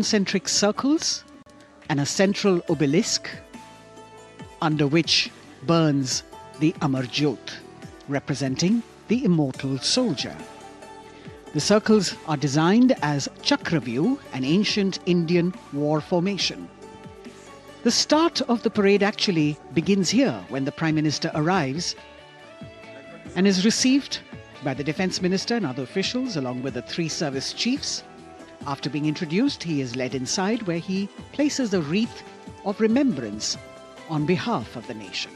concentric circles and a central obelisk under which burns the Amar Jyot, representing the immortal soldier. The circles are designed as Chakravyu, an ancient Indian war formation. The start of the parade actually begins here when the Prime Minister arrives and is received by the Defence Minister and other officials along with the 3 service chiefs. After being introduced, he is led inside where he places a wreath of remembrance on behalf of the nation.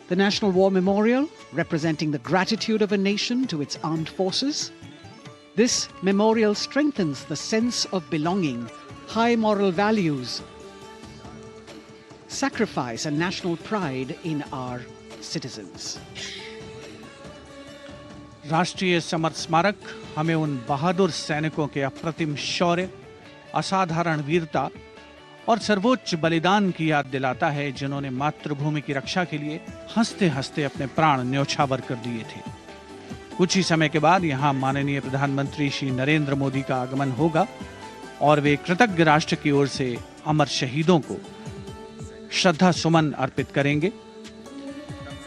The National War Memorial, representing the gratitude of a nation to its armed forces. This memorial strengthens the sense of belonging, high moral values, sacrifice and national pride in our citizens. राष्ट्रीय summer स्मारक हमें उन बहादुर सैनिकों के अप्रतिम शौर्य, असाधारण वीरता और सर्वोच्च बलिदान की याद दिलाता है, जिन्होंने मातृभूमि की रक्षा के लिए हंसते हंसते अपने प्राण न्योछावर कर दिए थे। कुछ ही समय के बाद यहाँ माननीय प्रधानमंत्री श्री नरेंद्र मोदी का आगमन होगा और वे कृतज्ञ राष्ट्र की ओर से अमर शहीदों को श्रद्धा सुमन अर्पित करेंगे।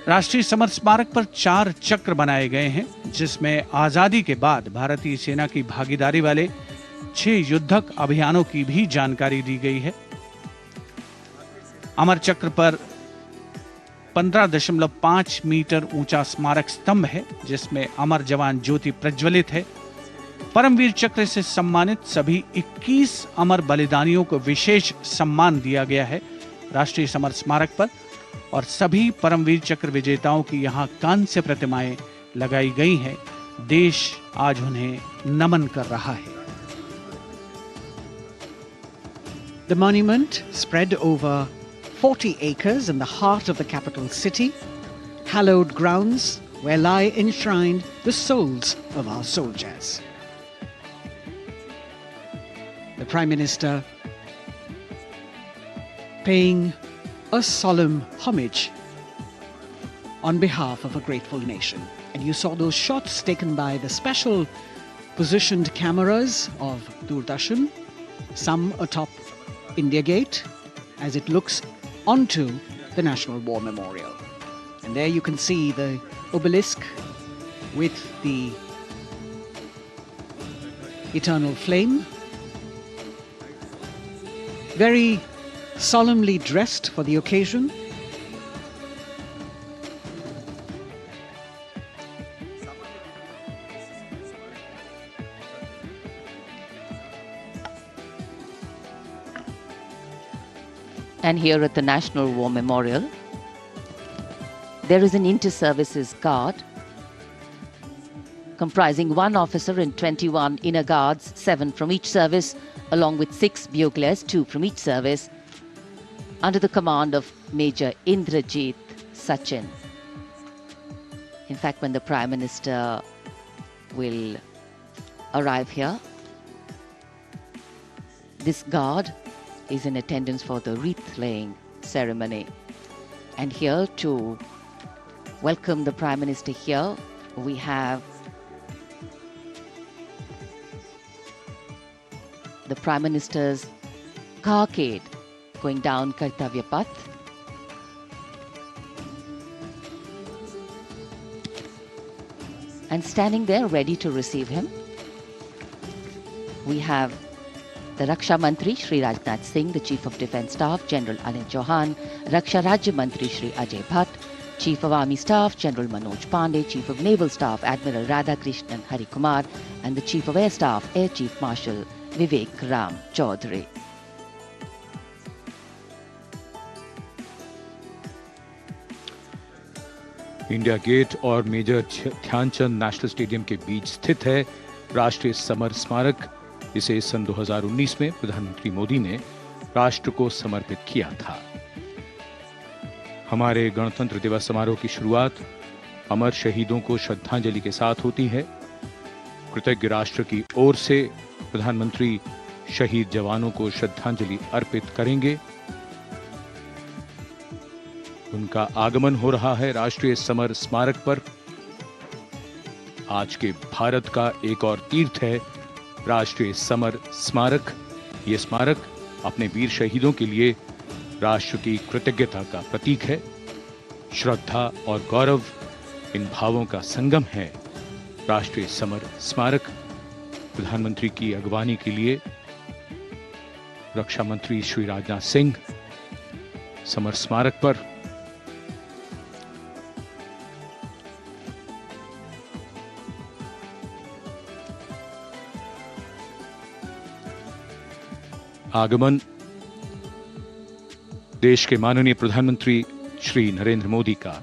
राष्ट्रीय समर स्मारक पर 4 चक्र बनाए गए हैं, जिसमें आजादी के बाद भारतीय सेना की भागीदारी वाले 6 युद्धक अभियानों की भी जानकारी दी गई है। अमर चक्र पर 15.5 मीटर ऊंचा स्मारक स्तंभ है, जिसमें अमर जवान ज्योति प्रज्वलित है। परमवीर चक्र से सम्मानित सभी 21 अमर बलिदानियों को विशेष सम्मान दिया गया है राष्ट्रीय समर स्मारक पर, और सभी परमवीर चक्र विजेताओं की यहां कांस्य प्रतिमाएं लगाई गई हैं। देश आज उन्हें नमन कर रहा है। The monument, spread over 40 acres in the heart of the capital city, hallowed grounds where lie enshrined the souls of our soldiers. The Prime Minister paying a solemn homage on behalf of a grateful nation. And you saw those shots taken by the special positioned cameras of Doordarshan, some atop India Gate, as it looks onto the National War Memorial. And there you can see the obelisk with the eternal flame, very solemnly dressed for the occasion. And here at the National War Memorial, there is an inter-services guard comprising 1 officer and 21 inner guards, 7 from each service, along with 6 buglers, 2 from each service, under the command of Major Indrajit Sachin. In fact, when the Prime Minister will arrive here, this guard is in attendance for the wreath-laying ceremony. And here to welcome the Prime Minister here, we have the Prime Minister's carcade going down Kartavya Path. And standing there ready to receive him, we have the Raksha Mantri Shri Rajnath Singh, the Chief of Defence Staff General Anil Chauhan, Raksha Rajya Mantri Shri Ajay Bhatt, Chief of Army Staff General Manoj Pandey, Chief of Naval Staff Admiral Radhakrishnan Harikumar, and the Chief of Air Staff Air Chief Marshal Vivek Ram Chaudhary. India Gate और Major Dhyanchand National Stadium के बीच स्थित है राष्ट्रीय summer स्मारक। इसे सन 2019 में प्रधानमंत्री मोदी ने राष्ट्र को समर्पित किया था। हमारे गणतंत्र दिवस समारोह की शुरुआत अमर शहीदों को श्रद्धांजलि के साथ होती है। कृतज्ञ राष्ट्र की ओर से प्रधानमंत्री शहीद जवानों को श्रद्धांजलि अर्पित करेंगे। उनका आगमन हो रहा है राष्ट्रीय समर स्मारक पर। आज के भारत का एक और तीर्थ है राष्ट्रीय समर स्मारक। ये स्मारक अपने वीर शहीदों के लिए राष्ट्र की कृतज्ञता का प्रतीक है। श्रद्धा और गौरव इन भावों का संगम है। राष्ट्रीय समर स्मारक प्रधानमंत्री की अगवानी के लिए रक्षा मंत्री श्री राजनाथ सिंह समर स्मारक पर आगमन देश के माननीय प्रधानमंत्री श्री नरेंद्र मोदी का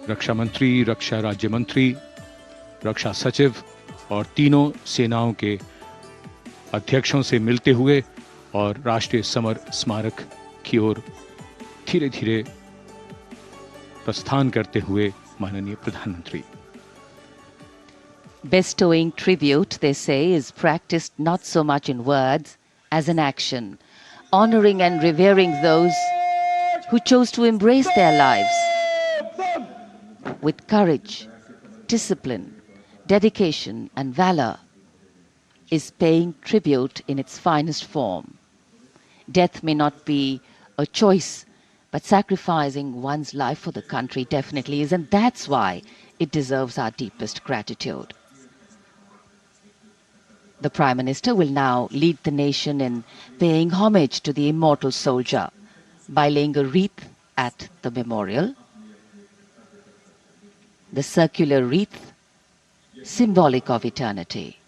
रक्षा मंत्री, रक्षा राज्य मंत्री, रक्षा सचिव और तीनों सेनाओं के अध्यक्षों से मिलते हुए और राष्ट्रीय समर स्मारक की ओर धीरे धीरे प्रस्थान करते हुए माननीय प्रधानमंत्री। Bestowing tribute, they say, is practiced not so much in words as in action, honoring and revering those who chose to embrace their lives with courage, discipline, dedication and valor is paying tribute in its finest form. Death may not be a choice, but sacrificing one's life for the country definitely is, and that's why it deserves our deepest gratitude. The Prime Minister will now lead the nation in paying homage to the immortal soldier by laying a wreath at the memorial. The circular wreath, symbolic of eternity,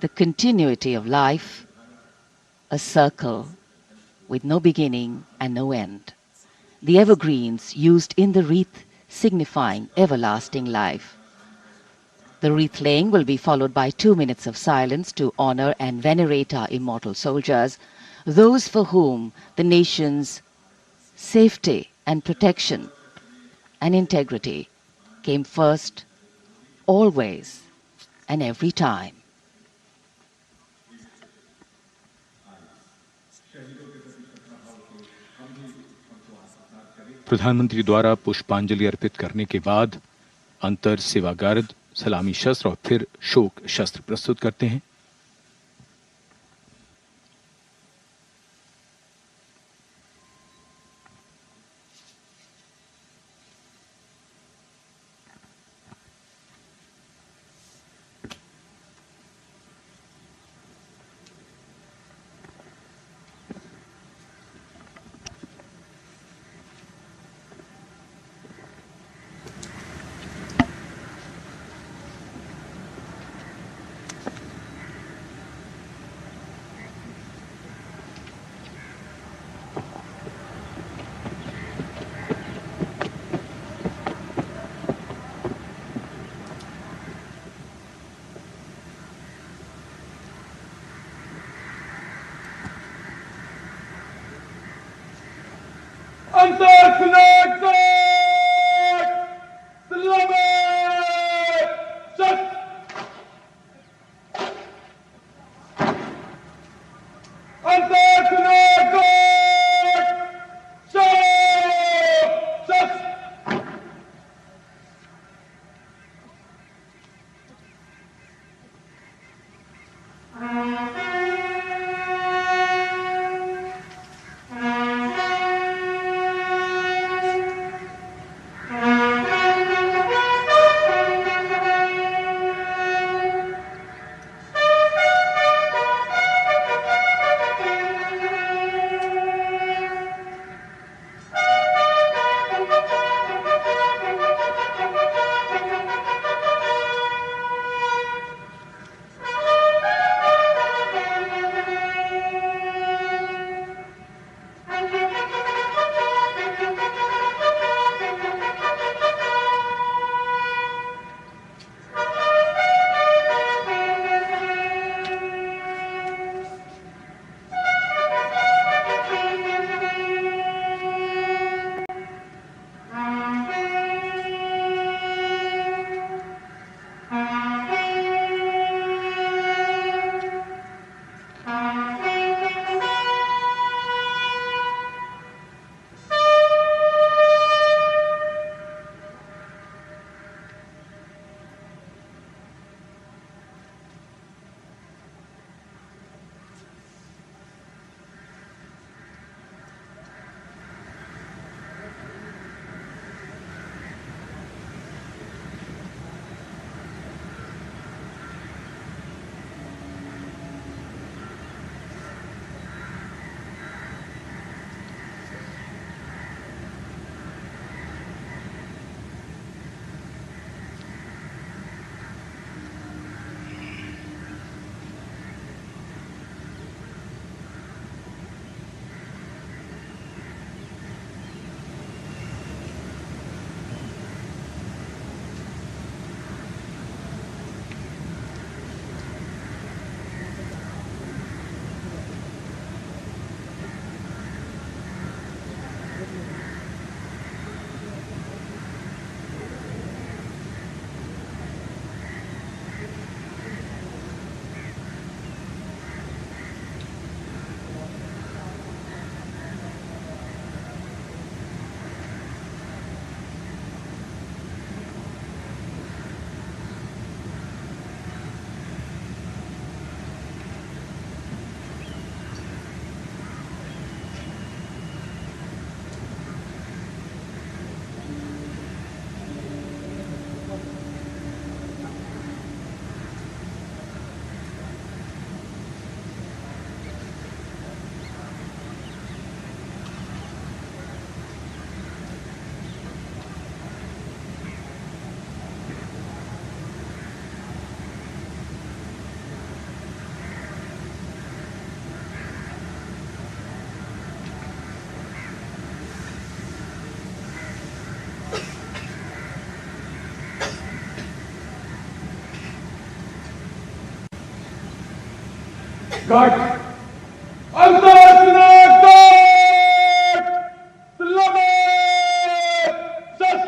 the continuity of life, a circle with no beginning and no end. The evergreens used in the wreath signifying everlasting life. The wreath laying will be followed by 2 minutes of silence to honor and venerate our immortal soldiers, those for whom the nation's safety and protection and integrity came first, always and every time. प्रधानमंत्री द्वारा पुष्पांजलि अर्पित करने के बाद अंतर सेवा guard सलामी शस्त्र और फिर शोक शस्त्र प्रस्तुत करते हैं। Cut! Antarctic cut! Slumber! Just!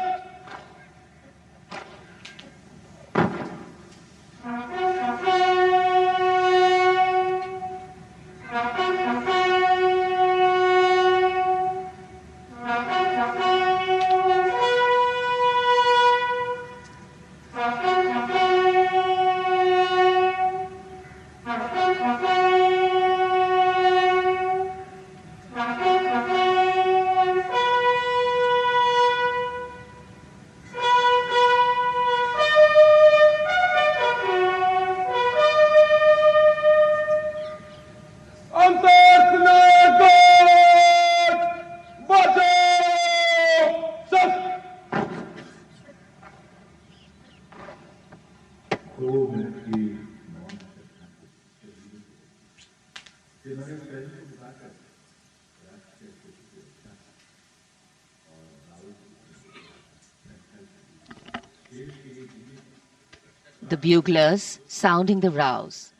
The buglers sounding the rouse,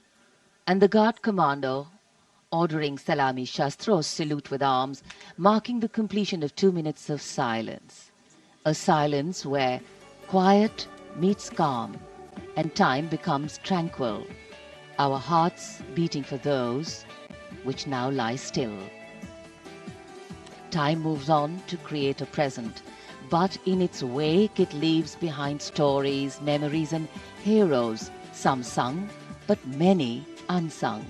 and the guard commando ordering Salami Shastros salute with arms, marking the completion of 2 minutes of silence. A silence where quiet meets calm and time becomes tranquil, our hearts beating for those which now lie still. Time moves on to create a present, but in its wake it leaves behind stories, memories and heroes, some sung, but many unsung.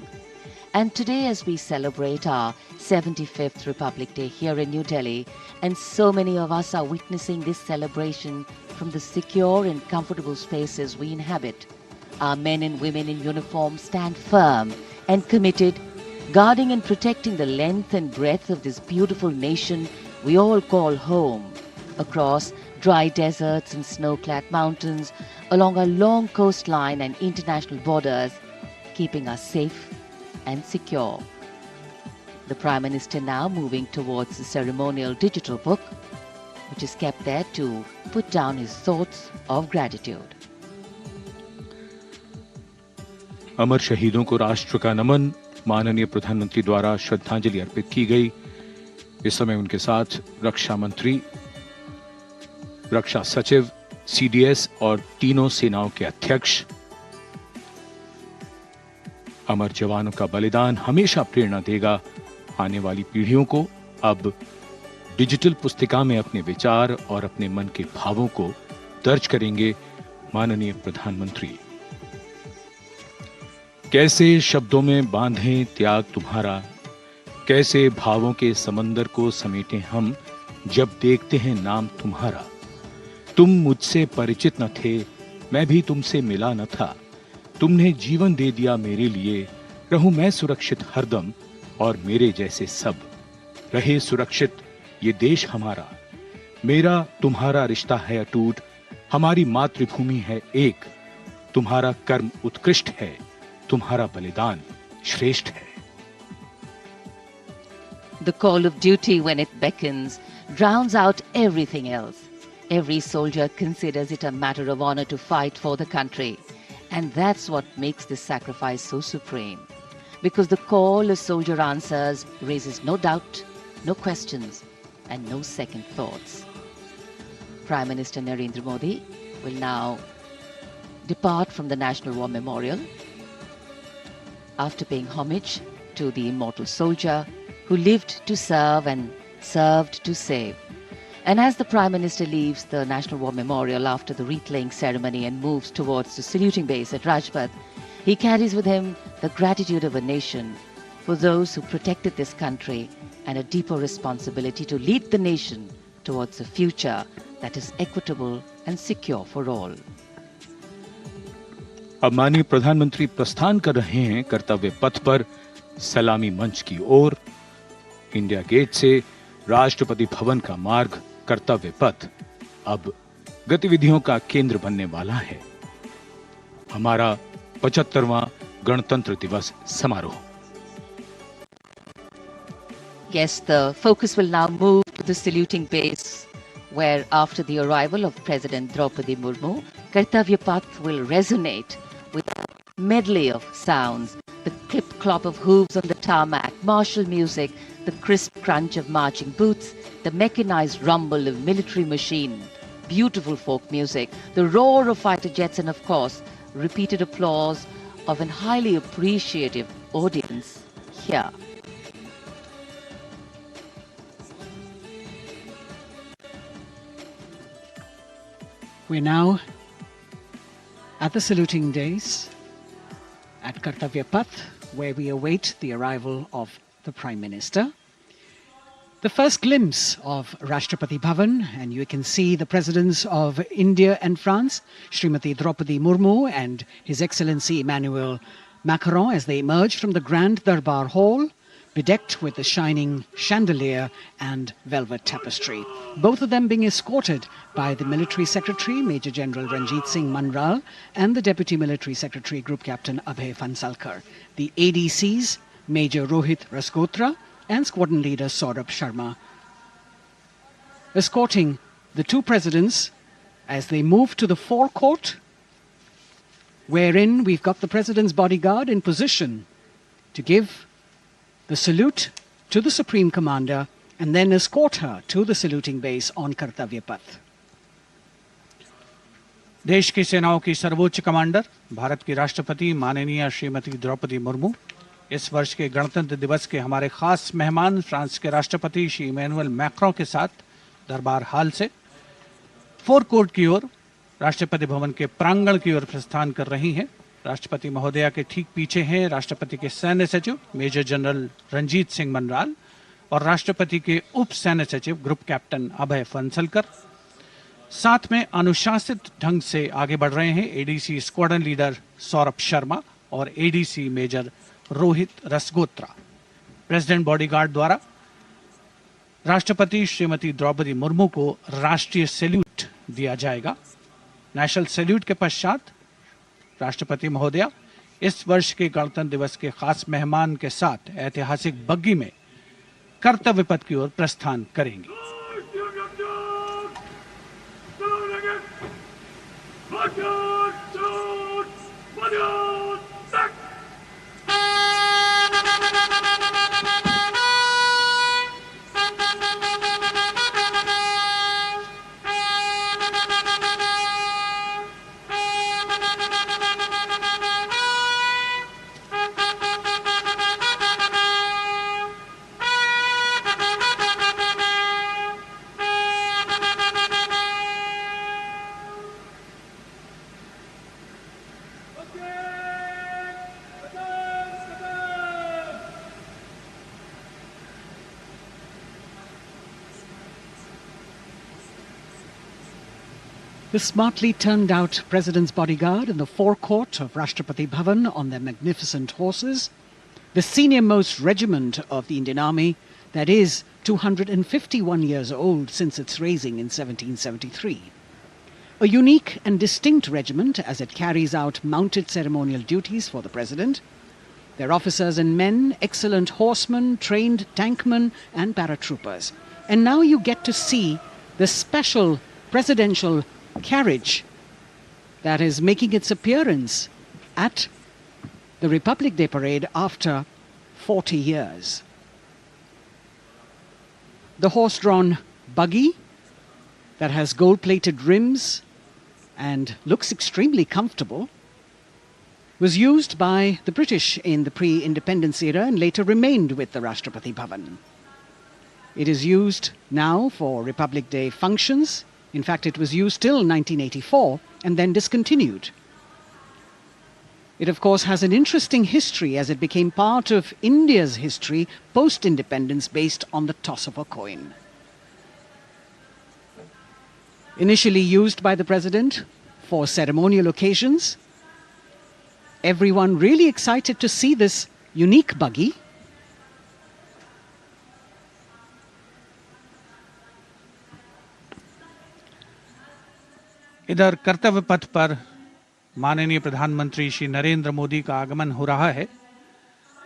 And today, as we celebrate our 75th Republic Day here in New Delhi, and so many of us are witnessing this celebration from the secure and comfortable spaces we inhabit, our men and women in uniform stand firm and committed, guarding and protecting the length and breadth of this beautiful nation we all call home, across dry deserts and snow-clad mountains, along our long coastline and international borders, keeping us safe and secure. The Prime Minister now moving towards the ceremonial digital book, which is kept there to put down his thoughts of gratitude. अमर शहीदों को राष्ट्र का नमन, माननीय प्रधानमंत्री द्वारा श्रद्धांजलि अर्पित की गई। इस समय उनके साथ रक्षा मंत्री, रक्षा सचिव, सीडीएस और तीनों सेनाओं के अध्यक्ष। अमर जवानों का बलिदान हमेशा प्रेरणा देगा आने वाली पीढ़ियों को। अब डिजिटल पुस्तिका में अपने विचार और अपने मन के भावों को दर्ज करेंगे माननीय प्रधानमंत्री। कैसे शब्दों में बांधें त्याग तुम्हारा, कैसे भावों के समंदर को समेटें हम जब देखते हैं नाम तुम्हारा। तुम मुझसे परिचित न थे, मैं भी तुमसे मिला न था, तुमने जीवन दे दिया मेरे लिए, रहूं मैं सुरक्षित हरदम और मेरे जैसे सब, रहे सुरक्षित ये देश हमारा। मेरा तुम्हारा रिश्ता है अटूट, हमारी मातृभूमि है एक, तुम्हारा कर्म उत्कृष्ट है, तुम्हारा बलिदान श्रेष्ठ है। The call of duty, when it beckons, drowns out everything else. Every soldier considers it a matter of honor to fight for the country. And that's what makes this sacrifice so supreme. Because the call a soldier answers raises no doubt, no questions, and no second thoughts. Prime Minister Narendra Modi will now depart from the National War Memorial after paying homage to the immortal soldier who lived to serve and served to save. And as the Prime Minister leaves the National War Memorial after the wreath-laying ceremony and moves towards the saluting base at Rajpath, he carries with him the gratitude of a nation for those who protected this country and a deeper responsibility to lead the nation towards a future that is equitable and secure for all. अब माननीय प्रधानमंत्री प्रस्थान कर रहे हैं कर्तव्य पथ पर सलामी मंच की ओर। इंडिया गेट से राष्ट्रपति भवन का मार्ग कर्तव्य पथ अब गतिविधियों का केंद्र बनने वाला है। हमारा 75वां गणतंत्र दिवस समारोह। Yes, the focus will now move to the saluting base, where after the arrival of President Draupadi Murmu, Kartavya Path will resonate with a medley of sounds, the clip clop of hooves on the tarmac, martial music, the crisp crunch of marching boots, the mechanized rumble of military machine, beautiful folk music, the roar of fighter jets, and of course, repeated applause of an highly appreciative audience here. We're now at the saluting days at Kartavya Path, where we await the arrival of the Prime Minister. The first glimpse of Rashtrapati Bhavan, and you can see the presidents of India and France, Srimati Draupadi Murmu and His Excellency Emmanuel Macron, as they emerge from the Grand Darbar Hall, bedecked with the shining chandelier and velvet tapestry. Both of them being escorted by the Military Secretary, Major General Ranjit Singh Manral, and the Deputy Military Secretary, Group Captain Abhay Fansalkar. The ADCs, Major Rohit Rasgotra and Squadron Leader Saurabh Sharma, escorting the two presidents as they move to the forecourt, wherein we've got the President's bodyguard in position to give the salute to the Supreme Commander and then escort her to the saluting base on Kartavya Path. देश की सेनाओं की सर्वोच्च commander Bharat की राष्ट्रपति माननीय श्रीमती द्रौपदी मुर्मू, इस वर्ष के गणतंत्र दिवस के हमारे खास मेहमान फ्रांस के राष्ट्रपति श्री इमैनुअल मैक्रों के साथ दरबार हाल से फोर कोर्ट की ओर राष्ट्रपति भवन के प्रांगण की ओर प्रस्थान कर रही हैं। राष्ट्रपति महोदया के ठीक पीछे हैं राष्ट्रपति के सैन्य सचिव मेजर जनरल रंजीत सिंह मनराल और राष्ट्रपति के उप सैन्य सचिव ग्रुप कैप्टन अभय फंसलकर। साथ में अनुशासित ढंग से आगे बढ़ रहे हैं ADC squadron leader Saurabh Sharma और ADC major Rohit Rasgotra. President bodyguard द्वारा राष्ट्रपति श्रीमती द्रौपदी मुर्मू को राष्ट्रीय सैल्यूट दिया जाएगा। नेशनल सैल्यूट के पश्चात राष्ट्रपति महोदया इस वर्ष के गणतंत्र दिवस के खास मेहमान के साथ ऐतिहासिक बग्गी में कर्तव्य पथ की ओर प्रस्थान करेंगी। The smartly turned out President's bodyguard in the forecourt of Rashtrapati Bhavan on their magnificent horses, the senior-most regiment of the Indian Army that is 251 years old since its raising in 1773. A unique and distinct regiment as it carries out mounted ceremonial duties for the President. Their officers and men, excellent horsemen, trained tankmen and paratroopers. And now you get to see the special presidential carriage that is making its appearance at the Republic Day Parade after 40 years. The horse-drawn buggy that has gold-plated rims and looks extremely comfortable was used by the British in the pre-independence era and later remained with the Rashtrapati Bhavan. It is used now for Republic Day functions. In fact, it was used till 1984 and then discontinued. It, of course, has an interesting history as it became part of India's history post-independence based on the toss of a coin. Initially used by the President for ceremonial occasions, everyone really excited to see this unique buggy. इधर कर्तव्य पथ पर माननीय प्रधानमंत्री श्री नरेंद्र मोदी का आगमन हो रहा है।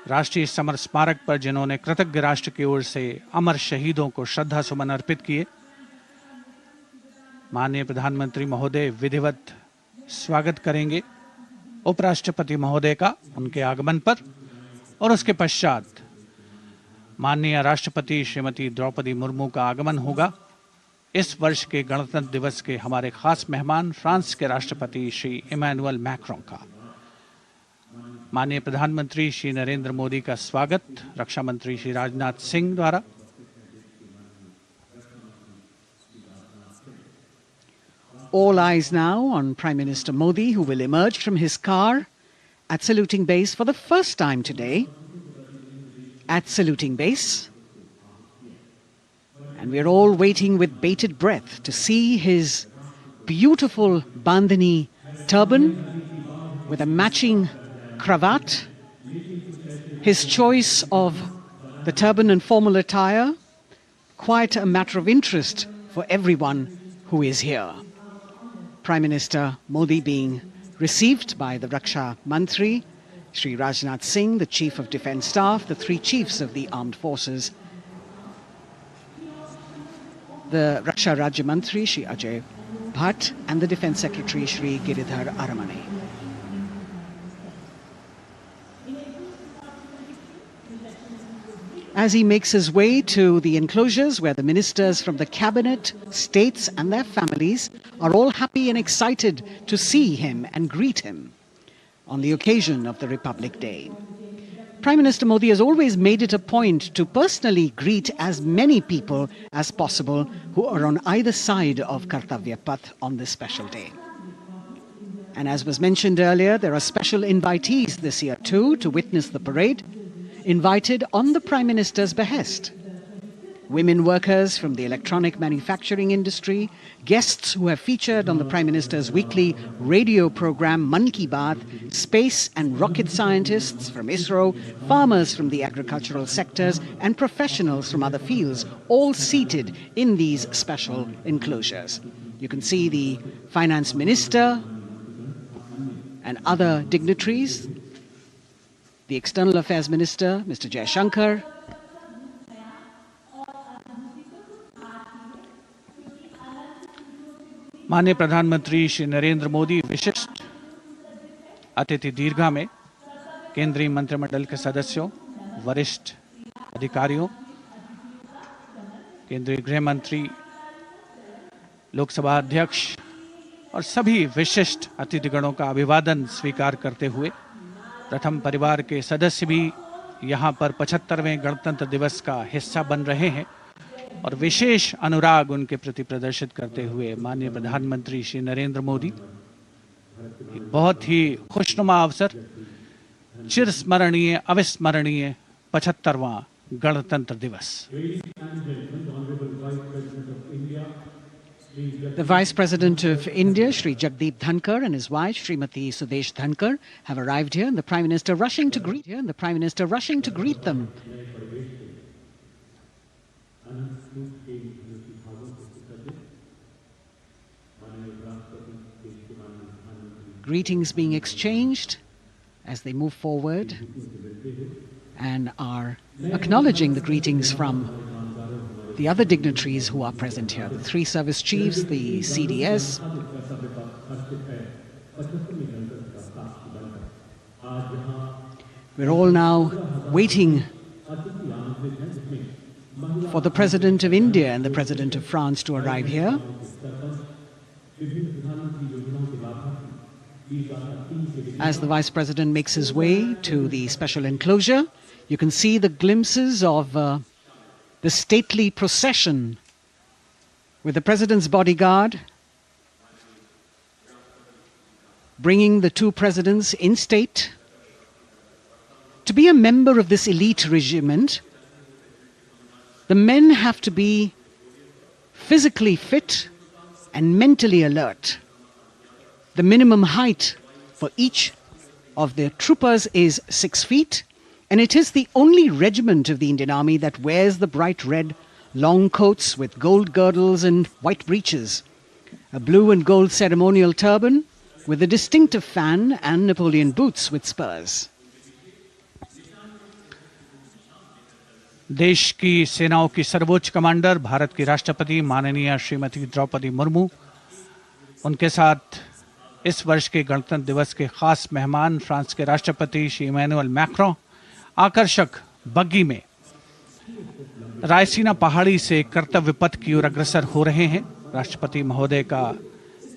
राष्ट्रीय समर स्मारक पर जिन्होंने कृतज्ञ राष्ट्र की ओर से अमर शहीदों को श्रद्धा सुमन अर्पित किए, माननीय प्रधानमंत्री महोदय विधिवत स्वागत करेंगे उपराष्ट्रपति महोदय का उनके आगमन पर और उसके पश्चात माननीय राष्ट्रपति श्रीमती द्रौपदी मुर्मू का आगमन होगा। इस वर्ष के गणतंत्र दिवस के हमारे खास मेहमान फ्रांस के राष्ट्रपति श्री इमैनुअल मैक्रों का। माननीय प्रधानमंत्री श्री नरेंद्र मोदी का स्वागत रक्षा मंत्री श्री राजनाथ सिंह द्वारा। All eyes now on Prime Minister Modi, who will emerge from his car at saluting base for the first time today. At saluting base. And we're all waiting with bated breath to see his beautiful bandhani turban with a matching cravat. His choice of the turban and formal attire, quite a matter of interest for everyone who is here. Prime Minister Modi being received by the Raksha Mantri, Shri Rajnath Singh, the Chief of Defence Staff, the three chiefs of the armed forces, the Raksha Rajya Mantri, Shri Ajay Bhatt, and the Defence Secretary, Shri Giridhar Aramane. As he makes his way to the enclosures where the ministers from the cabinet, states and their families are all happy and excited to see him and greet him on the occasion of the Republic Day. Prime Minister Modi has always made it a point to personally greet as many people as possible who are on either side of Kartavya Path on this special day. And as was mentioned earlier, there are special invitees this year too to witness the parade, invited on the Prime Minister's behest. Women workers from the electronic manufacturing industry, guests who have featured on the Prime Minister's weekly radio program Mann Ki Baat, space and rocket scientists from ISRO, farmers from the agricultural sectors and professionals from other fields, all seated in these special enclosures. You can see the Finance Minister and other dignitaries, the External Affairs Minister, Mr. Jaishankar, माननीय प्रधानमंत्री श्री नरेंद्र मोदी विशिष्ट अतिथि दीर्घा में केंद्रीय मंत्रिमंडल के सदस्यों, वरिष्ठ अधिकारियों, केंद्रीय गृह मंत्री, लोकसभा अध्यक्ष और सभी विशिष्ट अतिथिगणों का अभिवादन स्वीकार करते हुए प्रथम परिवार के सदस्य भी यहां पर 75वें गणतंत्र दिवस का हिस्सा बन रहे हैं और विशेष अनुराग उनके प्रति प्रदर्शित करते हुए माननीय प्रधानमंत्री श्री नरेंद्र मोदी एक बहुत ही खुशनुमा अवसर, चिरस्मरणीय अविस्मरणीय 75वां गणतंत्र दिवस। The Vice President of India, Shri Jagdeep Dhankar, and his wife, Srimati Sudesh Dhankar, have arrived here, and the Prime Minister rushing to greet them. Greetings being exchanged as they move forward and are acknowledging the greetings from the other dignitaries who are present here, the three service chiefs, the CDS. We're all now waiting for the President of India and the President of France to arrive here. As the Vice President makes his way to the special enclosure, you can see the glimpses of the stately procession with the President's bodyguard bringing the two presidents in state. To be a member of this elite regiment, the men have to be physically fit and mentally alert. The minimum height for each of the troopers is 6 feet, and it is the only regiment of the Indian Army that wears the bright red long coats with gold girdles and white breeches, a blue and gold ceremonial turban with a distinctive fan and Napoleon boots with spurs. देश की सेनाओं की सर्वोच्च commander Bharat की राष्ट्रपति माननीय श्रीमती द्रौपदी मुर्मू, उनके साथ इस वर्ष के गणतंत्र दिवस के खास मेहमान फ्रांस के राष्ट्रपति श्री इमैनुअल मैक्रों आकर्षक बग्गी में रायसीना पहाड़ी से कर्तव्य पथ की ओर अग्रसर हो रहे हैं। राष्ट्रपति महोदय का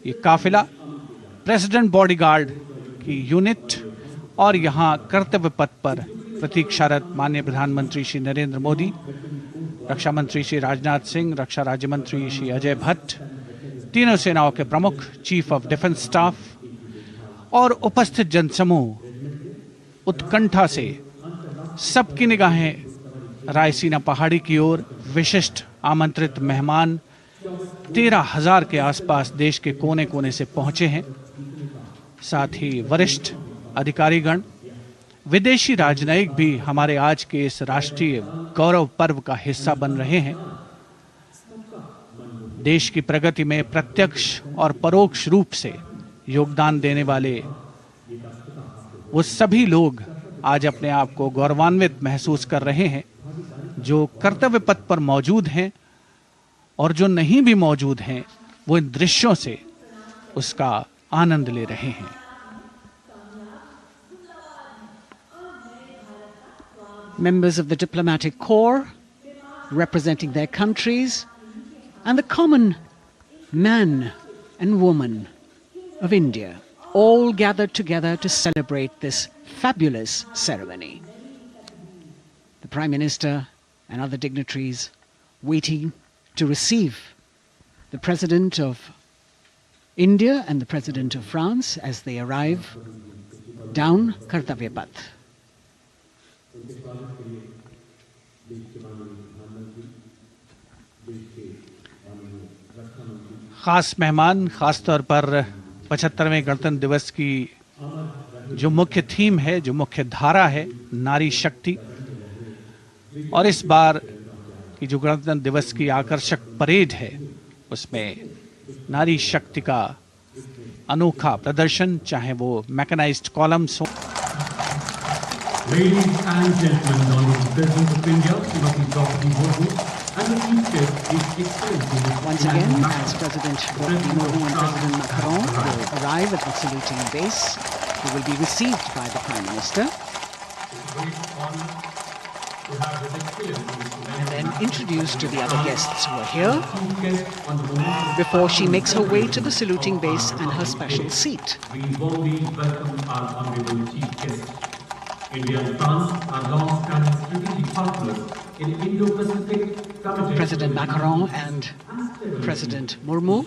ये काफिला, प्रेसिडेंट बॉडीगार्ड की यूनिट और यहाँ कर्तव्य पथ पर प्रतीक्षारत माननीय प्रधानमंत्री श्री नरेंद्र मोदी, रक्षा मंत्री श्री राजनाथ सिंह, रक्षा राज्य मंत्री श्री अजय भट्ट, तीनों सेनाओं के प्रमुख, चीफ ऑफ डिफेंस स्टाफ और उपस्थित जनसमूह उत्कंठा से सबकी निगाहें रायसीना पहाड़ी की ओर। विशिष्ट आमंत्रित मेहमान 13,000 के आसपास देश के कोने कोने से पहुंचे हैं। साथ ही वरिष्ठ अधिकारीगण, विदेशी राजनयिक भी हमारे आज के इस राष्ट्रीय गौरव पर्व का हिस्सा बन रहे हैं। देश की प्रगति में प्रत्यक्ष और परोक्ष रूप से योगदान देने वाले वो सभी लोग आज अपने आप को गौरवान्वित महसूस कर रहे हैं, जो कर्तव्य पथ पर मौजूद हैं और जो नहीं भी मौजूद हैं, वो इन दृश्यों से उसका आनंद ले रहे हैं। Members of the diplomatic corps representing their countries and the common man and woman of India all gathered together to celebrate this fabulous ceremony. The Prime Minister and other dignitaries waiting to receive the President of India and the President of France as they arrive down Kartavya Path. खास मेहमान, खास तौर पर 75वें गणतंत्र दिवस की जो मुख्य थीम है, जो मुख्य धारा है, नारी शक्ति, और इस बार की जो गणतंत्र दिवस की आकर्षक परेड है उसमें नारी शक्ति का अनोखा प्रदर्शन, चाहे वो मैकेनाइज्ड कॉलम्स हो। Ladies and gentlemen, honorable President of India, Srimati Draupadi Murmu, and the Chief Guest, His Excellency Once again, as President Draupadi Murmu and President Macron will arrive at the saluting base, they will be received by the Prime Minister and then introduced to the other guests who are here before she makes her way to the saluting base and her special seat. We warmly welcome our honorable Chief Guest. India and France are long-standing strategic partners in Indo-Pacific. President Macron and President Murmu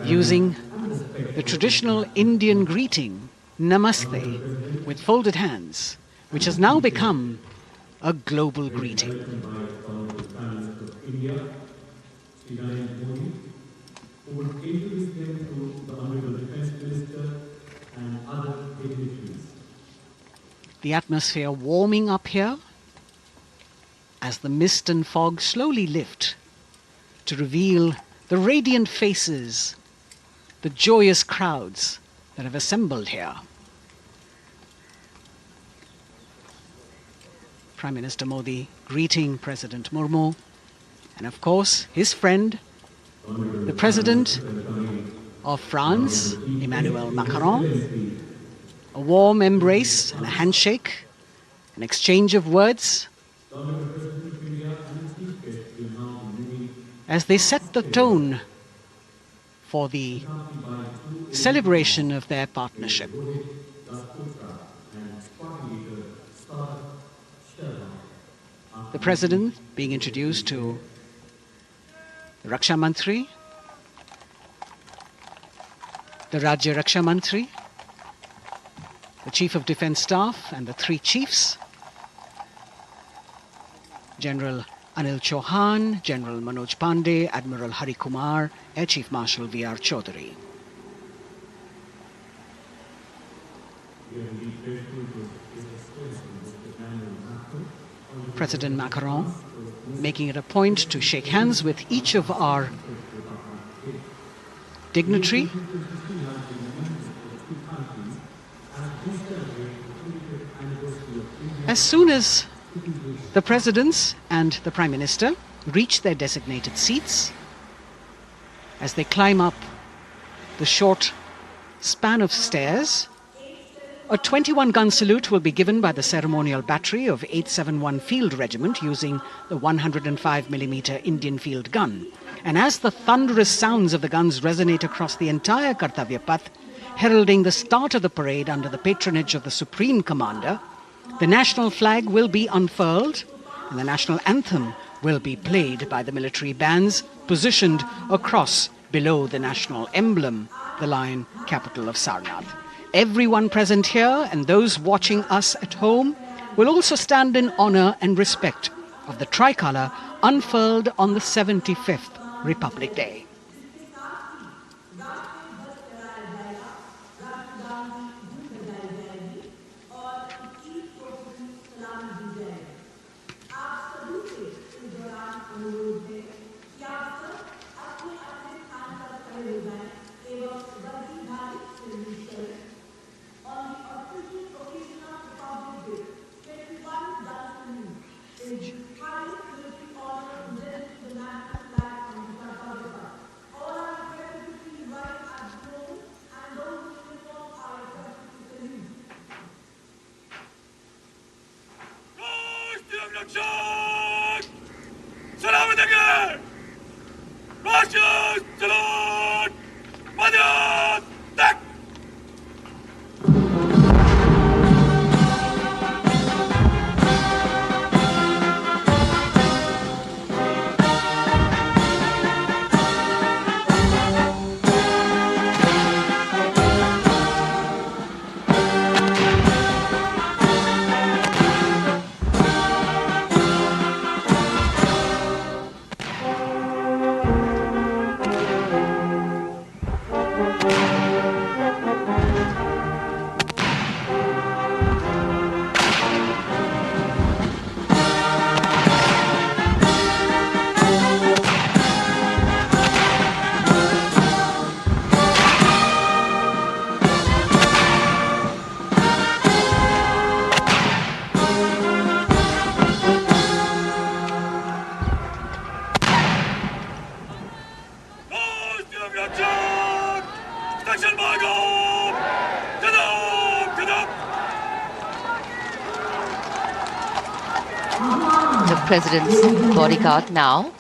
using the traditional Indian greeting, Namaste, with folded hands, which has now become a global greeting. The atmosphere warming up here as the mist and fog slowly lift to reveal the radiant faces, the joyous crowds that have assembled here. Prime Minister Modi greeting President Murmu and of course his friend, the President of France, Emmanuel Macron. A warm embrace and a handshake, an exchange of words as they set the tone for the celebration of their partnership. The President being introduced to the Raksha Mantri, the Rajya Raksha Mantri, the Chief of Defence Staff and the three chiefs, General Anil Chauhan, General Manoj Pandey, Admiral Hari Kumar, Air Chief Marshal V.R. Chaudhary. President Macron making it a point to shake hands with each of our dignitary. As soon as the presidents and the Prime Minister reach their designated seats, as they climb up the short span of stairs, A 21-gun salute will be given by the ceremonial battery of 871 Field Regiment using the 105mm Indian field gun. And as the thunderous sounds of the guns resonate across the entire Kartavya Path, heralding the start of the parade under the patronage of the Supreme Commander, the national flag will be unfurled and the national anthem will be played by the military bands positioned across below the national emblem, the lion capital of Sarnath. Everyone present here and those watching us at home will also stand in honor and respect of the tricolour unfurled on the 75th Republic Day. The President's bodyguard now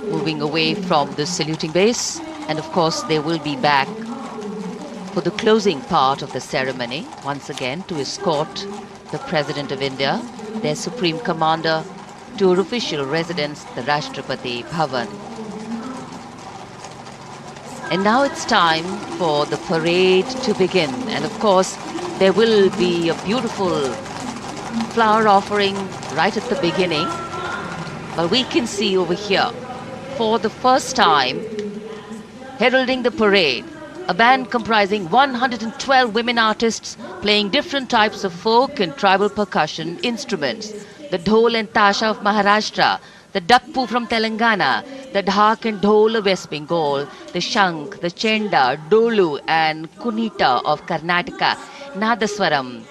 moving away from the saluting base, and of course they will be back for the closing part of the ceremony once again to escort the President of India, their Supreme Commander, to her official residence, the Rashtrapati Bhavan. And now it's time for the parade to begin, and of course there will be a beautiful flower offering right at the beginning. But we can see over here, for the first time, heralding the parade, a band comprising 112 women artists playing different types of folk and tribal percussion instruments. The dhol and tasha of Maharashtra, the dakpu from Telangana, the dhak and dhol of West Bengal, the shank, the chenda, dolu and kunita of Karnataka, nadaswaram,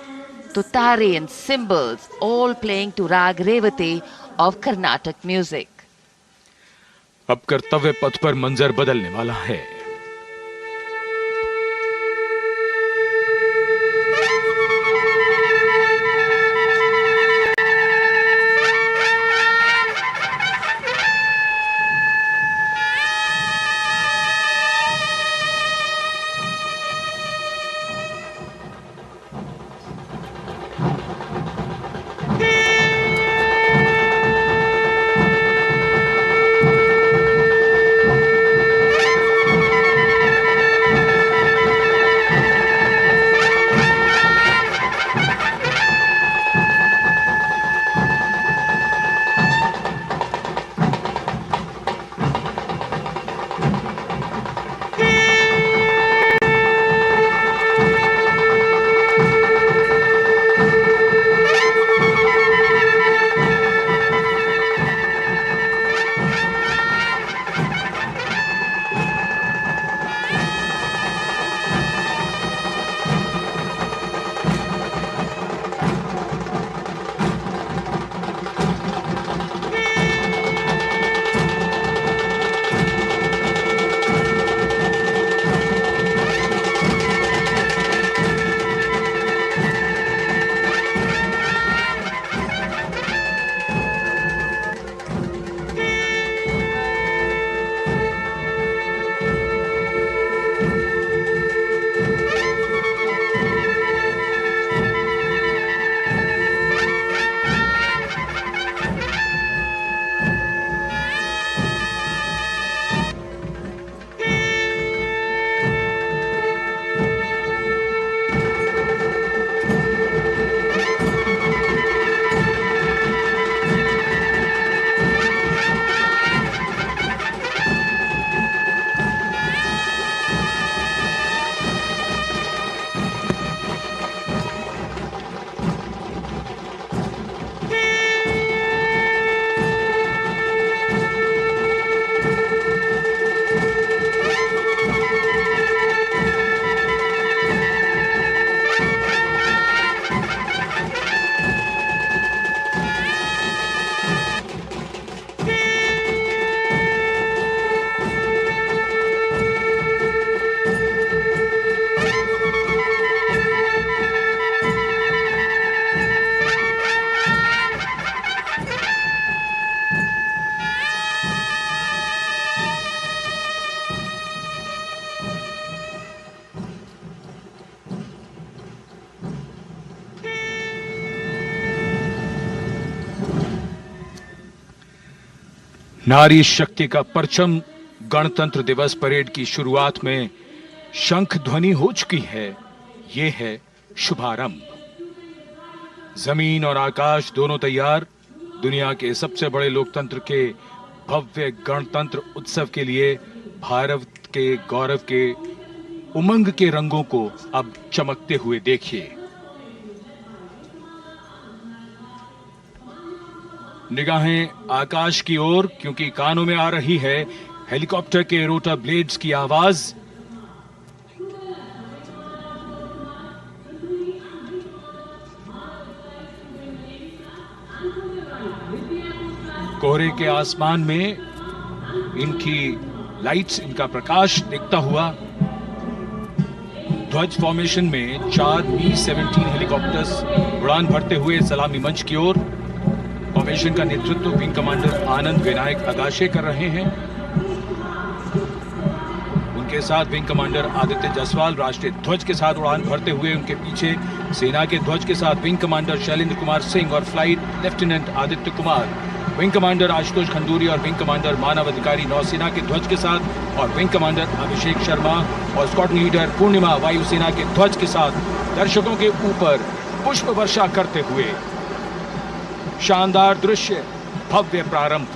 tutari and cymbals, all playing to Rag Revati of Carnatic music. अब कर्तव्य पथ पर मंजर बदलने वाला है। नारी शक्ति का परचम गणतंत्र दिवस परेड की शुरुआत में शंख ध्वनि हो चुकी है। ये है शुभारंभ। जमीन और आकाश दोनों तैयार। दुनिया के सबसे बड़े लोकतंत्र के भव्य गणतंत्र उत्सव के लिए भारत के गौरव के उमंग के रंगों को अब चमकते हुए देखिए। निगाहें आकाश की ओर, क्योंकि कानों में आ रही है हेलीकॉप्टर के रोटर ब्लेड्स की आवाज। कोहरे के आसमान में इनकी लाइट्स, इनका प्रकाश दिखता हुआ ध्वज फॉर्मेशन में 4 Mi-17 हेलीकॉप्टर्स उड़ान भरते हुए सलामी मंच की ओर। फॉर्मेशन का नेतृत्व विंग कमांडर आनंद विनायक अगाशे कर रहे हैं। उनके साथ विंग कमांडर आदित्य जायसवाल राष्ट्रीय ध्वज के साथ उड़ान भरते हुए। उनके पीछे सेना के ध्वज के साथ विंग कमांडर शैलेंद्र कुमार सिंह और flight lieutenant Aditya Kumar, wing commander Ashutosh Khanduri और विंग कमांडर मानव अधिकारी नौसेना के ध्वज के साथ, और विंग कमांडर अभिषेक शर्मा और स्क्वाड्रन लीडर पूर्णिमा वायुसेना के ध्वज के साथ दर्शकों के ऊपर पुष्प वर्षा करते हुए। शानदार दृश्य, भव्य प्रारंभ।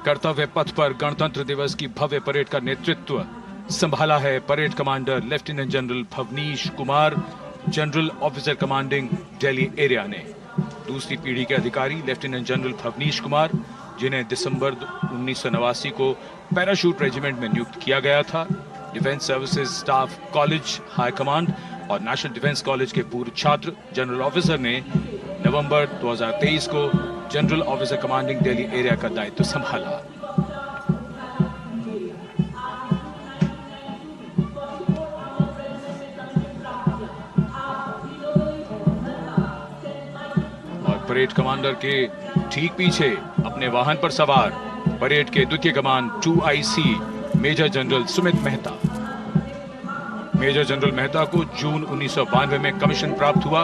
कर्तव्य पथ पर गणतंत्र दिवस की भव्य परेड का नेतृत्व संभाला है parade commander lieutenant general Bhavnish Kumar, general officer commanding Delhi area ने। दूसरी पीढ़ी के अधिकारी लेफ्टिनेंट जनरल भवनीश कुमार, जिन्हें दिसंबर 1989 को पैराशूट रेजिमेंट में नियुक्त किया गया था। Defence services staff college high command और नेशनल डिफेंस कॉलेज के पूर्व छात्र जनरल ऑफिसर ने नवंबर 2023 को general officer commanding Delhi area का दायित्व संभाला। और परेड कमांडर के ठीक पीछे अपने वाहन पर सवार परेड के द्वितीय कमान 2IC Major General Sumit Mehta. Major General Mehta को जून 1992 में कमीशन प्राप्त हुआ।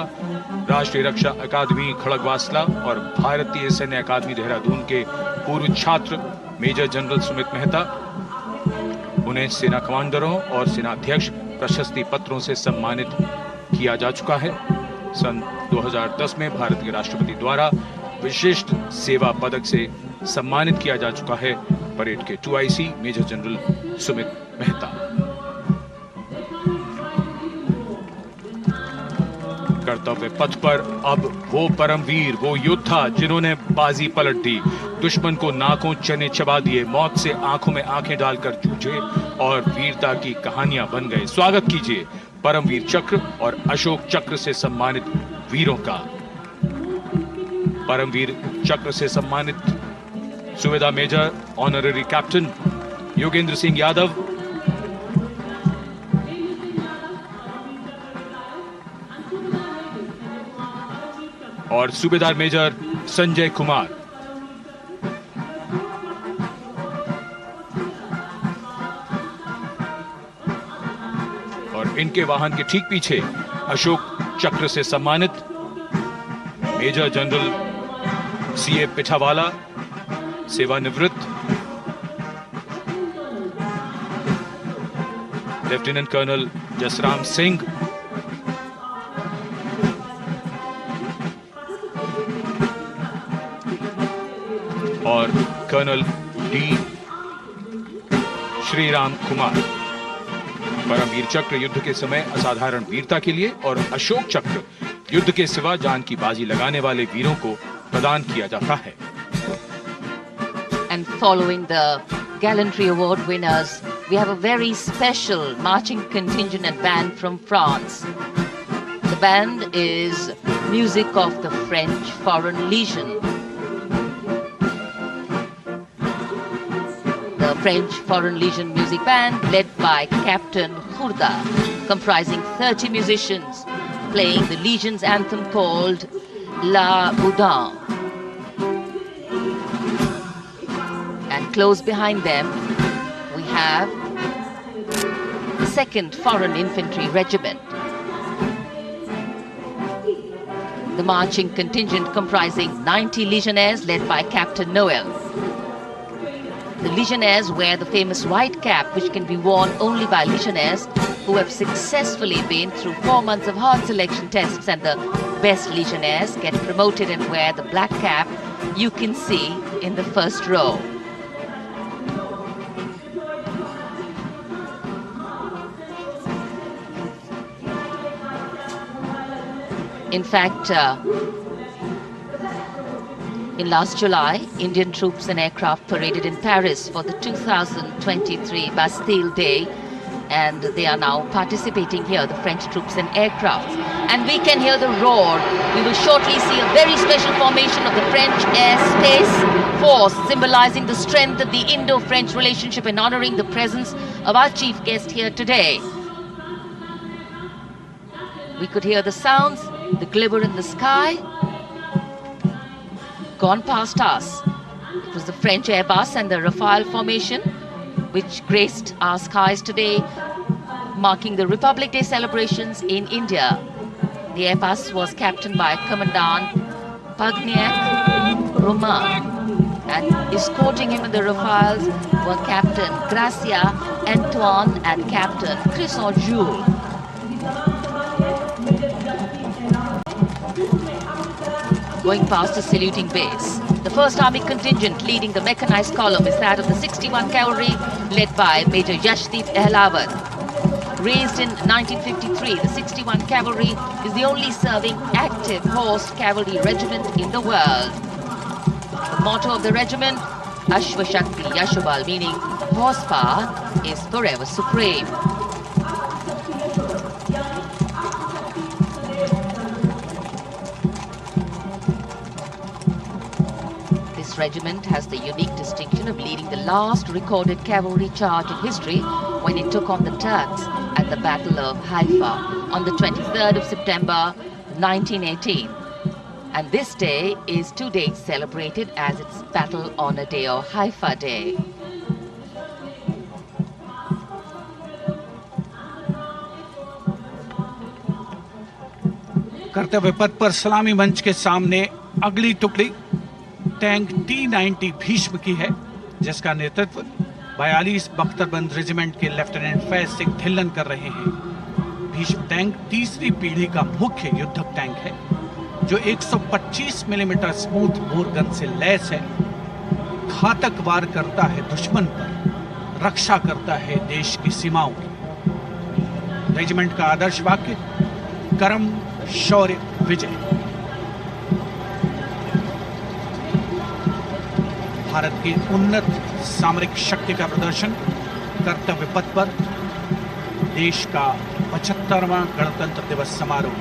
राष्ट्रीय रक्षा अकादमी खड़गवासला और भारतीय सैन्य अकादमी देहरादून के पूर्व छात्र मेजर जनरल सुमित मेहता। उन्हें सेना कमांडरों और सेनाध्यक्ष प्रशस्ति पत्रों से सम्मानित किया जा चुका है। सन 2010 में भारत के राष्ट्रपति द्वारा विशिष्ट सेवा पदक से सम्मानित किया जा चुका है परेड के 2IC Major General Sumit Mehta. कर्तव्य पथ पर अब वो परमवीर, वो योद्धा जिन्होंने बाजी पलट दी, दुश्मन को नाकों चने चबा दिए, मौत से आंखों में आंखें डालकर जूझे और वीरता की कहानियां बन गए। स्वागत कीजिए परमवीर चक्र और अशोक चक्र से सम्मानित वीरों का। परमवीर चक्र से सम्मानित Subedar Major Honorary Captain Yogendra Singh Yadav, और सूबेदार मेजर संजय कुमार। और इनके वाहन के ठीक पीछे अशोक चक्र से सम्मानित मेजर जनरल CA पिठावाला, सेवानिवृत्त, लेफ्टिनेंट कर्नल जसराम सिंह, और कर्नल D श्रीराम कुमार। परमवीर चक्र युद्ध के समय असाधारण वीरता के लिए और अशोक चक्र युद्ध के सिवा जान की बाजी लगाने वाले वीरों को प्रदान किया जाता है। And following the gallantry award winners, we have a very special marching contingent and band from France. The band is music of the French Foreign Legion. The French Foreign Legion music band led by Captain Khurda, comprising 30 musicians, playing the Legion's anthem called La Boudin. And close behind them, we have the 2nd Foreign Infantry Regiment. The marching contingent comprising 90 legionnaires led by Captain Noel. The legionnaires wear the famous white cap, which can be worn only by legionnaires who have successfully been through 4 months of hard selection tests, and the best legionnaires get promoted and wear the black cap you can see in the first row. In fact, in last July, Indian troops and aircraft paraded in Paris for the 2023 Bastille Day, and they are now participating here, the French troops and aircraft. And we can hear the roar. We will shortly see a very special formation of the French Air Space Force, symbolizing the strength of the Indo-French relationship and honoring the presence of our chief guest here today. We could hear the sounds, the glimmer in the sky. Gone past us. It was the French Airbus and the Rafale formation which graced our skies today, marking the Republic Day celebrations in India. The Airbus was captained by Commandant Pagniak Romain, and escorting him in the Rafales were Captain Gracia Antoine and Captain Crisson Jules. Going past the saluting base. The 1st Army contingent leading the mechanized column is that of the 61 Cavalry, led by Major Yashdeep Ehlawat. Raised in 1953, the 61 Cavalry is the only serving active horse cavalry regiment in the world. The motto of the regiment, Ashwa Shakti Yashobal, meaning horsepower is forever supreme. This regiment has the unique distinction of leading the last recorded cavalry charge in history when it took on the Turks at the Battle of Haifa on the 23rd of September 1918. And this day is to date celebrated as its Battle Honor Day or Haifa Day. कर्तव्य पथ पर सलामी मंच के सामने अगली टुकड़ी tank T-90 Bhishma की है, जिसका नेतृत्व 42 बख्तरबंद रेजिमेंट के लेफ्टिनेंट फैज सिंह ढिल्लन कर रहे हैं। भीष्म टैंक तीसरी पीढ़ी का मुख्य युद्धक टैंक है, जो 125 मिलीमीटर स्मूथ बोर गन से लैस है, घातक वार करता है दुश्मन पर, रक्षा करता है देश की सीमाओं की। रेजिमेंट का आदर्श वाक्य कर्म शौर्य विजय। भारत की उन्नत सामरिक शक्ति का प्रदर्शन कर्तव्य पथ पर देश का 75वां गणतंत्र दिवस समारोह।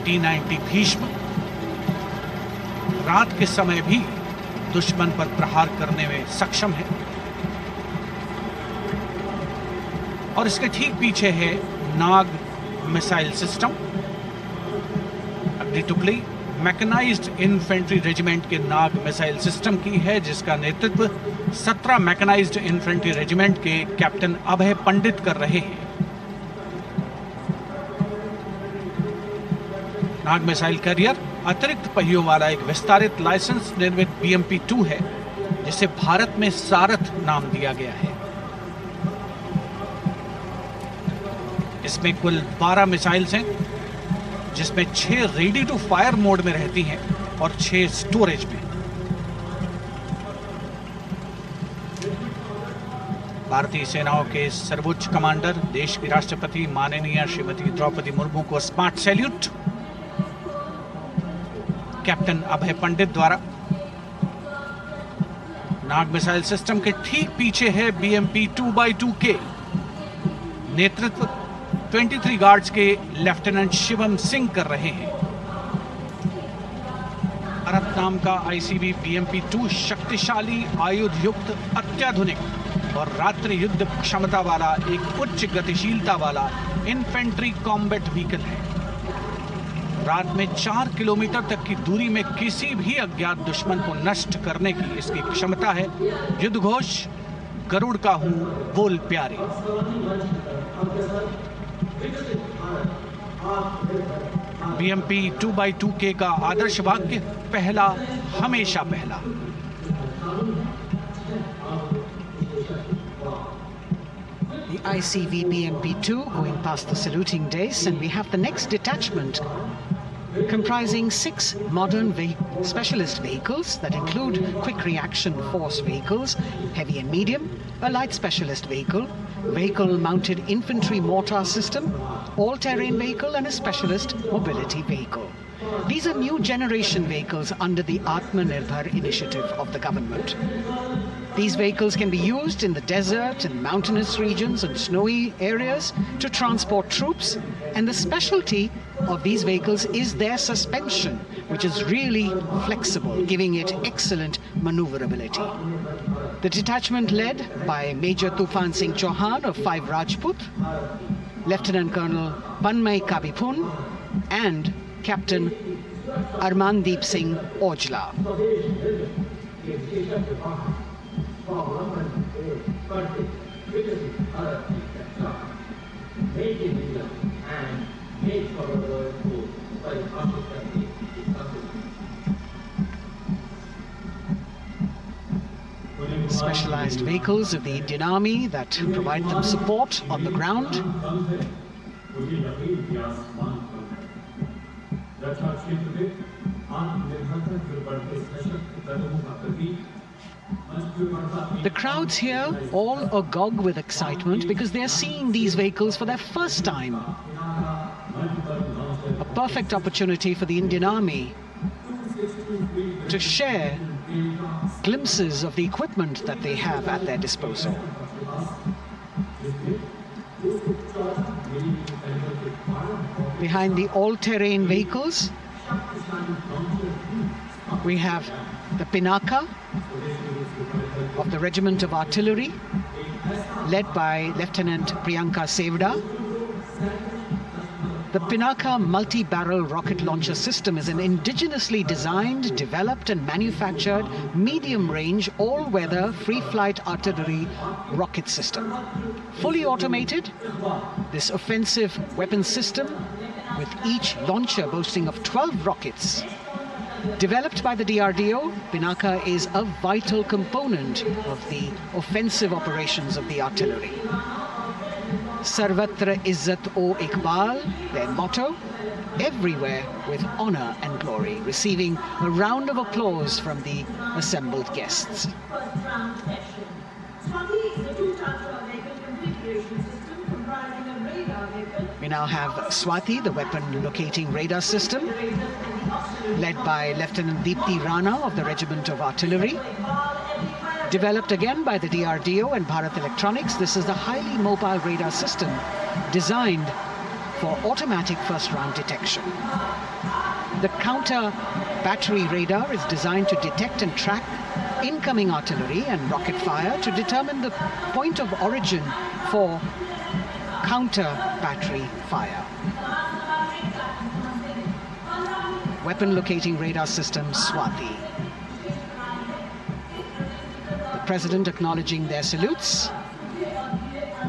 T-90 भीष्म रात के समय भी दुश्मन पर प्रहार करने में सक्षम है, और इसके ठीक पीछे है नाग मिसाइल सिस्टम। अगली टुकड़ी मैकेनाइज्ड इन्फेंट्री रेजिमेंट के नाग मिसाइल सिस्टम की है, जिसका नेतृत्व 17 मैकेनाइज्ड इन्फेंट्री रेजिमेंट के कैप्टन अभय पंडित कर रहे हैं। नाग मिसाइल कैरियर अतिरिक्त पहियों वाला एक विस्तारित लाइसेंस निर्मित BMP-2 है, जिसे भारत में सारथ नाम दिया गया है। इसमें कुल 12 मिसाइल्स हैं, जिसमें 6 रेडी टू फायर मोड में रहती हैं और 6 स्टोरेज में। भारतीय सेनाओं के सर्वोच्च कमांडर देश की राष्ट्रपति माननीय श्रीमती द्रौपदी मुर्मू को स्मार्ट सैल्यूट कैप्टन अभय पंडित द्वारा। नाग मिसाइल सिस्टम के ठीक पीछे है BMP-2x2K। नेतृत्व 23 गार्ड्स के लेफ्टिनेंट शिवम सिंह कर रहे हैं। भारत नाम का ICV BMP-2 शक्तिशाली आयुध युक्त अत्याधुनिक और रात्रि युद्ध क्षमता वाला एक उच्च गतिशीलता वाला इन्फेंट्री कॉम्बैट व्हीकल है। रात में 4 किलोमीटर तक की दूरी में किसी भी अज्ञात दुश्मन को नष्ट करने की इसकी क्षमता है। युद्ध घोष गरुड़ का हूं बोल प्यारे। BMP 2x2K का आदर्श वाक्य, पहला हमेशा पहला। The ICV BMP-2 going past the saluting dais, and we have the next detachment comprising 6 modern specialist vehicles that include quick reaction force vehicles, heavy and medium, a light specialist vehicle, vehicle-mounted infantry mortar system, all-terrain vehicle and a specialist mobility vehicle. These are new generation vehicles under the Atmanirbhar initiative of the government. These vehicles can be used in the desert and mountainous regions and snowy areas to transport troops, and the specialty of these vehicles is their suspension, which is really flexible, giving it excellent maneuverability. The detachment led by Major Tufan Singh Chauhan of 5 Rajput, Lieutenant Colonel Panmay Kabipun and Captain Armandeep Singh Ojla. Specialized vehicles of the Indian Army that provide them support on the ground. The crowds here all agog with excitement because they are seeing these vehicles for their first time. A perfect opportunity for the Indian Army to share glimpses of the equipment that they have at their disposal. Behind the all-terrain vehicles, we have the Pinaka of the Regiment of Artillery, led by Lieutenant Priyanka Sevda. The Pinaka multi-barrel rocket launcher system is an indigenously designed, developed and manufactured medium-range, all-weather, free-flight artillery rocket system. Fully automated, this offensive weapon system, with each launcher boasting of 12 rockets, developed by the DRDO, Pinaka is a vital component of the offensive operations of the artillery. Sarvatra Izzat O Iqbal, their motto, everywhere with honor and glory, receiving a round of applause from the assembled guests. We now have Swati, the weapon locating radar system, led by Lieutenant Deepti Rana of the Regiment of Artillery. Developed again by the DRDO and Bharat Electronics, this is the highly mobile radar system designed for automatic first-round detection. The counter battery radar is designed to detect and track incoming artillery and rocket fire to determine the point of origin for counter battery fire. Weapon locating radar system Swati. The President acknowledging their salutes,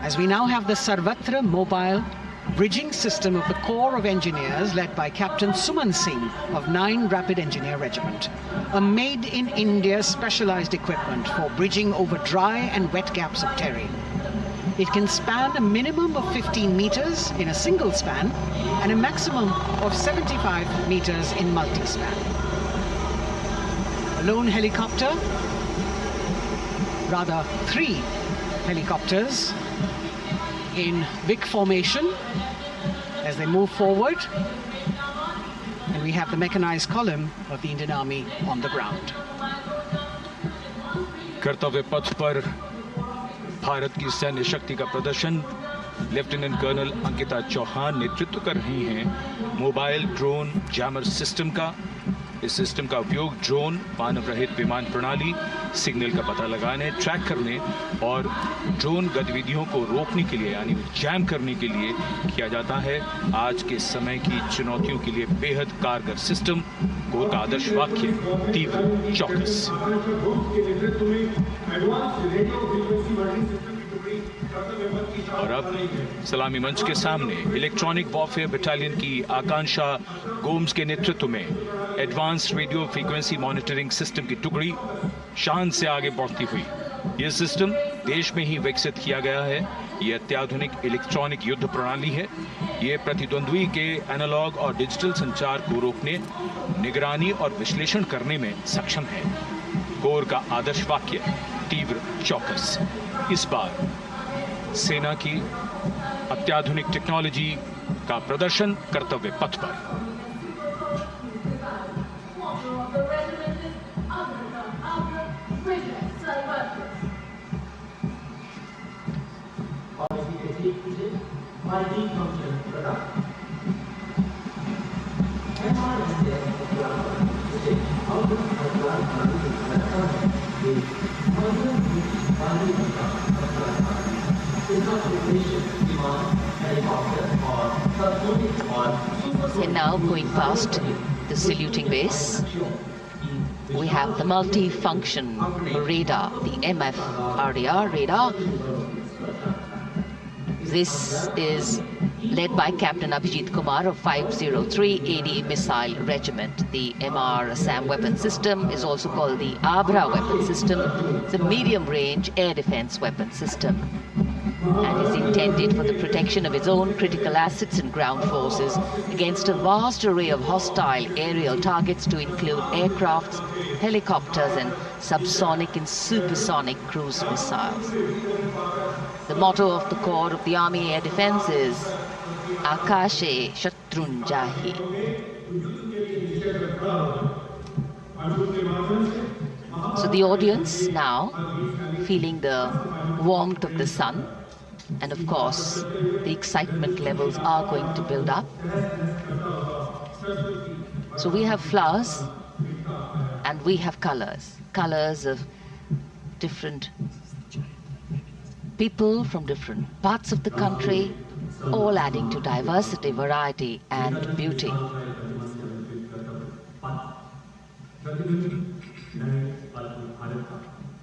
as we now have the Sarvatra mobile bridging system of the Corps of Engineers led by Captain Suman Singh of 9 Rapid Engineer Regiment, a made-in-India specialized equipment for bridging over dry and wet gaps of terrain. It can span a minimum of 15 meters in a single span and a maximum of 75 meters in multi-span. A lone helicopter, rather 3 helicopters in big formation as they move forward, and we have the mechanized column of the Indian Army on the ground. कर्तव्य पथ पर भारत की सैन्य शक्ति का प्रदर्शन lieutenant colonel Ankita Chauhan नेतृत्व कर रही हैं मोबाइल ड्रोन जैमर सिस्टम का। इस सिस्टम का उपयोग ड्रोन, मानव रहित विमान प्रणाली, सिग्नल का पता लगाने, ट्रैक करने और ड्रोन गतिविधियों को रोकने के लिए यानी जैम करने के लिए किया जाता है। आज के समय की चुनौतियों के लिए बेहद कारगर सिस्टम। कोर का आदर्श वाक्य तीव्र चौकस। और अब सलामी मंच के सामने इलेक्ट्रॉनिक वॉरफेयर बटालियन की आकांक्षा गोम्स के नेतृत्व में advance radio frequency monitoring system की टुकड़ी शान से आगे बढ़ती हुई। यह सिस्टम देश में ही विकसित किया गया है। यह अत्याधुनिक इलेक्ट्रॉनिक युद्ध प्रणाली है। यह प्रतिद्वंद्वी के एनालॉग और डिजिटल संचार को रोकने, निगरानी और विश्लेषण करने में सक्षम है। कोर का आदर्श वाक्य तीव्र चौकस। इस बार सेना की अत्याधुनिक टेक्नोलॉजी का प्रदर्शन कर्तव्य पथ पर। And now going past the saluting base, we have the multi-function radar, the MF-RDR radar. This is led by Captain Abhijit Kumar of 503 AD Missile Regiment. The MR SAM weapon system is also called the Abra weapon system. It's a medium-range air defense weapon system and is intended for the protection of its own critical assets and ground forces against a vast array of hostile aerial targets to include aircrafts, helicopters and subsonic and supersonic cruise missiles. The motto of the Corps of the Army Air Defense is Akashe Shatrunjahi. So the audience now feeling the warmth of the sun, and of course the excitement levels are going to build up. So we have flowers and we have colors of different people from different parts of the country, all adding to diversity, variety and beauty.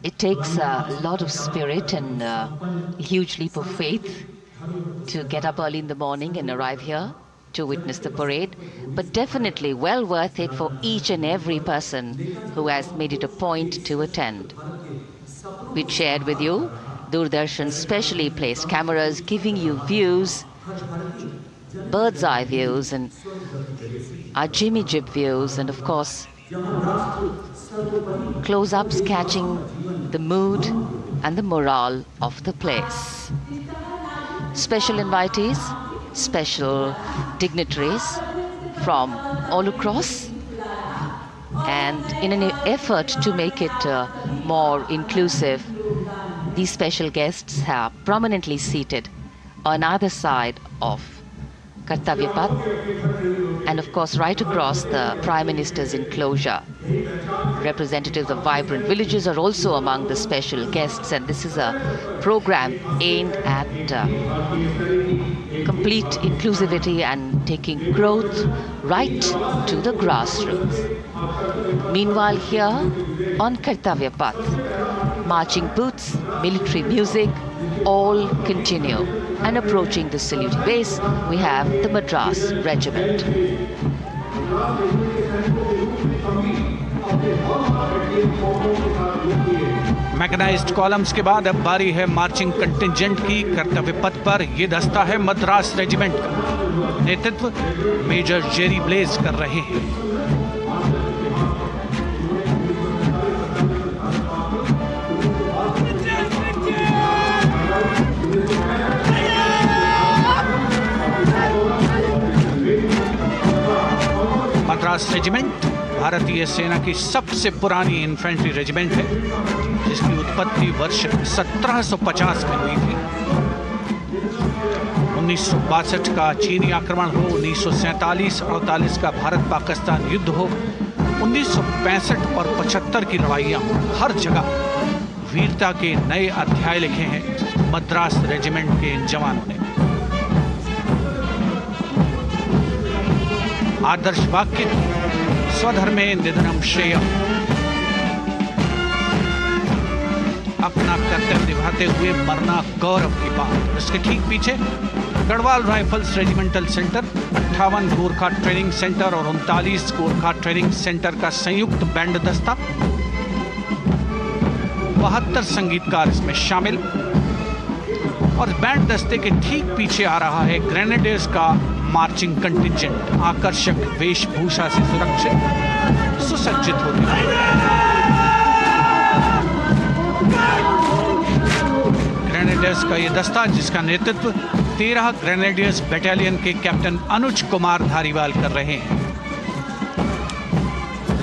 It takes a lot of spirit and a huge leap of faith to get up early in the morning and arrive here to witness the parade, but definitely well worth it for each and every person who has made it a point to attend. We shared with you Doordarshan's specially placed cameras giving you views, bird's eye views and our Jimmy Jib views, and of course close-ups catching the mood and the morale of the place. Special invitees, special dignitaries from all across, and in an effort to make it more inclusive, these special guests are prominently seated on either side of Kartavya Path, and of course right across the Prime Minister's enclosure. Representatives of vibrant villages are also among the special guests, and this is a program aimed at complete inclusivity and taking growth right to the grassroots. Meanwhile, here on Kartavya Path, marching boots, military music, all continue. And approaching the saluting base, we have the Madras Regiment. Mechanised columns के बाद अब बारी है marching contingent की। कर्तव्य पथ पर ये दस्ता है मद्रास रेजिमेंट का। नेतृत्व मेजर जेरी ब्लेज कर रहे हैं। मद्रास रेजिमेंट भारतीय सेना की सबसे पुरानी इन्फेंट्री रेजिमेंट है, जिसकी उत्पत्ति वर्ष 1750 में हुई थी। 1962 का चीनी आक्रमण हो, 1947-48 का भारत पाकिस्तान युद्ध हो, 1965 और 75 की लड़ाइयाँ हो, हर जगह वीरता के नए अध्याय लिखे हैं मद्रास रेजिमेंट के इन जवानों ने। आदर्श वाक्य स्वधर्मे निधनम श्रेयः। अपना कर्तव्य निभाते हुए मरना गौरव की बात। इसके ठीक पीछे Garhwal rifles regimental centre, 58 Gorkha training centre और 39 गोरखा ट्रेनिंग सेंटर का संयुक्त बैंड दस्ता, 72 संगीतकार इसमें शामिल। और बैंड दस्ते के ठीक पीछे आ रहा है ग्रेनेडियर्स का मार्चिंग कंटिंजेंट, आकर्षक वेशभूषा से सुरक्षित सुसज्जित होते हुए। ग्रेनेडियर्स का ये दस्ता, जिसका नेतृत्व 13 ग्रेनेडियर्स बटालियन के कैप्टन अनुज कुमार धारीवाल कर रहे हैं।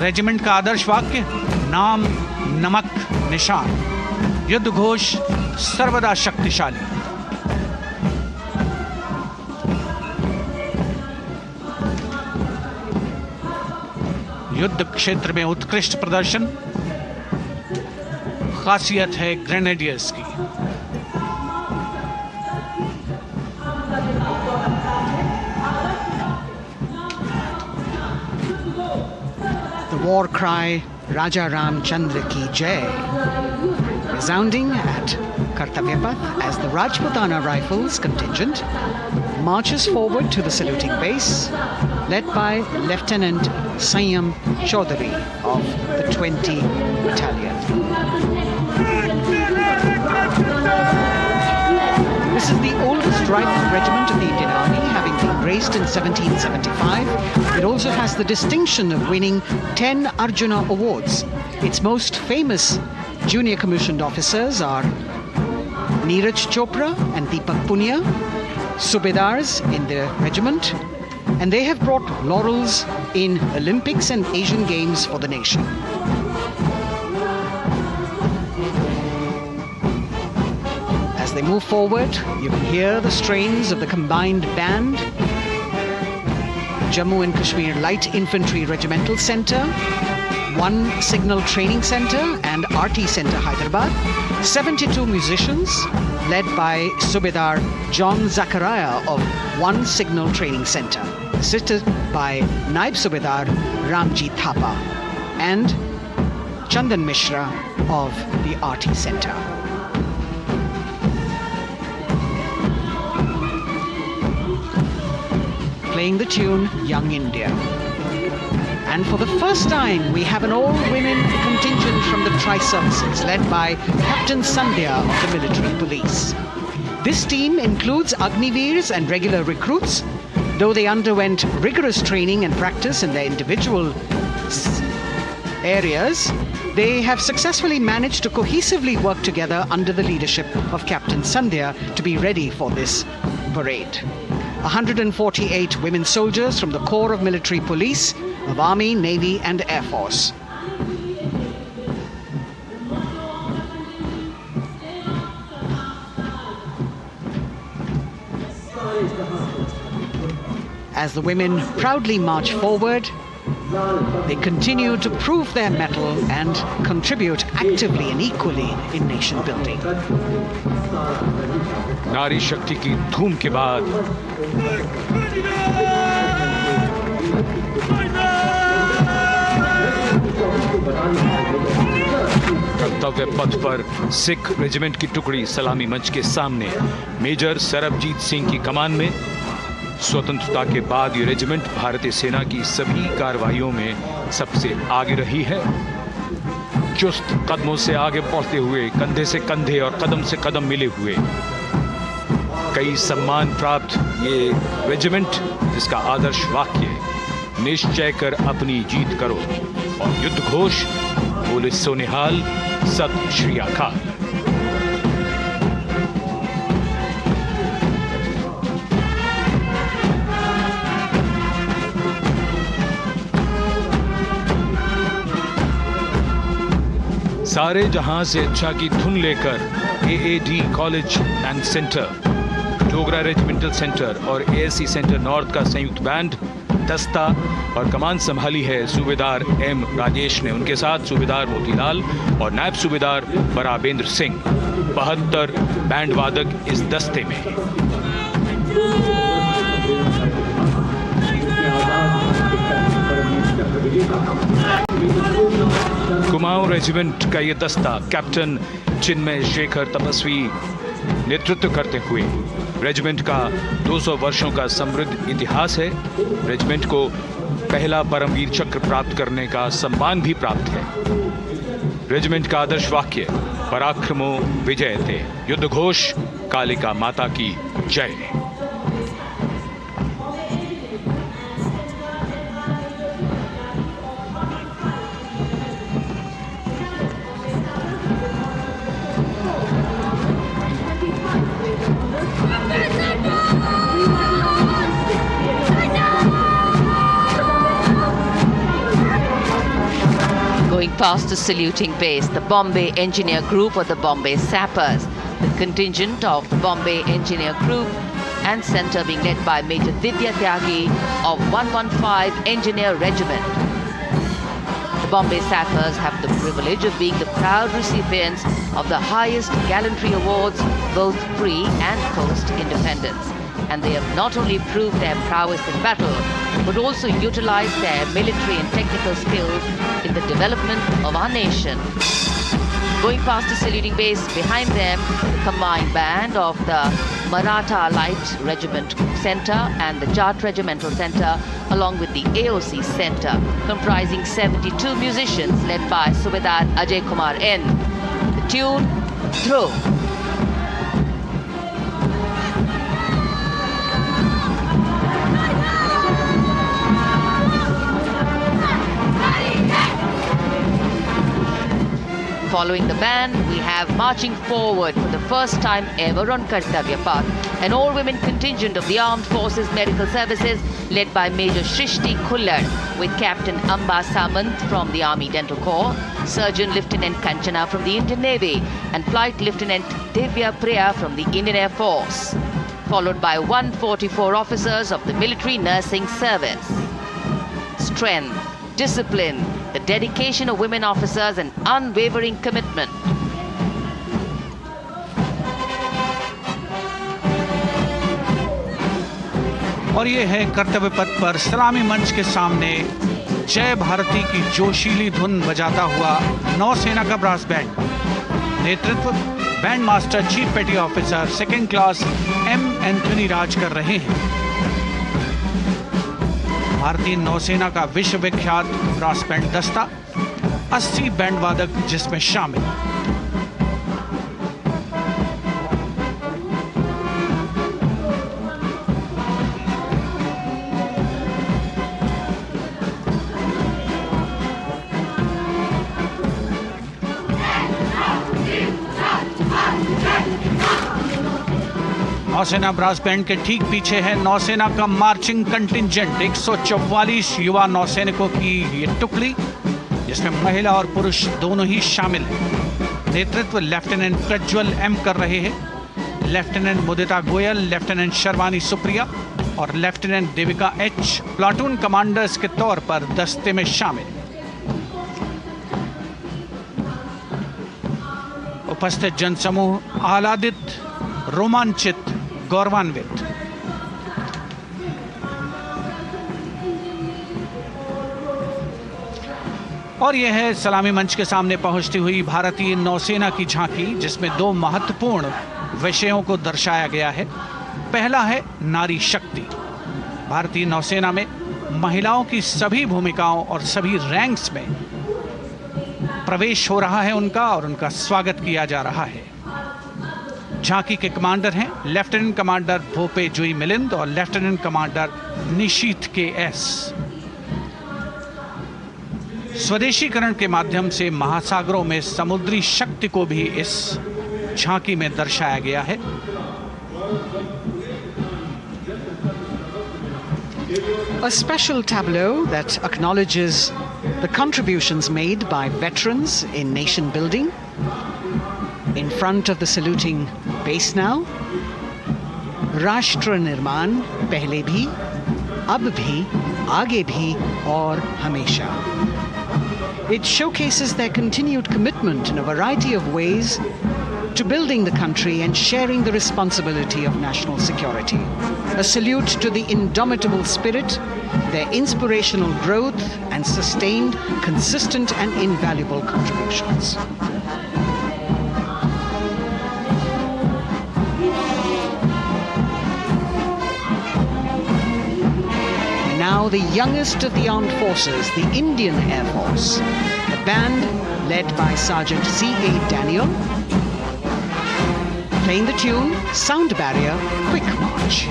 रेजिमेंट का आदर्श वाक्य नाम नमक निशान, युद्ध घोष सर्वदा शक्तिशाली। युद्ध क्षेत्र में उत्कृष्ट प्रदर्शन खासियत है ग्रेनेडियर्स की। The war cry Raja Ramchandra ki Jai resounding at Kartavya Path as the Rajputana Rifles contingent marches forward to the saluting base, led by Lieutenant Sanyam Chaudhary of the 20 Battalion. This is the oldest rifle regiment of the Indian Army, having been raised in 1775. It also has the distinction of winning 10 Arjuna Awards. Its most famous junior commissioned officers are Neeraj Chopra and Deepak Punia, Subedars in the regiment, and they have brought laurels in Olympics and Asian Games for the nation. As they move forward, you can hear the strains of the combined band, Jammu and Kashmir Light Infantry Regimental Centre, 1 Signal Training Centre and RT Centre Hyderabad, 72 musicians led by Subedar John Zachariah of 1 Signal Training Centre, assisted by Naib Subedar Ramji Thapa and Chandan Mishra of the RT Centre. Playing the tune Young India. And for the first time, we have an all-women contingent from the Tri-Services, led by Captain Sandhya of the Military Police. This team includes Agniveers and regular recruits. Though they underwent rigorous training and practice in their individual areas, they have successfully managed to cohesively work together under the leadership of Captain Sandhya to be ready for this parade. 148 women soldiers from the Corps of Military Police, of Army, Navy and Air Force. As the women proudly march forward, they continue to prove their mettle and contribute actively and equally in nation building. नारी शक्ति की धूम के बाद कर्तव्य पथ पर Sikh regiment की टुकड़ी सलामी मंच के सामने मेजर सरबजीत सिंह की कमान में। स्वतंत्रता के बाद ये रेजिमेंट भारतीय सेना की सभी कार्रवाइयों में सबसे आगे रही है। चुस्त कदमों से आगे बढ़ते हुए, कंधे से कंधे और कदम से कदम मिले हुए, कई सम्मान प्राप्त ये रेजिमेंट, जिसका आदर्श वाक्य निश्चय कर अपनी जीत करो और युद्ध घोष बोले सोनिहाल सत श्री अकाल। सारे जहां से अच्छा की धुन लेकर AAD college and centre, Dogra regimental centre और ASC सेंटर नॉर्थ का संयुक्त बैंड दस्ता और कमान संभाली है सूबेदार M राजेश ने। उनके साथ सूबेदार मोतीलाल और नायब सूबेदार बराबेंद्र सिंह। 72 बैंड वादक इस दस्ते में हैं। कुमाऊं रेजिमेंट का ये दस्ता कैप्टन चिन्मय शेखर तपस्वी नेतृत्व करते हुए रेजिमेंट का 200 वर्षों का समृद्ध इतिहास है। रेजिमेंट को पहला परमवीर चक्र प्राप्त करने का सम्मान भी प्राप्त है। रेजिमेंट का आदर्श वाक्य पराक्रमो विजयते, युद्ध घोष कालिका माता की जय। Going past the saluting base, the Bombay Engineer Group or the Bombay Sappers, the contingent of the Bombay Engineer Group and centre being led by Major Divya Tyagi of 115 Engineer Regiment. The Bombay Sappers have the privilege of being the proud recipients of the highest gallantry awards both pre and post-independence. And they have not only proved their prowess in battle, but also utilized their military and technical skills in the development of our nation. Going past the saluting base, behind them, the combined band of the Maratha Light Regiment Centre and the Jat Regimental Centre, along with the AOC Centre, comprising 72 musicians led by Subedar Ajay Kumar N. The tune, Dhruv. Following the band, we have marching forward for the first time ever on Kartavya Path, an all-women contingent of the Armed Forces Medical Services led by Major Shrishti Khullar with Captain Amba Samant from the Army Dental Corps, Surgeon Lieutenant Kanchana from the Indian Navy and Flight Lieutenant Divya Priya from the Indian Air Force, followed by 144 officers of the Military Nursing Service. Strength, discipline, the dedication of women officers and unwavering commitment. और ये है कर्तव्य पथ पर सलामी मंच के सामने जय भारती की जोशीली धुन बजाता हुआ नौसेना का ब्रास बैंड। नेतृत्व band master chief petty officer second class M Anthony Raj कर रहे हैं। भारतीय नौसेना का विश्व विख्यात ब्रास बैंड दस्ता 80 बैंड वादक जिसमें शामिल। नौसेना ब्रास बैंड के ठीक पीछे है नौसेना का मार्चिंग कंटिंजेंट 144 युवा नौसैनिकों की ये टुकड़ी, जिसमें महिला और पुरुष दोनों ही शामिल हैं। नेतृत्व लेफ्टिनेंट प्रज्वल एम कर रहे हैं। लेफ्टिनेंट मुदिता गोयल, लेफ्टिनेंट शर्वानी सुप्रिया और lieutenant Devika H platoon commanders के तौर पर दस्ते में शामिल। उपस्थित जनसमूह आह्लादित, रोमांचित, गौरवान्वित। और यह है सलामी मंच के सामने पहुंचती हुई भारतीय नौसेना की झांकी, जिसमें दो महत्वपूर्ण विषयों को दर्शाया गया है। पहला है नारी शक्ति। भारतीय नौसेना में महिलाओं की सभी भूमिकाओं और सभी रैंक्स में प्रवेश हो रहा है उनका, और उनका स्वागत किया जा रहा है। झांकी के कमांडर हैं लेफ्टिनेंट कमांडर भोपे जुई मिलिंद और लेफ्टिनेंट कमांडर निशीथ के एस। स्वदेशीकरण के माध्यम से महासागरों में समुद्री शक्ति को भी इस झांकी में दर्शाया गया है। A special tableau that acknowledges the contributions made by veterans in nation building. In front of the saluting base now, राष्ट्र निर्माण पहले भी, अब भी, आगे भी और हमेशा. It showcases their continued commitment in a variety of ways to building the country and sharing the responsibility of national security. A salute to the indomitable spirit, their inspirational growth and sustained, consistent and invaluable contributions. Now the youngest of the armed forces, the Indian Air Force, the band led by Sergeant C.A. Daniel, playing the tune Sound Barrier Quick March.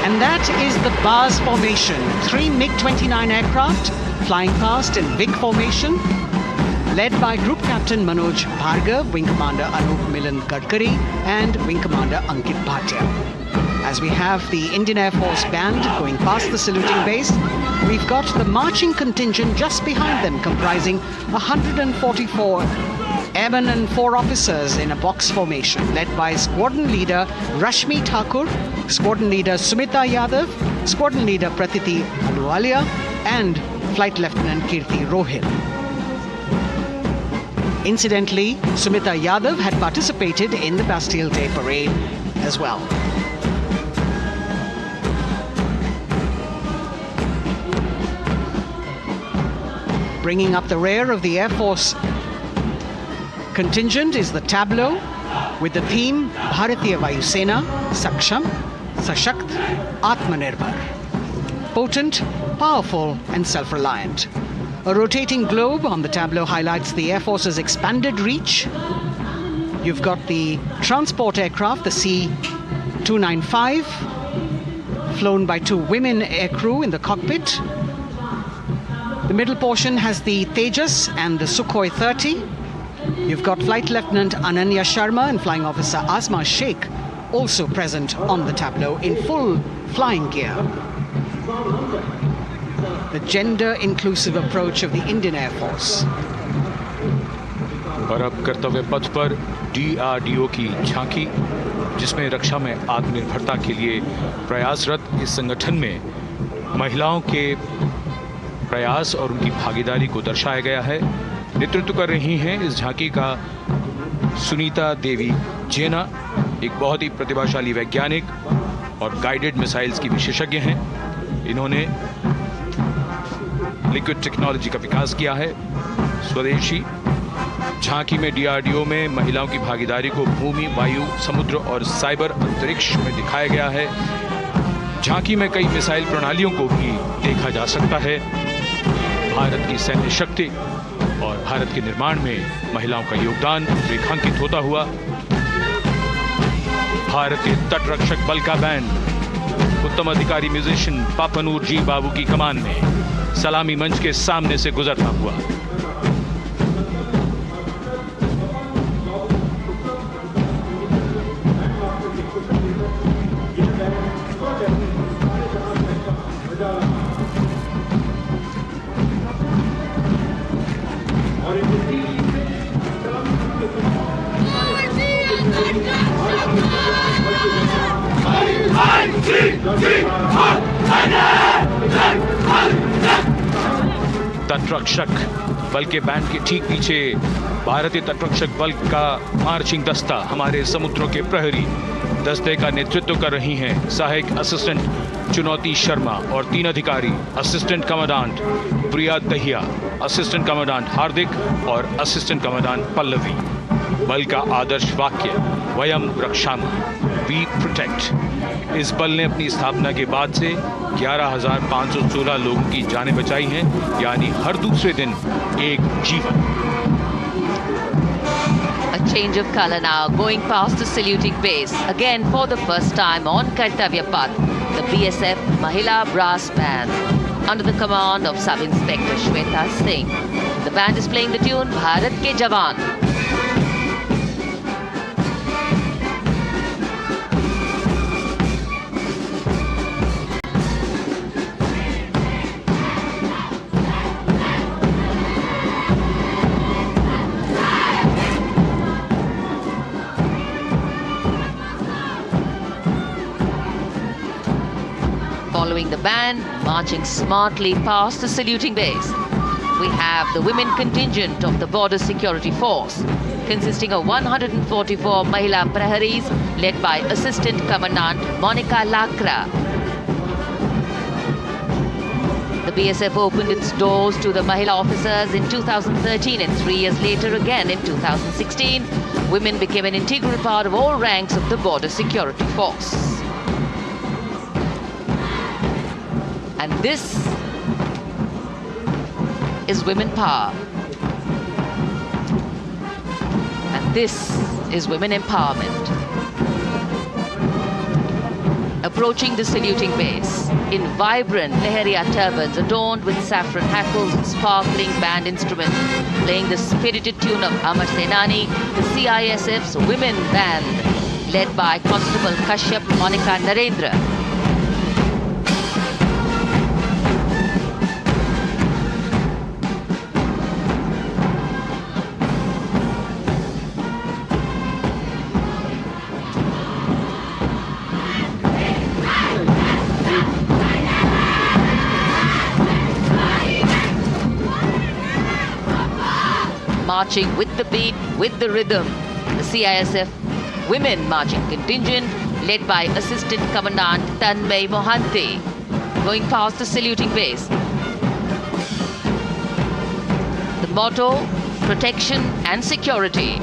And that is the bars formation, 3 MiG-29 aircraft flying past in big formation, led by Group Captain Manoj Bhargav, Wing Commander Anup Milan Gadkari and Wing Commander Ankit Bhatia. As we have the Indian Air Force band going past the saluting base, we've got the marching contingent just behind them, comprising 144 airmen and 4 officers in a box formation, led by Squadron Leader Rashmi Thakur, Squadron Leader Sumita Yadav, Squadron Leader Pratiti Aluwalia and Flight Lieutenant Kirti Rohil. Incidentally, Sumita Yadav had participated in the Bastille Day parade as well. Bringing up the rear of the Air Force contingent is the tableau with the theme Bharatiya Vayu Sena, Saksham, Sashakt, Atmanirbhar. Potent, powerful and self-reliant. A rotating globe on the tableau highlights the Air Force's expanded reach. You've got the transport aircraft, the C-295, flown by 2 women aircrew in the cockpit. The middle portion has the Tejas and the Sukhoi 30. You've got Flight Lieutenant Ananya Sharma and Flying Officer Asma Sheikh also present on the tableau in full flying gear. The gender-inclusive approach of the Indian Air Force. और अब कर्तव्य पथ पर DRDO की झांकी, जिसमें रक्षा में आत्मनिर्भरता के लिए प्रयासरत इस संगठन में महिलाओं के प्रयास और उनकी भागीदारी को दर्शाया गया है। नेतृत्व कर रही हैं इस झांकी का सुनीता देवी जेना, एक बहुत ही प्रतिभाशाली वैज्ञानिक और गाइडेड मिसाइल्स की विशेषज्ञ हैं। इन्होंने लिक्विड टेक्नोलॉजी का विकास किया है, स्वदेशी। झांकी में DRDO में महिलाओं की भागीदारी को भूमि, वायु, समुद्र और साइबर अंतरिक्ष में दिखाया गया है। झांकी में कई मिसाइल प्रणालियों को भी देखा जा सकता है। भारत की सैन्य शक्ति और भारत के निर्माण में महिलाओं का योगदान रेखांकित होता हुआ। भारतीय तटरक्षक बल का बैंड उत्तम अधिकारी म्यूजिशियन पापनूर जी बाबू की कमान में सलामी मंच के सामने से गुजरता हुआ। तटरक्षक बल के बैंड के ठीक पीछे भारतीय तटरक्षक बल का मार्चिंग दस्ता हमारे समुद्रों के प्रहरी दस्ते का नेतृत्व कर रही हैं सहायक असिस्टेंट चुनौती शर्मा और 3 अधिकारी, असिस्टेंट कमांडेंट प्रिया दहिया, असिस्टेंट कमांडेंट हार्दिक और असिस्टेंट कमांडेंट पल्लवी। बल का आदर्श वाक्य वयम रक्षामः, वी प्रोटेक्ट। इस बल ने अपनी स्थापना के बाद से 11,516 लोगों की जानें बचाई हैं, यानी हर दूसरे दिन एक जीवन। A change of color now, going past the saluting base. Again, for the first time on Kartavya Path, the BSF Mahila Brass Band, under the command of Sub-Inspector Shweta Singh. The band is playing the tune Bharat Ke Jawan. Following the band, marching smartly past the saluting base. we have the women contingent of the Border Security Force, consisting of 144 Mahila Praharis, led by Assistant Commandant Monica Lakra. The BSF opened its doors to the Mahila officers in 2013 and 3 years later again in 2016. Women became an integral part of all ranks of the Border Security Force. And this is women power. And this is women empowerment. Approaching the saluting base in vibrant Lehariya turbans adorned with saffron hackles and sparkling band instruments, playing the spirited tune of Amar Senani, the CISF's women band, led by Constable Kashyap Monica Narendra. Marching with the beat, with the rhythm, the CISF Women Marching Contingent, led by Assistant Commandant Tanmay Mohanty, going past the saluting base. The motto, protection and security.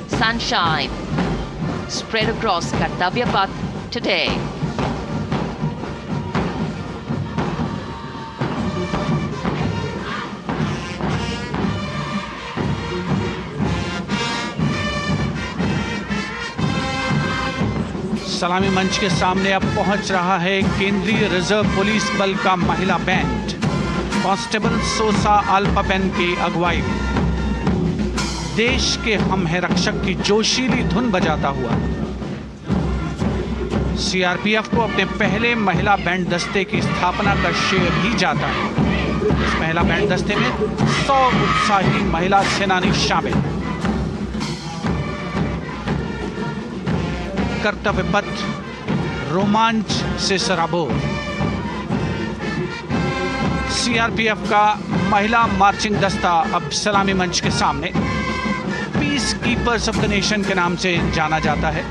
Sunshine spread across Kartavya Path today. सलामी मंच के सामने अब पहुंच रहा है केंद्रीय reserve police बल का महिला बैंड कांस्टेबल सोसा अल्पाबेन की अगुवाई में देश के हम है रक्षक की जोशीली धुन बजाता हुआ सीआरपीएफ को अपने पहले महिला बैंड दस्ते की स्थापना का श्रेय भी जाता है। इस महिला बैंड दस्ते में 100 उत्साही महिला सेनानी शामिल। कर्तव्य पथ रोमांच से सराबोर। सीआरपीएफ का महिला मार्चिंग दस्ता अब सलामी मंच के सामने peace keepers of the nation के नाम से जाना जाता है।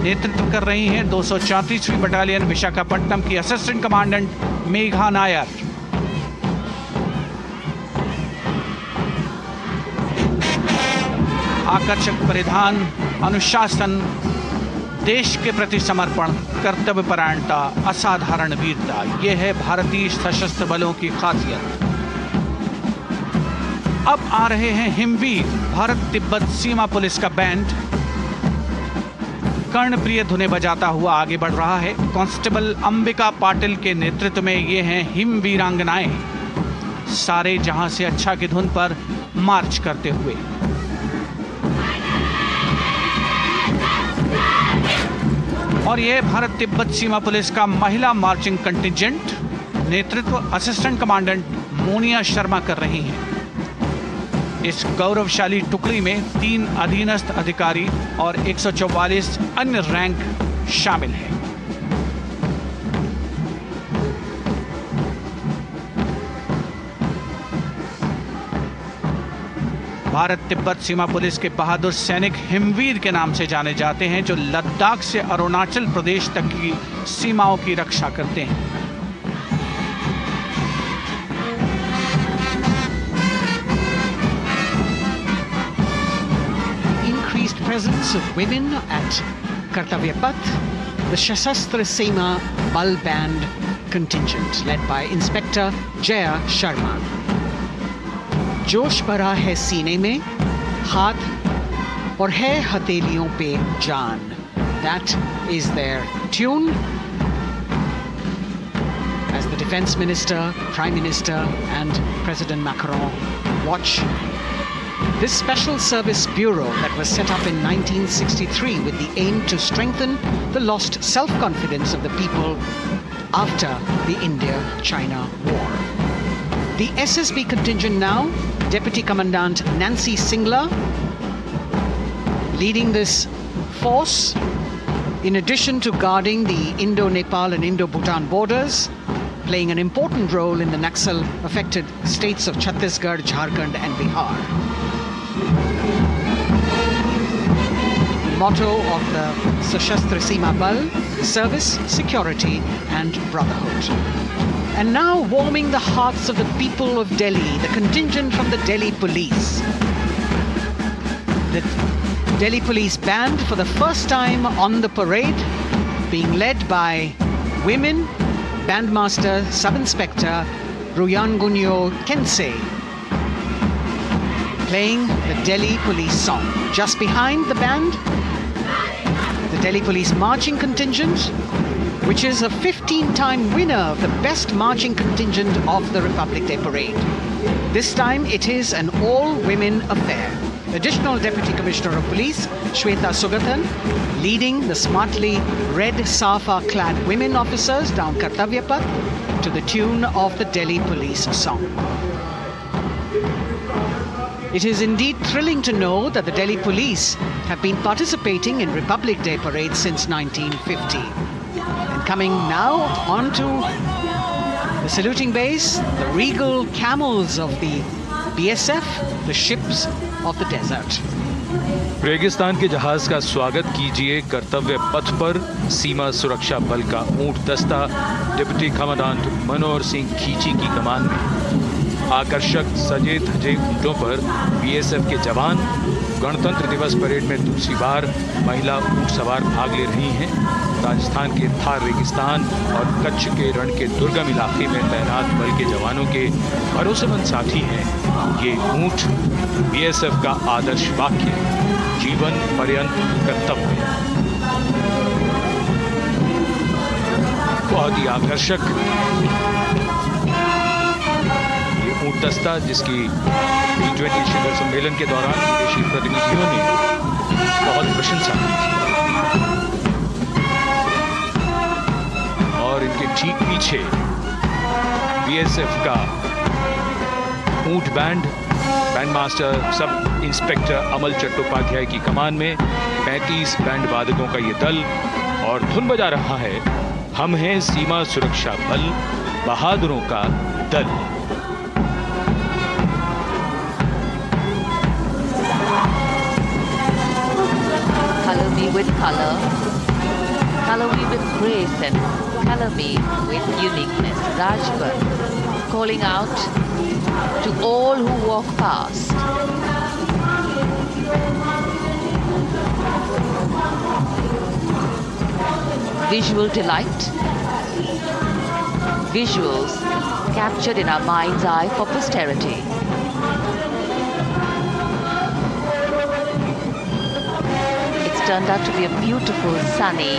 नेतृत्व कर रही हैं 234वीं बटालियन विशाखापट्टनम की असिस्टेंट कमांडेंट मेघा नायर। आकर्षक परिधान, अनुशासन, देश के प्रति समर्पण, कर्तव्य परायणता, असाधारण वीरता, ये है भारतीय सशस्त्र बलों की खासियत। अब आ रहे हैं हिमवीर भारत तिब्बत सीमा पुलिस का बैंड कर्णप्रिय धुनें बजाता हुआ आगे बढ़ रहा है। कांस्टेबल अंबिका पाटिल के नेतृत्व में ये हैं हिम वीरांगनाएं, सारे जहां से अच्छा की धुन पर मार्च करते हुए। और यह भारत तिब्बत सीमा पुलिस का महिला मार्चिंग कंटिजेंट, नेतृत्व असिस्टेंट कमांडेंट मोनिया शर्मा कर रही हैं। इस गौरवशाली टुकड़ी में 3 अधीनस्थ अधिकारी और 144 अन्य रैंक शामिल हैं। भारत तिब्बत सीमा पुलिस के बहादुर सैनिक हिमवीर के नाम से जाने जाते हैं, जो लद्दाख से अरुणाचल प्रदेश तक की सीमाओं की रक्षा करते हैं। Increased presence of women at Kartavya Path, the Shasastra Seema Bal Band contingent led by Inspector Jaya Sharma. जोश भरा है सीने में, हाथ और है हथेलियों पे जान. That is their tune. As the Defense Minister, Prime Minister and President Macron watch this Special Service Bureau that was set up in 1963 with the aim to strengthen the lost self-confidence of the people after the India-China war. The SSB contingent now, Deputy Commandant Nancy Singla, leading this force, in addition to guarding the Indo-Nepal and Indo-Bhutan borders, playing an important role in the Naxal-affected states of Chhattisgarh, Jharkhand and Bihar. Motto of the Sashastra Seema Bal: service, security and brotherhood. And now warming the hearts of the people of Delhi, the contingent from the Delhi police. The Delhi police band for the first time on the parade, being led by women, Bandmaster Sub-Inspector Ruyangunyo Kensei, playing the Delhi police song. Just behind the band, the Delhi police marching contingent, which is a 15-time winner of the best marching contingent of the Republic Day Parade. This time it is an all-women affair. Additional Deputy Commissioner of Police, Shweta Sugathan, leading the smartly red safa-clad women officers down Kartavya Path to the tune of the Delhi police song. It is indeed thrilling to know that the Delhi police have been participating in Republic Day parades since 1950. And coming now onto the saluting base, the regal camels of the BSF, the ships of the desert. रेगिस्तान के जहाज का स्वागत कीजिए कर्तव्य पथ पर सीमा सुरक्षा बल का ऊंट दस्ता डिप्टी कमांडेंट मनोहर सिंह खींची की कमान में। आकर्षक सजे धजे ऊंटों पर बीएसएफ के जवान। गणतंत्र दिवस परेड में दूसरी बार महिला ऊंट सवार भाग ले रही हैं। राजस्थान के थार रेगिस्तान और कच्छ के रण के दुर्गम इलाके में तैनात बल के जवानों के भरोसेमंद साथी हैं ये ऊंट। बीएसएफ का आदर्श वाक्य, जीवन पर्यंत कर्तव्य। बहुत ही आकर्षक ये ऊंट दस्ता, जिसकी G20 शिखर सम्मेलन के दौरान विदेशी प्रतिनिधियों ने बहुत प्रशंसा की थी। और इनके ठीक पीछे बीएसएफ का ऊंट बैंड मास्टर सब इंस्पेक्टर अमल चट्टोपाध्याय की कमान में 35 बैंड वादकों का ये दल और धुन बजा रहा है, हम हैं सीमा सुरक्षा बल, बहादुरों का दल। Color me with color, color me with grace, and color me with uniqueness. Rajput calling out to all who walk past. Visual delight, visuals captured in our mind's eye for posterity. It's turned out to be a beautiful sunny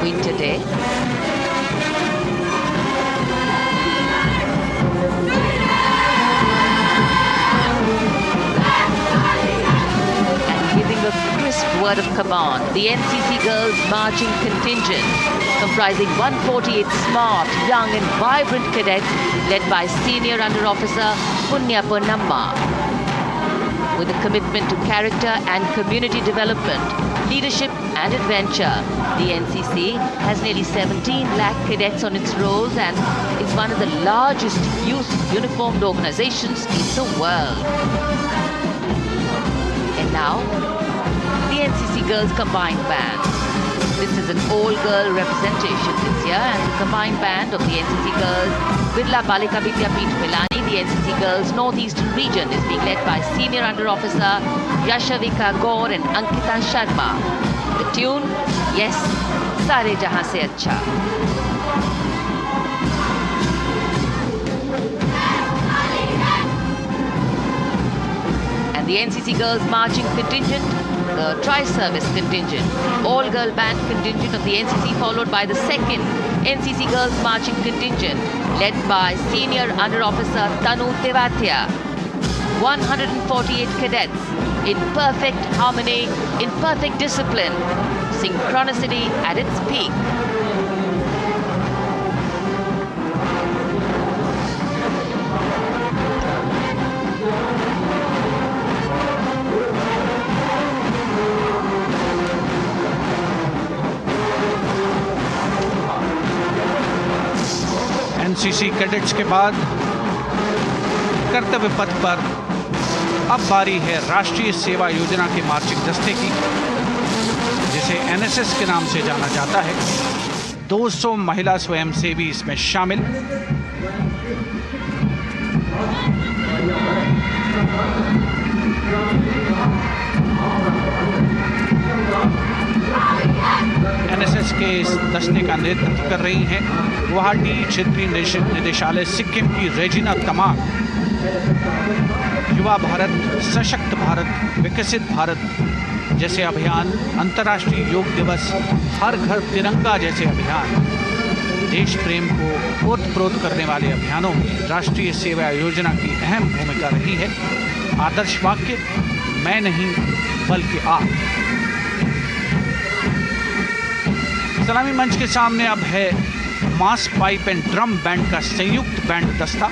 winter day. A crisp word of command, the NCC Girls Marching Contingent, comprising 148 smart, young and vibrant cadets led by Senior Under Officer Punya Ponnamma. With a commitment to character and community development, leadership and adventure, the NCC has nearly 17 lakh cadets on its rolls and is one of the largest youth uniformed organizations in the world. And now, the NCC Girls Combined Band. This is an all-girl representation this year, and the combined band of the NCC Girls Birla Balika Vidyapeeth Milani, the NCC Girls Northeastern region, is being led by Senior Under Officer Yashavika Gaur and Ankita Sharma. The tune, yes, Sare Jahan Se Acha. And the NCC Girls Marching Contingent, the Tri-Service Contingent, all-girl band contingent of the NCC, followed by the second NCC Girls Marching Contingent, led by Senior Under Officer Tanu Tevatia. 148 cadets in perfect harmony, in perfect discipline, synchronicity at its peak. NCC cadets के बाद कर्तव्य पथ पर अब बारी है राष्ट्रीय सेवा योजना के मार्चिंग दस्ते की, जिसे एनएसएस के नाम से जाना जाता है। 200 महिला स्वयंसेवी इसमें शामिल। एनएसएस के इस दस्ते का नेतृत्व कर रही हैं गुवाहाटी क्षेत्रीय निदेशालय सिक्किम की रेजिना तमांग। युवा भारत, सशक्त भारत, विकसित भारत जैसे अभियान, अंतर्राष्ट्रीय योग दिवस, हर घर तिरंगा जैसे अभियान, देश प्रेम को ओतप्रोत करने वाले अभियानों में राष्ट्रीय सेवा योजना की अहम भूमिका रही है। आदर्श वाक्य, मैं नहीं बल्कि आप। सलामी मंच के सामने अब है मास पाइप एंड ड्रम बैंड का संयुक्त बैंड दस्ता।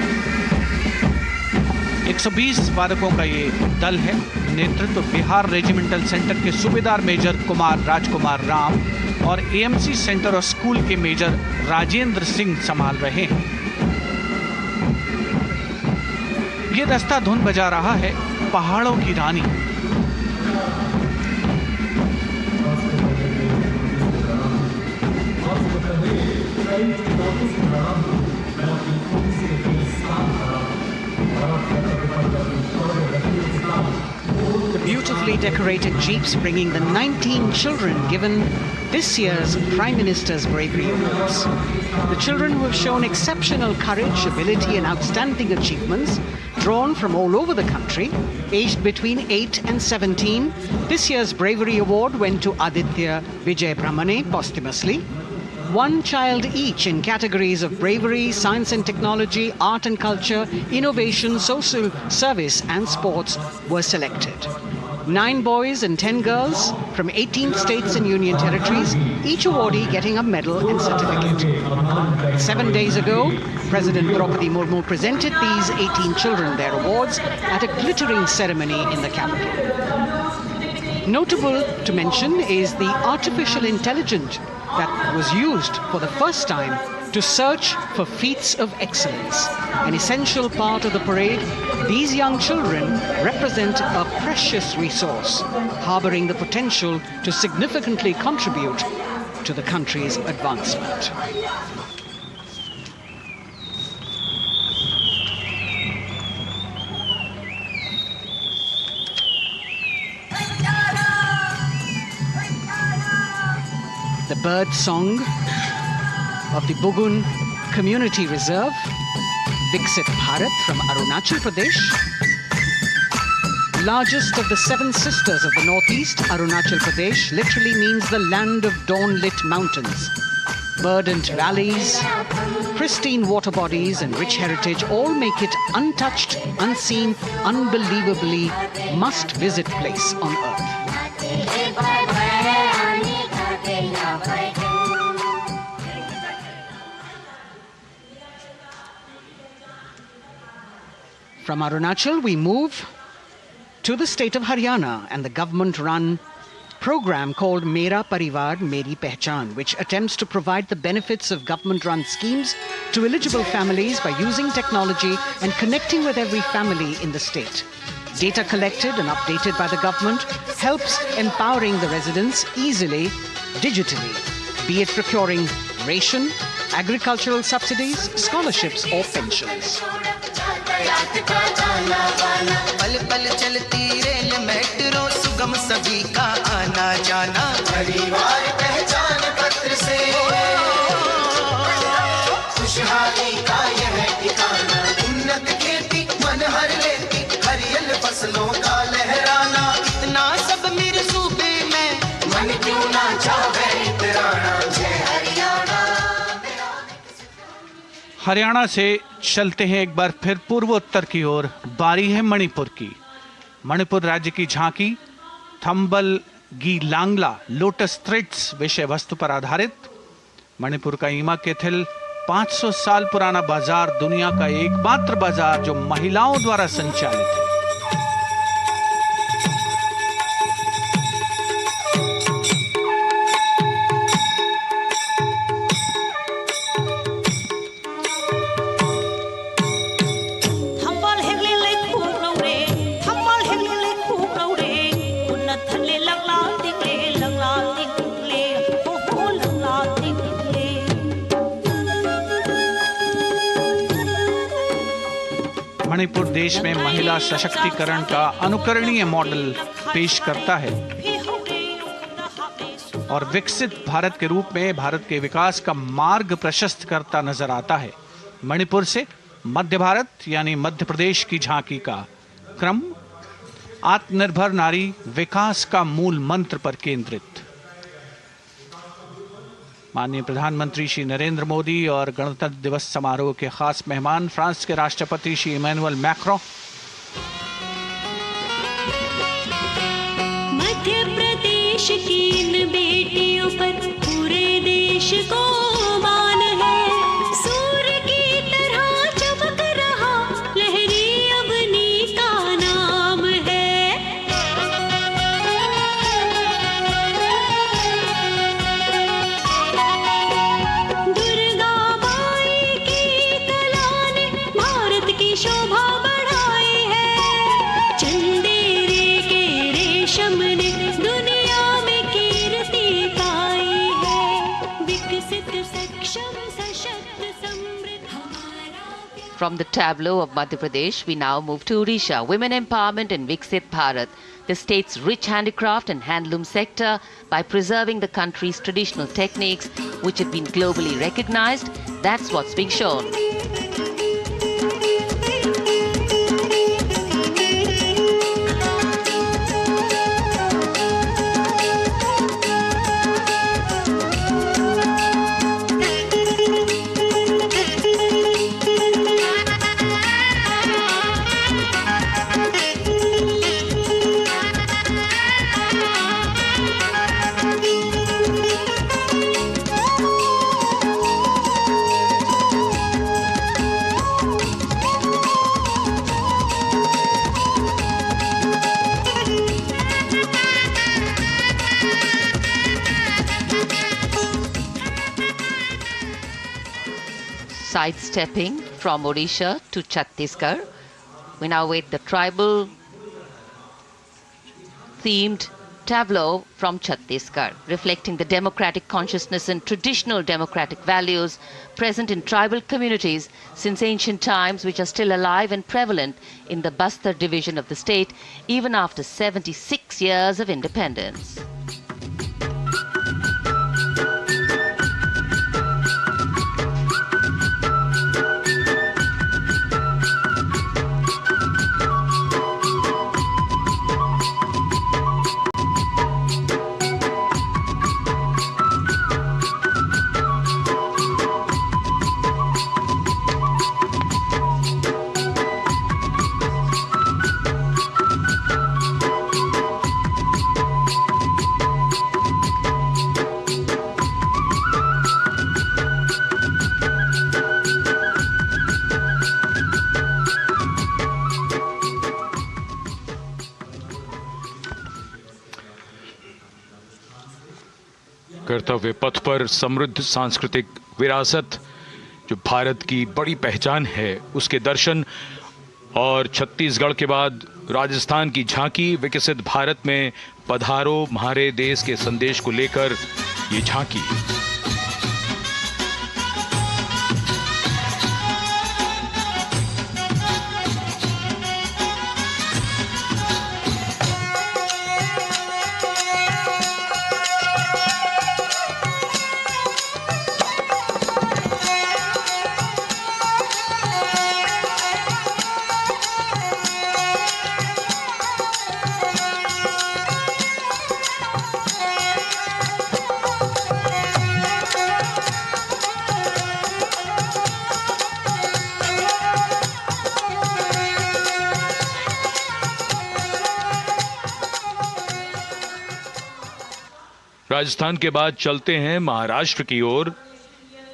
120 वादकों का ये दल है। नेतृत्व बिहार रेजिमेंटल सेंटर के सूबेदार मेजर कुमार राजकुमार राम और एएमसी सेंटर और स्कूल के मेजर राजेंद्र सिंह संभाल रहे हैं। ये दस्ता धुन बजा रहा है पहाड़ों की रानी। The beautifully decorated jeeps bringing the 19 children given this year's Prime Minister's Bravery Awards. The children who have shown exceptional courage, ability and outstanding achievements, drawn from all over the country, aged between 8 and 17. This year's Bravery Award went to Aditya Vijay Brahmane posthumously. One child each in categories of bravery, science and technology, art and culture, innovation, social service and sports were selected. 9 boys and 10 girls from 18 states and union territories, each awardee getting a medal and certificate. 7 days ago, President Draupadi Murmu presented these 18 children their awards at a glittering ceremony in the capital. Notable to mention is the artificial intelligence that was used for the first time to search for feats of excellence. An essential part of the parade, these young children represent a precious resource, harboring the potential to significantly contribute to the country's advancement. The bird song of the Bugun Community Reserve, Viksit Bharat from Arunachal Pradesh. Largest of the 7 sisters of the Northeast, Arunachal Pradesh literally means the land of dawn-lit mountains. Verdant valleys, pristine water bodies and rich heritage all make it untouched, unseen, unbelievably must-visit place on earth. From Arunachal, we move to the state of Haryana and the government-run program called Mera Parivar Meri Pehchan, which attempts to provide the benefits of government-run schemes to eligible families by using technology and connecting with every family in the state. Data collected and updated by the government helps empowering the residents easily, digitally, be it procuring ration, agricultural subsidies, scholarships or pensions. पल पल चलती rail metro सुगम सभी का आना जाना परिवार पहचान पत्र से खुशहाली का यह ठिकाना उन्नत खेती मन हर लेती हरियल फसलों का लहराना इतना सब मेरे सूबे में मन क्यों ना चाहे इतराना जय हरियाणा। हरियाणा से चलते हैं एक बार फिर पूर्वोत्तर की ओर। बारी है मणिपुर की। मणिपुर राज्य की झांकी थंबल गी लांगला लोटस थ्रेड्स विषय वस्तु पर आधारित। मणिपुर का ईमा केथिल 500 साल पुराना बाजार, दुनिया का एकमात्र बाजार जो महिलाओं द्वारा संचालित है। मणिपुर देश में महिला सशक्तिकरण का अनुकरणीय मॉडल पेश करता है और विकसित भारत के रूप में भारत के विकास का मार्ग प्रशस्त करता नजर आता है। मणिपुर से मध्य भारत यानी मध्य प्रदेश की झांकी का क्रम आत्मनिर्भर नारी विकास का मूल मंत्र पर केंद्रित। माननीय प्रधानमंत्री श्री नरेंद्र मोदी और गणतंत्र दिवस समारोह के खास मेहमान फ्रांस के राष्ट्रपति श्री इमैनुअल मैक्रों। मध्य प्रदेश की इन बेटियों पर पूरे देश को मान है। सूर्य की तरह चमक रहा लहरी अवनी का नाम है। दुर्गा माई की कला ने भारत की शोभा बढ़ाई है। चंदेरे के रेशम ने दुनिया में कीर्ति पाई है। विकसित सक्षम सशक्त समृद्ध हमारा प्यार। From the tableau of Madhya Pradesh, we now move to Odisha. Women empowerment in Viksit Bharat, the state's rich handicraft and handloom sector, by preserving the country's traditional techniques, which have been globally recognized. That's what's being shown. Sidestepping from Odisha to Chhattisgarh, we now wait the tribal themed tableau from Chhattisgarh, reflecting the democratic consciousness and traditional democratic values present in tribal communities since ancient times, which are still alive and prevalent in the Bastar division of the state even after 76 years of independence. कर्तव्य पथ पर समृद्ध सांस्कृतिक विरासत जो भारत की बड़ी पहचान है उसके दर्शन, और छत्तीसगढ़ के बाद राजस्थान की झांकी विकसित भारत में पधारो म्हारे देश के संदेश को लेकर ये झांकी। राजस्थान के बाद चलते हैं महाराष्ट्र की ओर।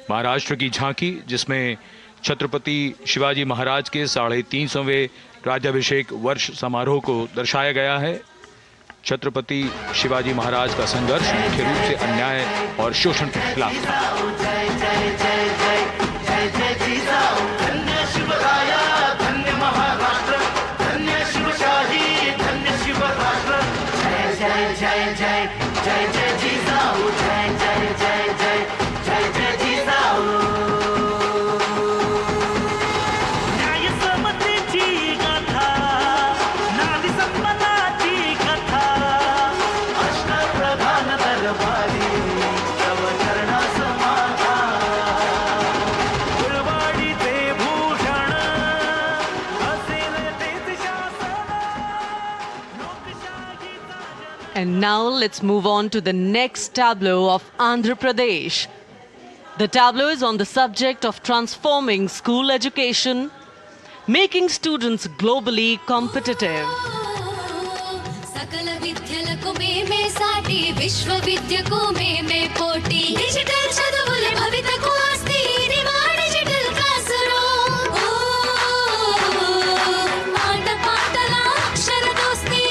महाराष्ट्र की झांकी जिसमें छत्रपति शिवाजी महाराज के 350वें राज्याभिषेक वर्ष समारोह को दर्शाया गया है। छत्रपति शिवाजी महाराज का संघर्ष मुख्य रूप से अन्याय और शोषण के खिलाफ था। And now let's move on to the next tableau of Andhra Pradesh. The tableau is on the subject of transforming school education, making students globally competitive. सकल विद्यలకు మేమే సాటి విశ్వవిద్యకు మేమే పోటీ డిజిటల్ చదువుల భవితకు ఆస్తి ఇది మా డిజిటల్ క్లాస్ రూమ్ పాట పాటల అక్షర దోస్తి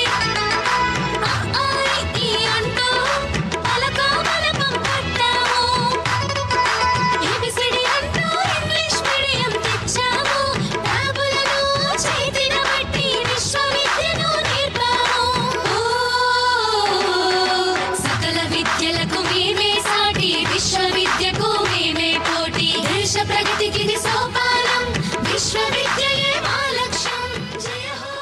ఈ అంటూ పలక బలపం పట్టాము ఏబిసిడి అంటూ ఇంగ్లీష్ మీడియం తెచ్చాము ట్యాబులను చేతిన బట్టి విశ్వవిద్యను నేర్పాము సకల విద్యలకు మేమే సాటి విశ్వవిద్యకు మేమే పోటీ దేశ ప్రగతికి ఇది సోపానం విశ్వవిద్యయే మా లక్ష్యం జయ హో.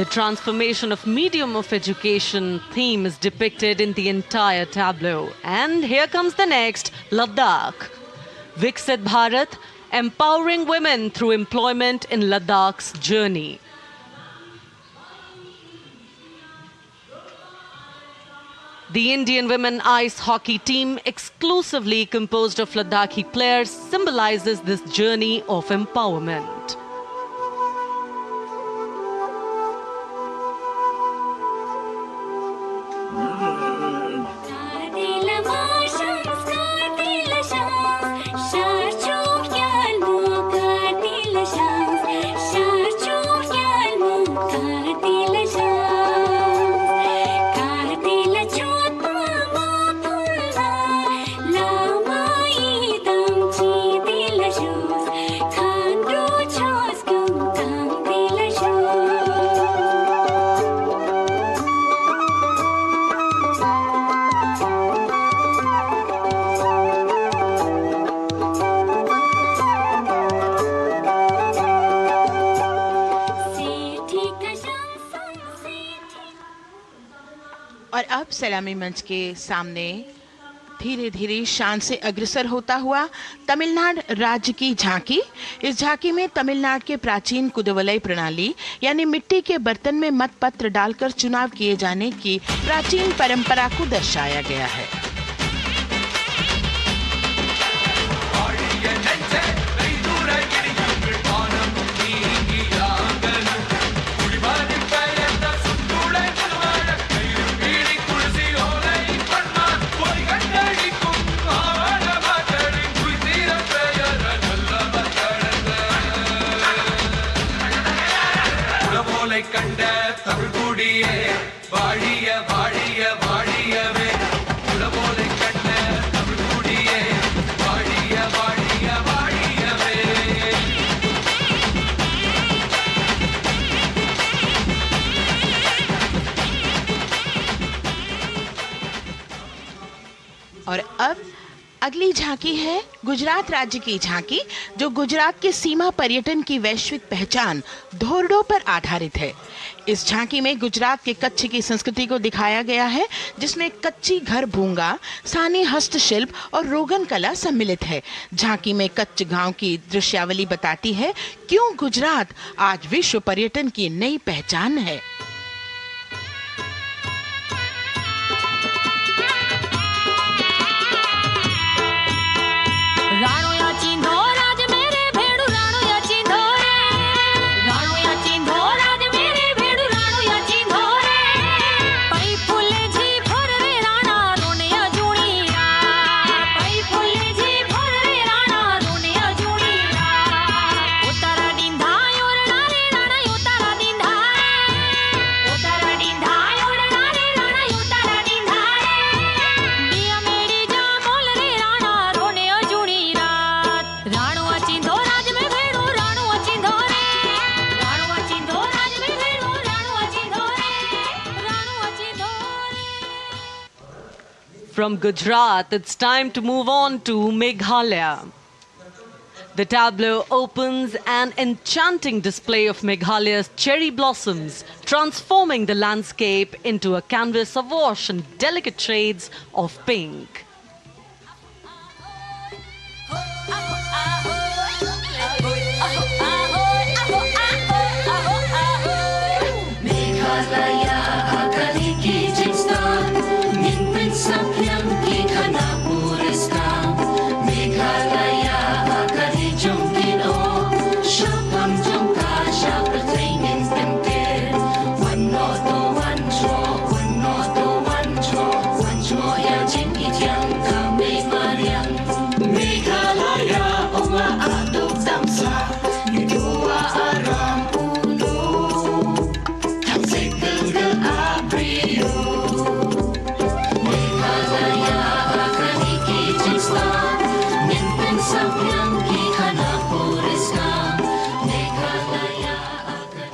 The transformation of medium of education theme is depicted in the entire tableau. And here comes the next, Ladakh. Viksit Bharat, empowering women through employment in Ladakh's journey. The Indian women ice hockey team, exclusively composed of Ladakhi players, symbolizes this journey of empowerment. Kartavya Path, Kartavya Path, Sharchuk yalmu Kartavya Path, Sharchuk yalmu Kartavya Path, Kartavya chotma pulla, lamai dam chidila shoes, khandu chos kum Kartavya shoes. और अब सलामी मंच के सामने धीरे धीरे शान से अग्रसर होता हुआ तमिलनाडु राज्य की झांकी। इस झांकी में तमिलनाडु के प्राचीन कुदवलय प्रणाली यानी मिट्टी के बर्तन में मतपत्र डालकर चुनाव किए जाने की प्राचीन परंपरा को दर्शाया गया है। கண்ட தமிழ்குடியே வாழிய வாழிய வாழியவே உலகோலை கண்ட தமிழ்குடியே வாழிய வாழிய வாழியவே. और अब अगली झांकी है गुजरात राज्य की झांकी, जो गुजरात के सीमा पर्यटन की वैश्विक पहचान धोरडो पर आधारित है। इस झांकी में गुजरात के कच्छ की संस्कृति को दिखाया गया है, जिसमें कच्ची घर भूंगा, स्थानीय हस्तशिल्प और रोगन कला सम्मिलित है। झांकी में कच्छ गांव की दृश्यावली बताती है क्यों गुजरात आज विश्व पर्यटन की नई पहचान है। राणो या चिंधो राज मेरे भेड़ू राणो या चिंधो रे राणो या चिंधो राज मेरे भेड़ू राणो या चिंधो रे पई फुले जी भोर रे राणा रोने या जुणीरा पई फुले जी भोर रे राणा रोने या जुणीरा उतारा डिंधा योरना रे राणा उतारा डिंधा उतारा डिंधा योरना रे राणा उतारा डिंधा बिया मेरी जा बोल रे राणा रोने या जुणीरा राणो अचिंधो राज में भेड़ो राणो अचिंधो रे राणो अचिंधो राज में भेड़ो राणो अचिंधो रे राणो अचिंधो रे. From Gujarat, it's time to move on to Meghalaya. The tableau opens an enchanting display of Meghalaya's cherry blossoms, transforming the landscape into a canvas awash in delicate shades of pink. Meghalaya आगली की जिस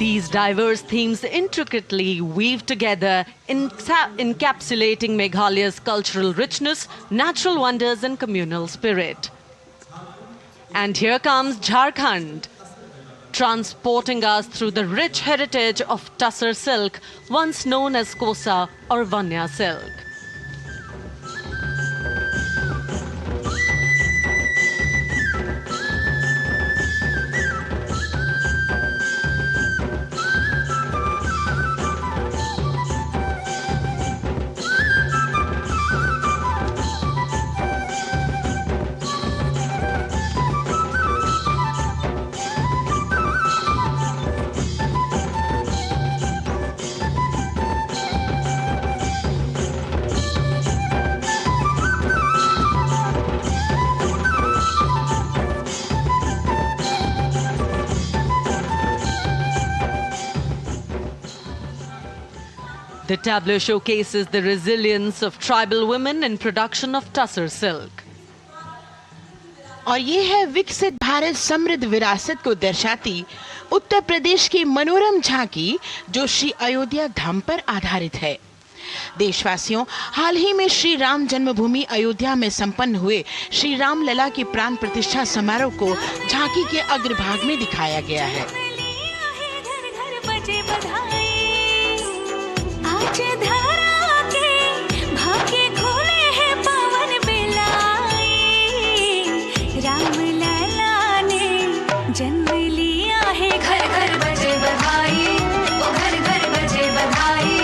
These diverse themes intricately weave together, encapsulating Meghalaya's cultural richness, natural wonders and communal spirit. And here comes Jharkhand, transporting us through the rich heritage of Tussar silk, once known as Kosa or Vanya silk. The tableau showcases the resilience of tribal women in production of Tussar silk. और ये है विकसित भारत समृद्ध विरासत को दर्शाती उत्तर प्रदेश की मनोरम झांकी, जो श्री अयोध्या धाम पर आधारित है। देशवासियों, हाल ही में श्री राम जन्मभूमि अयोध्या में संपन्न हुए श्री राम लला की प्राण प्रतिष्ठा समारोह को झांकी के अग्रभाग में दिखाया गया है। जन्म लिया है, घर घर बजे बधाई, ओ घर घर बजे बधाई।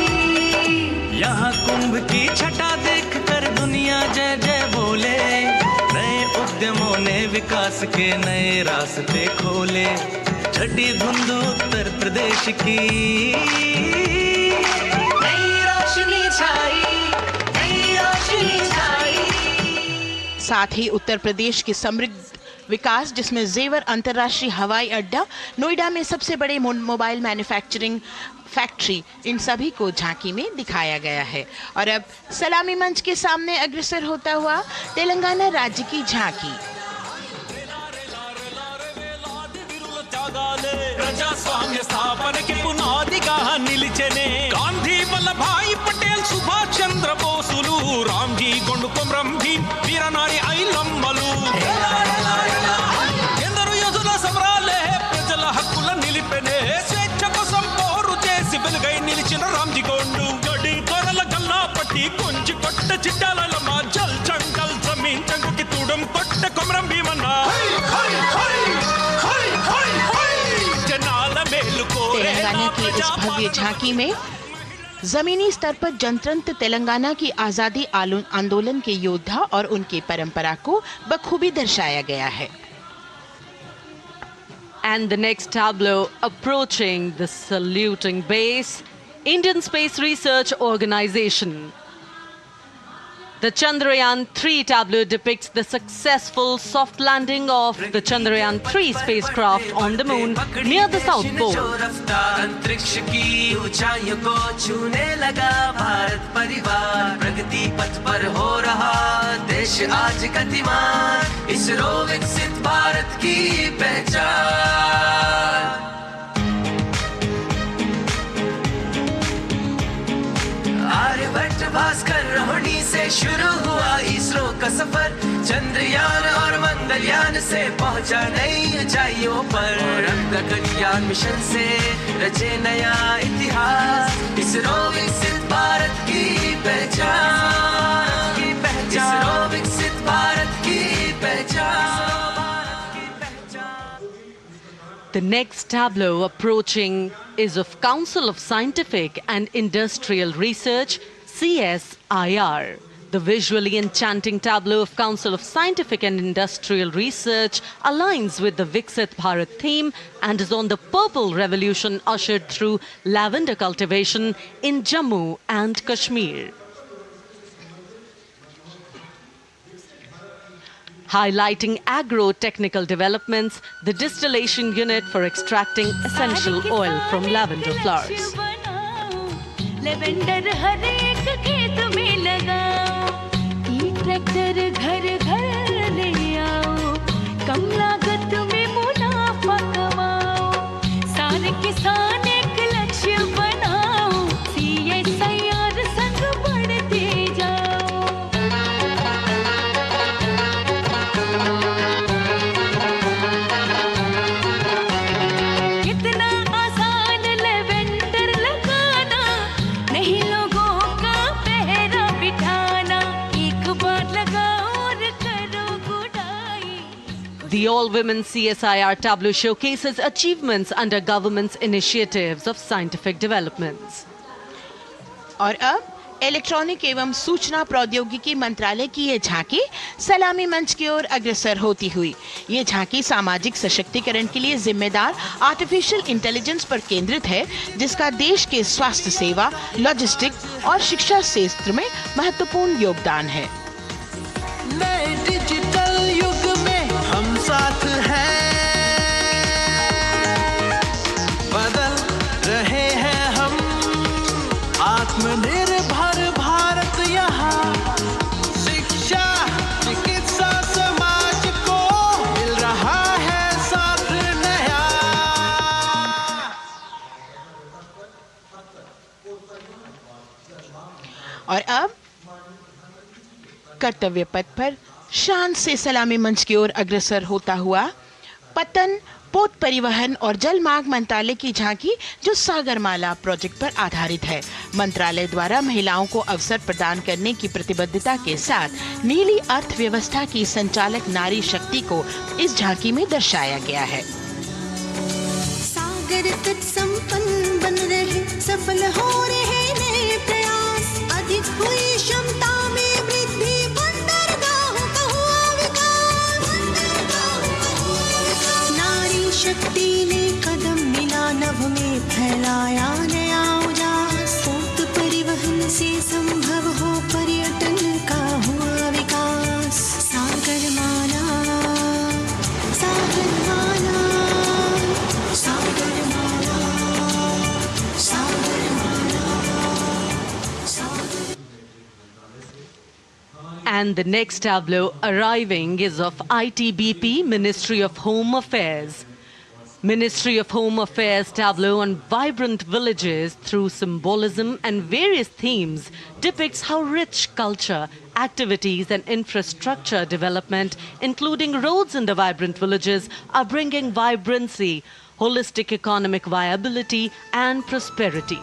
यहाँ कुंभ की छटा देख कर दुनिया जय जय बोले, नए उद्यमों ने विकास के नए रास्ते खोले। छठी धुंध उत्तर प्रदेश की नई रोशनी छाई, नई रोशनी छाई। साथ ही उत्तर प्रदेश की समृद्ध विकास, जिसमें जेवर अंतर्राष्ट्रीय हवाई अड्डा, नोएडा में सबसे बड़े मोबाइल मैन्युफैक्चरिंग फैक्ट्री, इन सभी को झांकी में दिखाया गया है। और अब सलामी मंच के सामने अग्रसर होता हुआ तेलंगाना राज्य की झांकी। ప్రజాస్వామ్య స్థాపనకి పునాదిగా నిలిచెనే గాంధీ వల్లభాయ్ పటేల్ సుభాష్ చంద్ర బోసులు రామ్జీ గొండు కొమరం భీం వీరనారి ఐలమ్మలు ఎందరో యోధుల సమరాలే ప్రజల హక్కుల నిలిపెనే స్వేచ్ఛ కోసం పోరు చేసి వెలుగై నిలిచిన రామ్జీ గొండు గడి కొరల గల్లా పట్టి కొంచి కొట్ట చిట్టాలమ్మ జల్ జంగల్ జమీన్ జంగుకి తుడం కొట్ట కొమరం భీమన్న तेलंगाना की इस भव्य झांकी में जमीनी स्तर पर जनतंत्र तेलंगाना की आजादी आंदोलन के योद्धा और उनकी परंपरा को बखूबी दर्शाया गया है। And the next tableau approaching the saluting base, Indian Space Research Organization. The Chandrayaan-3 tableau depicts the successful soft landing of the Chandrayaan-3 spacecraft on the moon near the South Pole. अंतरिक्ष की ऊंचाइयों को छूने लगा भारत परिवार, प्रगति पथ पर हो रहा देश आज गतिमान, इसरो विकसित भारत की पहचान। आर्यभट्ट भास्कर रोहिणी से शुरू हुआ इसरो का सफर, चंद्रयान और मंगलयान से पहुंचा नई ऊंचाइयों पर, गगनयान मिशन से रचे नया इतिहास, इसरो विकसित भारत की पहचान, इसरो विकसित भारत की पहचान। The next tableau approaching is of Council of Scientific and Industrial Research, CSIR. The visually enchanting tableau of Council of Scientific and Industrial Research aligns with the Viksit Bharat theme and is on the purple revolution ushered through lavender cultivation in Jammu and Kashmir. Highlighting agro-technical developments, the distillation unit for extracting essential oil from lavender flowers. Lavender हर एक खेत में लगाओ, ई tractor घर घर ले आओ, कम लागत में मुनाफा कमाओ, सारे किसान all-women CSIR tableau showcases achievements under government's initiatives of scientific developments. और अब इलेक्ट्रॉनिक एवं सूचना प्रौद्योगिकी मंत्रालय की ये झांकी सलामी मंच की ओर अग्रसर होती हुई। ये झांकी सामाजिक सशक्तिकरण के लिए जिम्मेदार आर्टिफिशियल इंटेलिजेंस पर केंद्रित है, जिसका देश के स्वास्थ्य सेवा, लॉजिस्टिक और शिक्षा क्षेत्र में महत्वपूर्ण योगदान है। नए डिजिटल युग में हम साथ हैं, बदल रहे हैं हम, आत्मनिर्भर भारत यहाँ, शिक्षा चिकित्सा समाज को मिल रहा है साथ नया। और अब कर्तव्य पथ पर शान से सलामी मंच की ओर अग्रसर होता हुआ पतन, पोत परिवहन और जल मार्ग मंत्रालय की झांकी, जो सागरमाला प्रोजेक्ट पर आधारित है। मंत्रालय द्वारा महिलाओं को अवसर प्रदान करने की प्रतिबद्धता के साथ नीली अर्थव्यवस्था की संचालक नारी शक्ति को इस झांकी में दर्शाया गया है। सागर तट संपन्न बन रहे, सफल हो रहे नए प्रयास, अधिक हुई क्षमता में वृद्धि, बंदरगाहों का हुआ विकास, नारी शक्ति ने कदम मिला नभ में, फैलाया नया उजास, पोत परिवहन से संभव हो पर्यटन का हुआ विकास। सागरमाला, सागरमाला, सागरमाला, सागरमाला, सागर। And the next tableau arriving is of ITBP, Ministry of Home Affairs. Ministry of Home Affairs tableau on vibrant villages through symbolism and various themes depicts how rich culture, activities and infrastructure development, including roads in the vibrant villages, are bringing vibrancy, holistic economic viability and prosperity.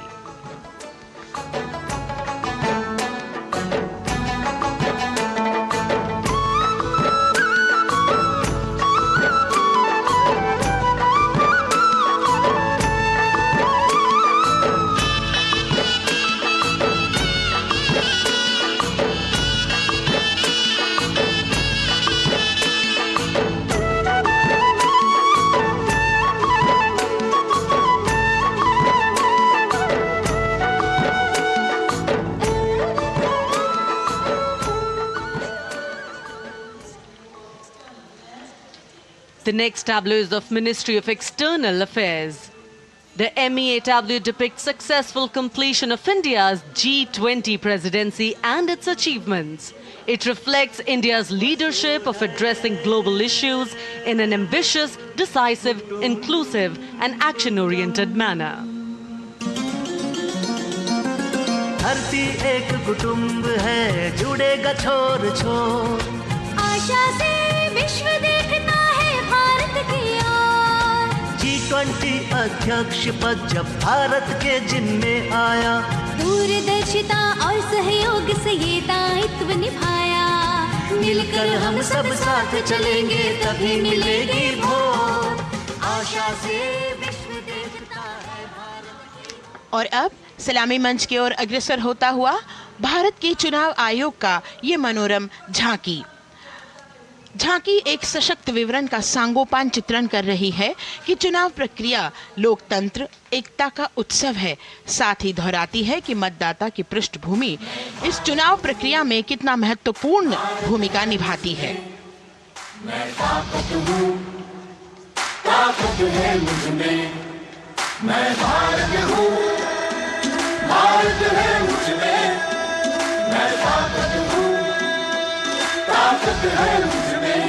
The next tableau is of Ministry of External Affairs. The MEA tableau depicts successful completion of India's G20 presidency and its achievements. It reflects India's leadership of addressing global issues in an ambitious, decisive, inclusive and action-oriented manner. धरती एक कुटुंब है, जुड़ेगा छोर छोर, आशा से विश्व देखता है भारत की ओर। G20 अध्यक्ष पद जब भारत के जिम्मे आया, दूरदर्शिता और सहयोग से ये दायित्व निभाया, मिलकर हम सब साथ चलेंगे तभी मिलेगी भोर, आशा से विश्व देखता है भारत। और अब सलामी मंच की ओर अग्रसर होता हुआ भारत के चुनाव आयोग का ये मनोरम झांकी एक सशक्त विवरण का सांगोपान चित्रण कर रही है कि चुनाव प्रक्रिया लोकतंत्र, एकता का उत्सव है। साथ ही दोहराती है कि मतदाता की पृष्ठभूमि इस चुनाव प्रक्रिया में कितना महत्वपूर्ण भूमिका निभाती है। मैं ताकत हूँ, ताकत है मुझ में, मैं भारत हूँ, भारत है मुझ में, मैं ताकत हूँ, ताकत है मुझ में।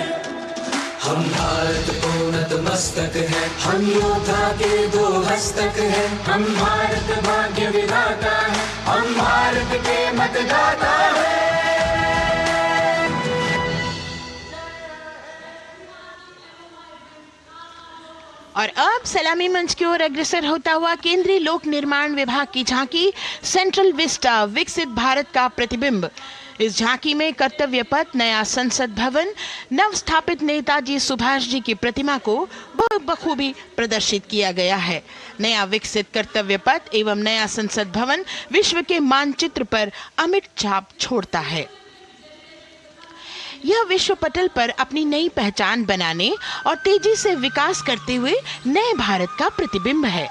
हम भारत को नतमस्तक है, हम योद्धा के दो हस्तक है, हम भारत भाग्य विधाता है, हम भारत के मतदाता है। और अब सलामी मंच की ओर अग्रसर होता हुआ केंद्रीय लोक निर्माण विभाग की झांकी सेंट्रल विस्टा, विकसित भारत का प्रतिबिंब। इस झांकी में कर्तव्य पथ, नया संसद भवन, नव स्थापित नेताजी सुभाष जी की प्रतिमा को बखूबी प्रदर्शित किया गया है। नया विकसित कर्तव्य पथ एवं नया संसद भवन विश्व के मानचित्र पर अमिट छाप छोड़ता है। यह विश्व पटल पर अपनी नई पहचान बनाने और तेजी से विकास करते हुए नए भारत का प्रतिबिंब है।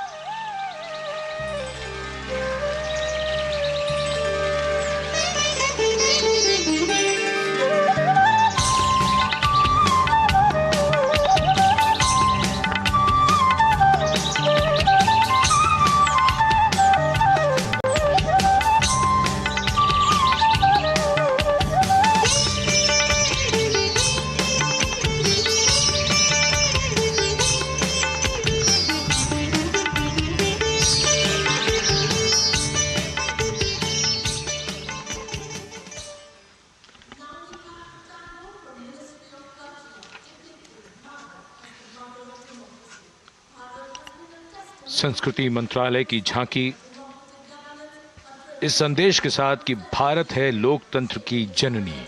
संस्कृति मंत्रालय की झांकी इस संदेश के साथ कि भारत है लोकतंत्र की जननी।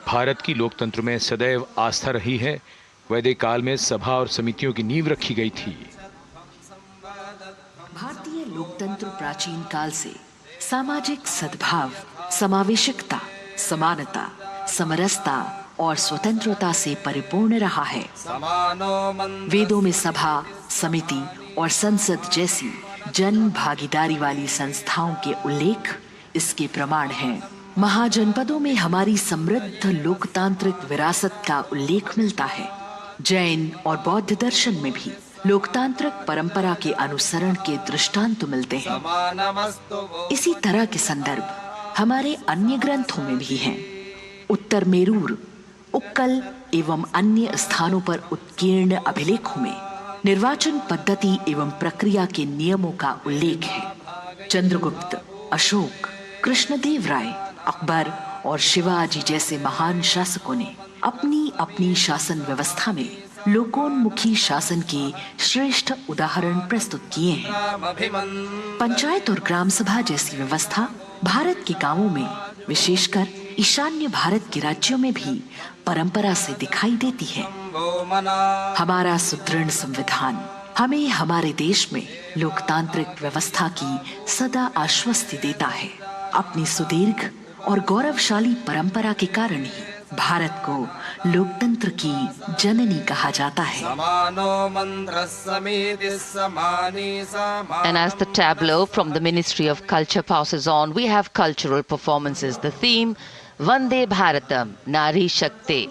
भारत की लोकतंत्र में सदैव आस्था रही है। वैदिक काल में सभा और समितियों की नींव रखी गई थी। भारतीय लोकतंत्र प्राचीन काल से सामाजिक सद्भाव, समावेशिकता, समानता, समरसता और स्वतंत्रता से परिपूर्ण रहा है। वेदों में सभा, समिति और संसद जैसी जन भागीदारी वाली संस्थाओं के उल्लेख इसके प्रमाण हैं। महाजनपदों में हमारी समृद्ध लोकतांत्रिक विरासत का उल्लेख मिलता है। जैन और बौद्ध दर्शन में भी लोकतांत्रिक परंपरा के अनुसरण के दृष्टांत मिलते हैं। इसी तरह के संदर्भ हमारे अन्य ग्रंथों में भी हैं। उत्तर मेरूर, उक्कल एवं अन्य स्थानों पर उत्कीर्ण अभिलेखों में निर्वाचन पद्धति एवं प्रक्रिया के नियमों का उल्लेख है। चंद्रगुप्त, अशोक, कृष्णदेव राय, अकबर और शिवाजी जैसे महान शासकों ने अपनी अपनी शासन व्यवस्था में लोकोन्मुखी शासन के श्रेष्ठ उदाहरण प्रस्तुत किए हैं। पंचायत और ग्राम सभा जैसी व्यवस्था भारत के गांवों में, विशेषकर ईशान्य भारत के राज्यों में भी परंपरा से दिखाई देती है। हमारा सुदृढ़ संविधान हमें हमारे देश में लोकतांत्रिक व्यवस्था की सदा आश्वस्ति देता है। अपनी सुदीर्घ और गौरवशाली परंपरा के कारण ही भारत को लोकतंत्र की जननी कहा जाता है। And as the tableau from the Ministry of Culture passes on, we have cultural performances. The theme, Vande Bharatam, Nari Shakti.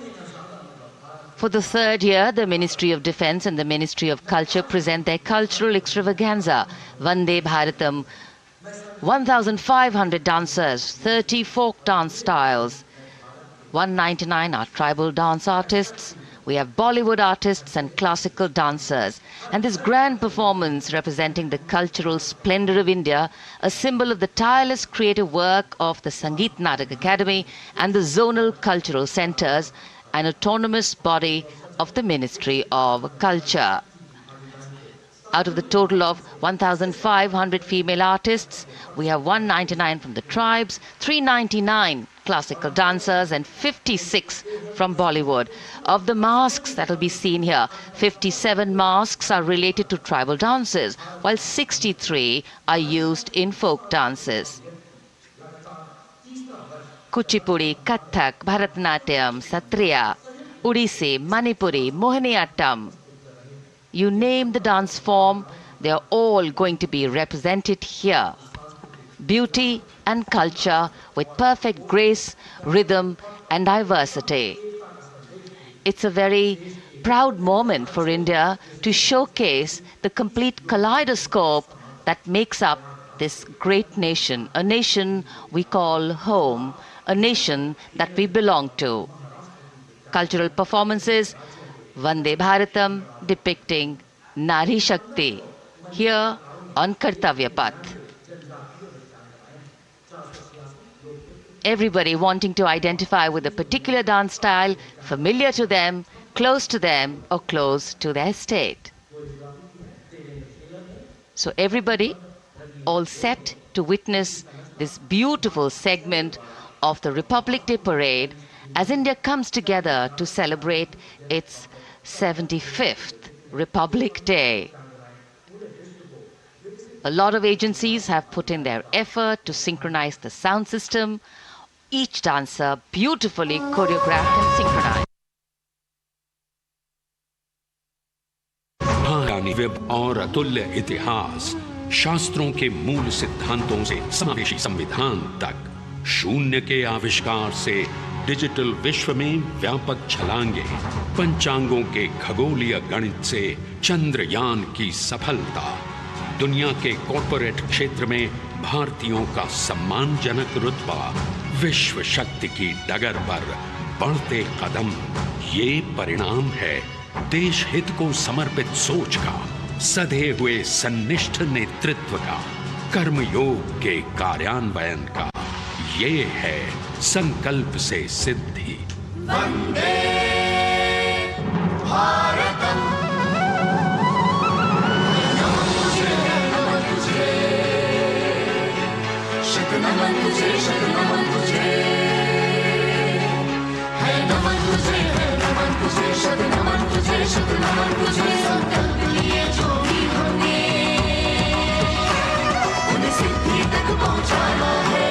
For the third year, the Ministry of Defence and the Ministry of Culture present their cultural extravaganza, Vande Bharatam. 1,500 dancers, 30 folk dance styles, 199 are tribal dance artists. We have Bollywood artists and classical dancers. And this grand performance representing the cultural splendor of India, a symbol of the tireless creative work of the Sangeet Natak Academy and the zonal cultural centers, an autonomous body of the Ministry of Culture. Out of the total of 1,500 female artists, we have 199 from the tribes, 399 classical dancers and 56 from Bollywood. Of the masks that will be seen here, 57 masks are related to tribal dances, while 63 are used in folk dances. Kuchipudi, Kathak, Bharatanatyam, Satriya, Odissi, Manipuri, Mohiniyattam. You name the dance form, they are all going to be represented here. Beauty and culture with perfect grace, rhythm and diversity. It's a very proud moment for India to showcase the complete kaleidoscope that makes up this great nation, a nation we call home, a nation that we belong to. Cultural performances, Vande Bharatam depicting Nari Shakti here on Kartavya Path. Everybody wanting to identify with a particular dance style familiar to them, close to them or close to their state. So everybody all set to witness this beautiful segment of the Republic Day parade as India comes together to celebrate its 75th Republic Day. A lot of agencies have put in their effort to synchronize the sound system, each dancer beautifully choreographed and synchronized. और अतुल्य इतिहास, शास्त्रों के मूल सिद्धांतों से समावेशी संविधान तक, शून्य के आविष्कार से डिजिटल विश्व में व्यापक छलांगे, पंचांगों के खगोलीय गणित से चंद्रयान की सफलता, दुनिया के कॉर्पोरेट क्षेत्र में भारतीयों का सम्मानजनक रुतबा, विश्व शक्ति की डगर पर बढ़ते कदम, ये परिणाम है देश हित को समर्पित सोच का, सधे हुए सन्निष्ठ नेतृत्व का, कर्मयोग के कार्यान्वयन का। ये है संकल्प से सिद्धि। वंदे भारतम, नमन तुझे, नमन तुझे, शत नमन तुझे, शत नमन तुझे, है नमन तुझे, है नमन तुझे, शत नमन तुझे, शत नमन तुझे। संकल्प लिए जो भी हमने उन्हें सिद्धि तक पहुंचाना है।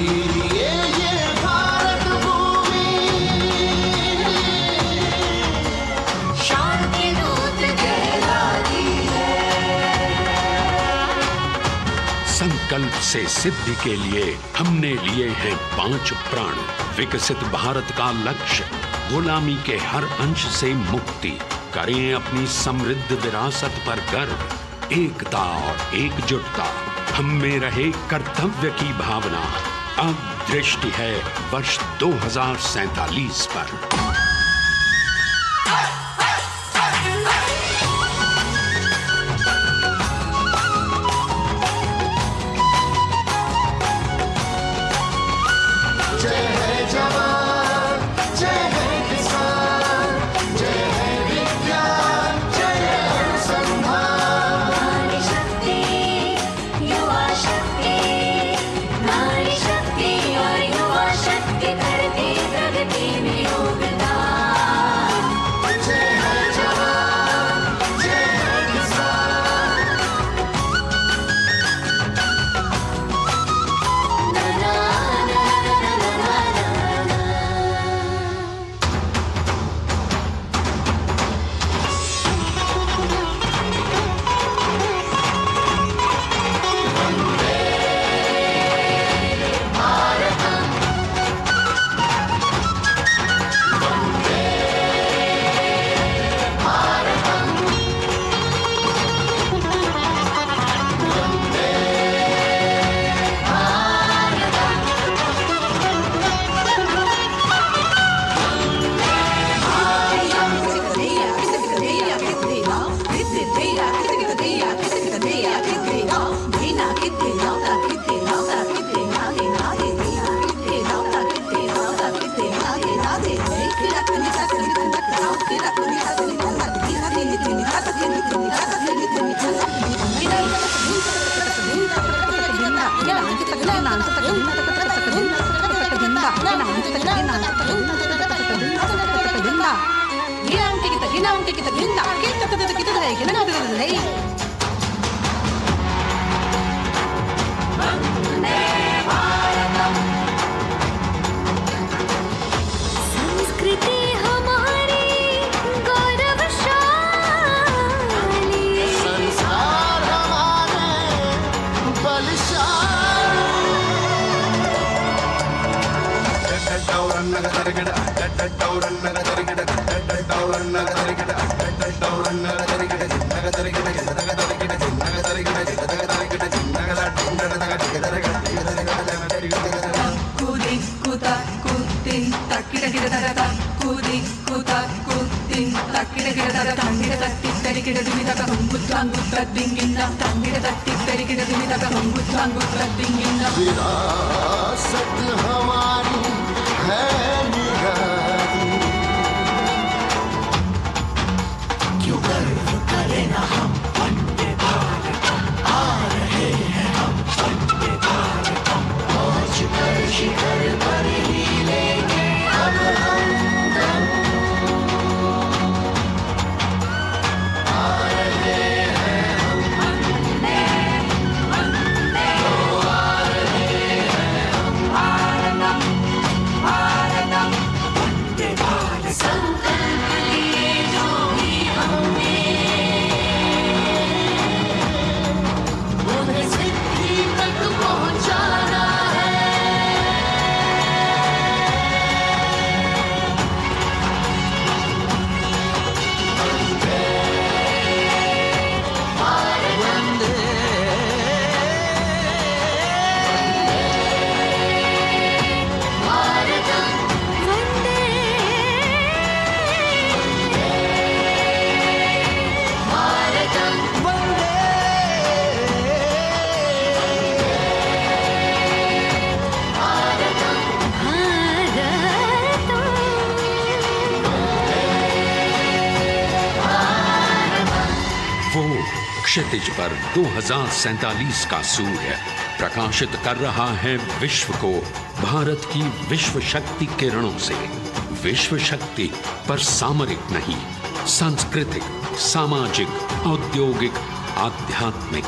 इसीलिए ये भारत भूमि शांति दूत कहलाती है। संकल्प से सिद्धि के लिए हमने लिए हैं 5 प्राण। विकसित भारत का लक्ष्य, गुलामी के हर अंश से मुक्ति। करें अपनी समृद्ध विरासत पर गर्व। एकता और एकजुटता हम में रहे कर्तव्य की भावना। अब दृष्टि है वर्ष 2047 पर। जय है जवान, जय है किसान, जय है विज्ञान, जय है अनुसंधान। नारी शक्ति, युवा शक्ति, नारी शक्ति और युवा शक्ति करती प्रगति में योगदान। जय है जवान, जय है किसान। संस्कृति हमारी गौरवशाली, संस्कार हमारे विरासत हमारी है निराली। क्यों गर्व करें ना हम वंदे भारतम, आ रहे हैं हम वंदे भारतम। पहुंच कर शिखर पर ही लेंगे अब हम दम। आ रहे हैं हम वंदे वंदे, ओ आ रहे हैं हम भारतम भारतम वंदे भारतम। संकल्प लिए जो भी हमने उन्हें सिद्धि तक पहुंचाना है। वंदे भारतम, वंदे भारतम, वंदे भारतम, वंदे वो क्षितिज पर 2047 का सूर्य प्रकाशित कर रहा है विश्व को भारत की विश्व शक्ति किरणों से। विश्व शक्ति पर सामरिक नहीं, सांस्कृतिक, सामाजिक, औद्योगिक, आध्यात्मिक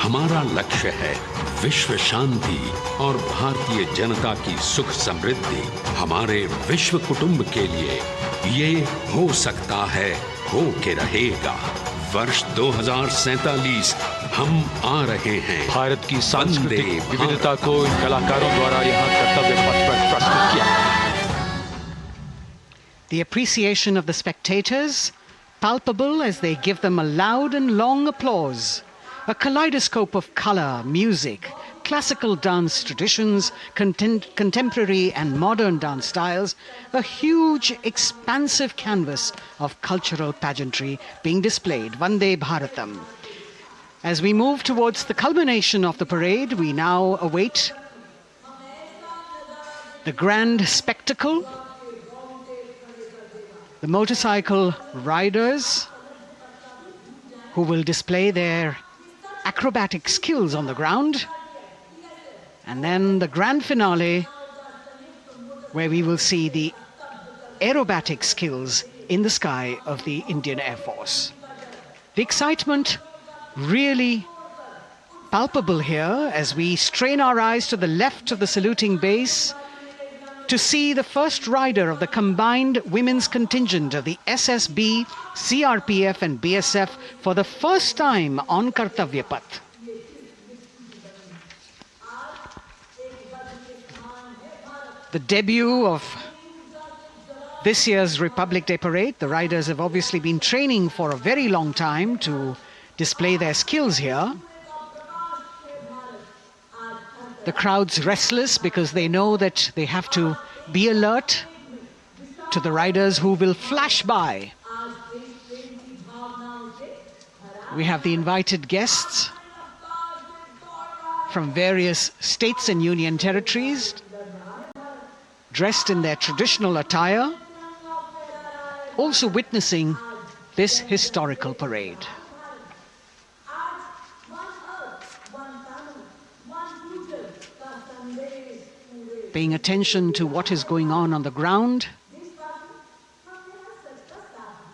हमारा लक्ष्य है विश्व शांति और भारतीय जनता की सुख समृद्धि। हमारे विश्व कुटुंब के लिए ये हो सकता है, हो के रहेगा। वर्ष 2047 हम आ रहे हैं। भारत की सांस्कृतिक विविधता को इन कलाकारों द्वारा यहाँ कर्तव्य पथ पर प्रस्तुत किया। The appreciation of the spectators, palpable as they give them a loud and long applause. A kaleidoscope of color, music, classical dance traditions, contemporary and modern dance styles, a huge, expansive canvas of cultural pageantry being displayed, Vande Bharatam. As we move towards the culmination of the parade, we now await the grand spectacle. The motorcycle riders who will display their acrobatic skills on the ground, and then the grand finale where we will see the aerobatic skills in the sky of the Indian Air Force. The excitement really palpable here as we strain our eyes to the left of the saluting base to see the first rider of the combined women's contingent of the SSB, CRPF and BSF for the first time on Kartavya Path. The debut of this year's Republic Day Parade. The riders have obviously been training for a very long time to display their skills here. The crowd's restless because they know that they have to be alert to the riders who will flash by. We have the invited guests from various states and union territories, dressed in their traditional attire, also witnessing this historical parade. Paying attention to what is going on the ground,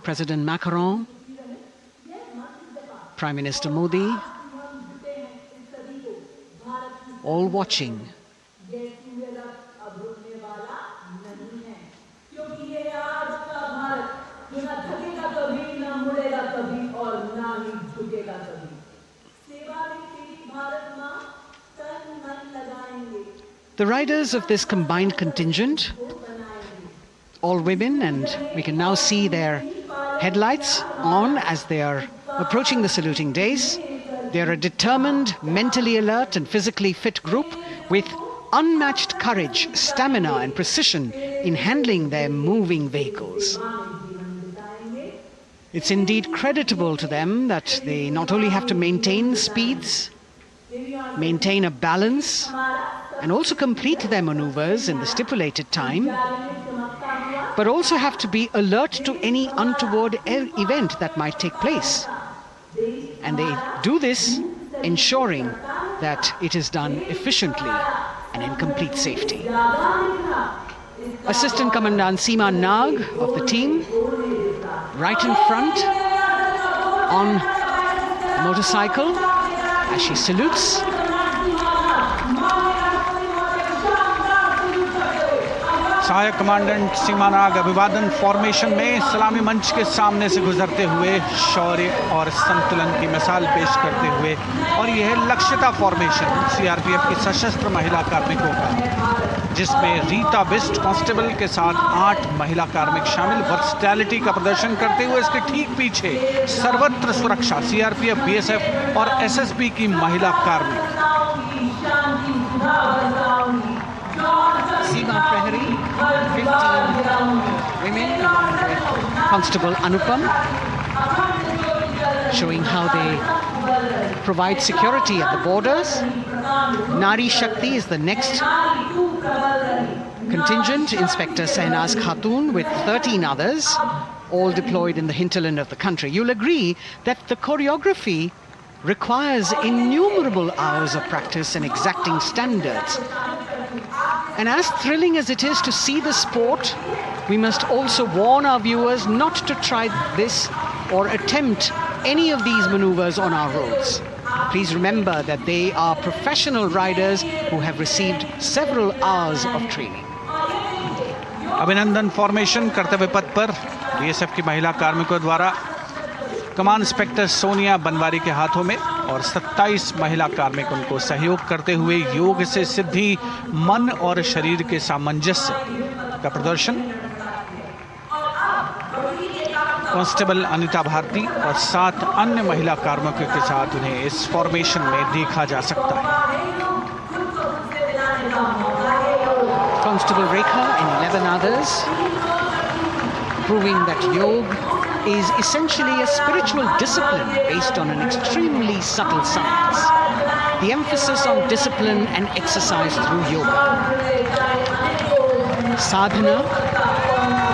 President Macron, Prime Minister Modi, all watching. The riders of this combined contingent, all women, and we can now see their headlights on as they are approaching the saluting days. They are a determined, mentally alert and physically fit group with unmatched courage, stamina and precision in handling their moving vehicles. It's indeed creditable to them that they not only have to maintain speeds, maintain a balance, and also complete their maneuvers in the stipulated time, but also have to be alert to any untoward event that might take place. And they do this ensuring that it is done efficiently and in complete safety. Assistant Commandant Seema Nag of the team, right in front on the motorcycle as she salutes. सहायक commandant सीमा नाग अभिवादन formation में सलामी मंच के सामने से गुजरते हुए शौर्य और संतुलन की मिसाल पेश करते हुए, और यह लक्ष्यता फॉर्मेशन सीआरपीएफ की सशस्त्र महिला कार्मिकों का, जिसमें रीता बिस्ट कांस्टेबल के साथ 8 महिला कार्मिक शामिल वर्सटैलिटी का प्रदर्शन करते हुए इसके ठीक पीछे सर्वत्र सुरक्षा सीआरपीएफ, बीएसएफ और एसएसबी की महिला कार्मिक। Seema Prahari, 15 women along with Constable Anupam, showing how they provide security at the borders. Nari Shakti is the next contingent, Inspector Sainaz Khatun with 13 others, all deployed in the hinterland of the country. You'll agree that the choreography requires innumerable hours of practice and exacting standards. And as thrilling as it is to see the sport, we must also warn our viewers not to try this or attempt any of these maneuvers on our roads. Please remember that they are professional riders who have received several hours of training. अभिनंदन formation कर्तव्य पथ पर BSF की महिला कार्मिकों द्वारा कमान inspector Sonia Banwari के हाथों में और 27 महिला कार्मिक उनको सहयोग करते हुए योग से सिद्धि मन और शरीर के सामंजस्य का प्रदर्शन। कांस्टेबल अनिता भारती और 7 अन्य महिला कार्मिकों के साथ उन्हें इस फॉर्मेशन में देखा जा सकता है। Constable Rekha and 11 others, proving that yoga is essentially a spiritual discipline based on an extremely subtle science. The emphasis on discipline and exercise through yoga. Sadhana,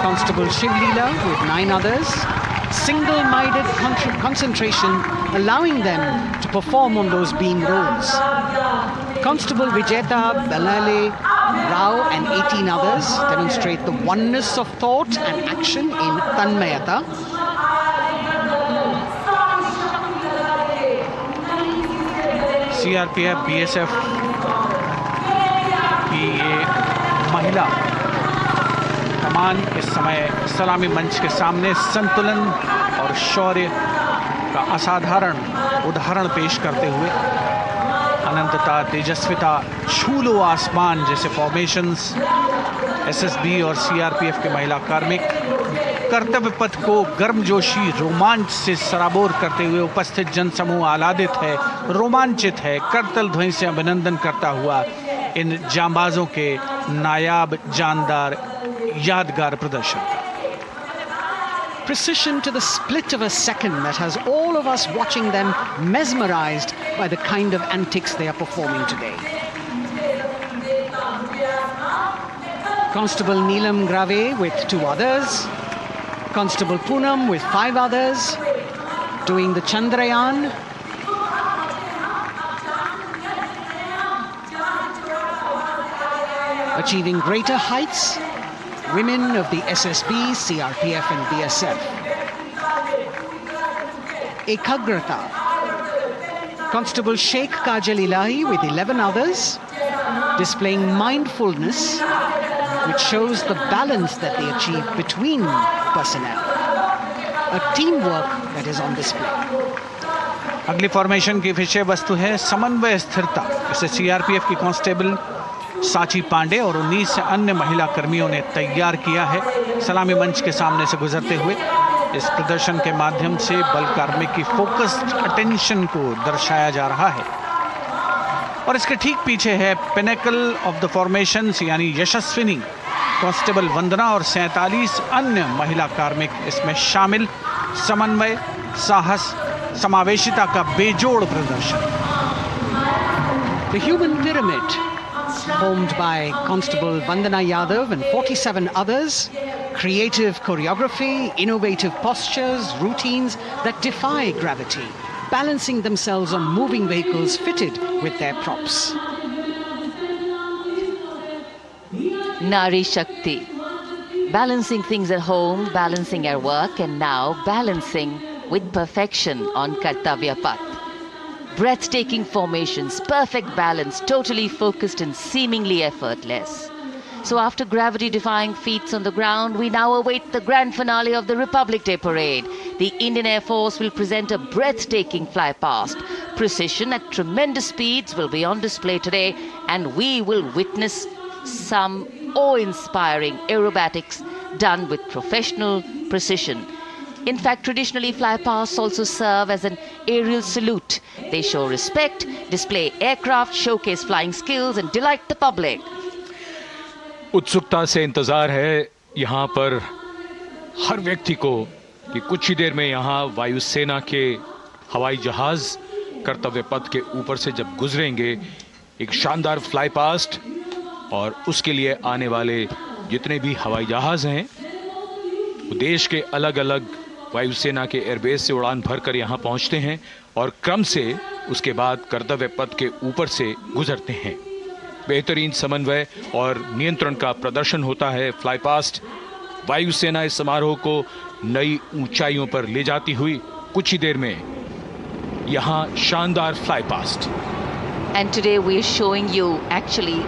Constable Shivlila with 9 others, single-minded concentration, allowing them to perform on those beam roles. Constable Vijeta Balale Rao and 18 others demonstrate the oneness of thought and action in Tanmayata. CRPF BSF की ये महिला कमान इस समय सलामी मंच के सामने संतुलन और शौर्य का असाधारण उदाहरण पेश करते हुए अनंतता, तेजस्विता, छू लो आसमान जैसे फॉर्मेशंस एसएसबी और सीआरपीएफ के महिला कार्मिक कर्तव्य पथ को गर्मजोशी रोमांच से सराबोर करते हुए उपस्थित जनसमूह आह्लादित है, रोमांचित है, करतल ध्वनि से अभिनंदन करता हुआ इन जांबाजों के नायाब, जानदार, यादगार प्रदर्शन का। Precision to the split of a second that has all of us watching them mesmerized by the kind of antics they are performing today. Constable Neelam Grave with 2 others, Constable Poonam with 5 others, doing the Chandrayaan. Achieving greater heights, women of the SSB, CRPF and BSF. Ekagrata, Constable Sheikh Kajal Ilahi with 11 others, displaying mindfulness, which shows the balance that they achieve between personnel. A teamwork that is on display. अगली formation की विषय वस्तु है समन्वय स्थिरता। इसे CRPF की constable साची पांडे और 19 अन्य महिला कर्मियों ने तैयार किया है। सलामी मंच के सामने से गुजरते हुए इस प्रदर्शन के माध्यम से बल कार्मिक की फोकस्ड अटेंशन को दर्शाया जा रहा है और इसके ठीक पीछे है पिनेकल ऑफ द फॉर्मेशंस यानी यशस्विनी कांस्टेबल वंदना और 47 अन्य महिला कार्मिक इसमें शामिल। समन्वय, साहस, समावेशिता का बेजोड़ प्रदर्शन। The human pyramid, formed by Constable Vandana Yadav and 47 others, creative choreography, innovative postures, routines that defy gravity, balancing themselves on moving vehicles fitted with their props. Nari Shakti, balancing things at home, balancing our work, and now balancing with perfection on Kartavya Path. Breathtaking formations, perfect balance, totally focused and seemingly effortless. So after gravity-defying feats on the ground, we now await the grand finale of the Republic Day Parade. The Indian Air Force will present a breathtaking flypast. Precision at tremendous speeds will be on display today, and we will witness some awe-inspiring aerobatics done with professional precision. In fact, traditionally, flypasts also serve as an aerial salute. They show respect, display aircraft, showcase flying skills, and delight the public. उत्सुकता से इंतजार है यहाँ पर हर व्यक्ति को कि कुछ ही देर में यहाँ वायुसेना के हवाई जहाज कर्तव्य पथ के ऊपर से जब गुजरेंगे, एक शानदार फ्लाईपास्ट और उसके लिए आने वाले जितने भी हवाई जहाज हैं वो देश के अलग अलग वायुसेना के एयरबेस से उड़ान भरकर यहाँ पहुँचते हैं और क्रम से उसके बाद कर्तव्य पथ के ऊपर से गुजरते हैं। बेहतरीन समन्वय और नियंत्रण का प्रदर्शन होता है। फ्लाईपास्ट वायुसेना इस समारोह को नई ऊंचाइयों पर ले जाती हुई कुछ ही देर में यहाँ शानदार fly past. And today we are showing you actually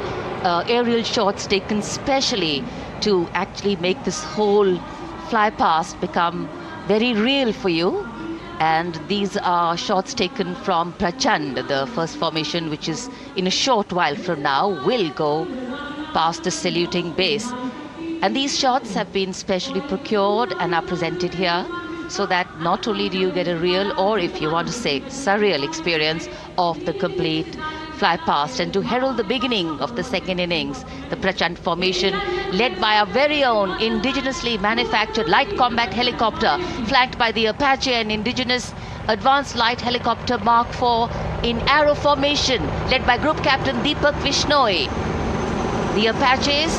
aerial shots taken specially to actually make this whole fly past become very real for you. And these are shots taken from Prachand, the first formation, which is in a short while from now will go past the saluting base. And these shots have been specially procured and are presented here so that not only do you get a real, or if you want to say surreal experience of the complete fly past, and to herald the beginning of the second innings, the Prachand formation led by our very own indigenously manufactured light combat helicopter flanked by the Apache and indigenous advanced light helicopter Mark IV in arrow formation led by Group Captain Deepak Vishnoi. The Apaches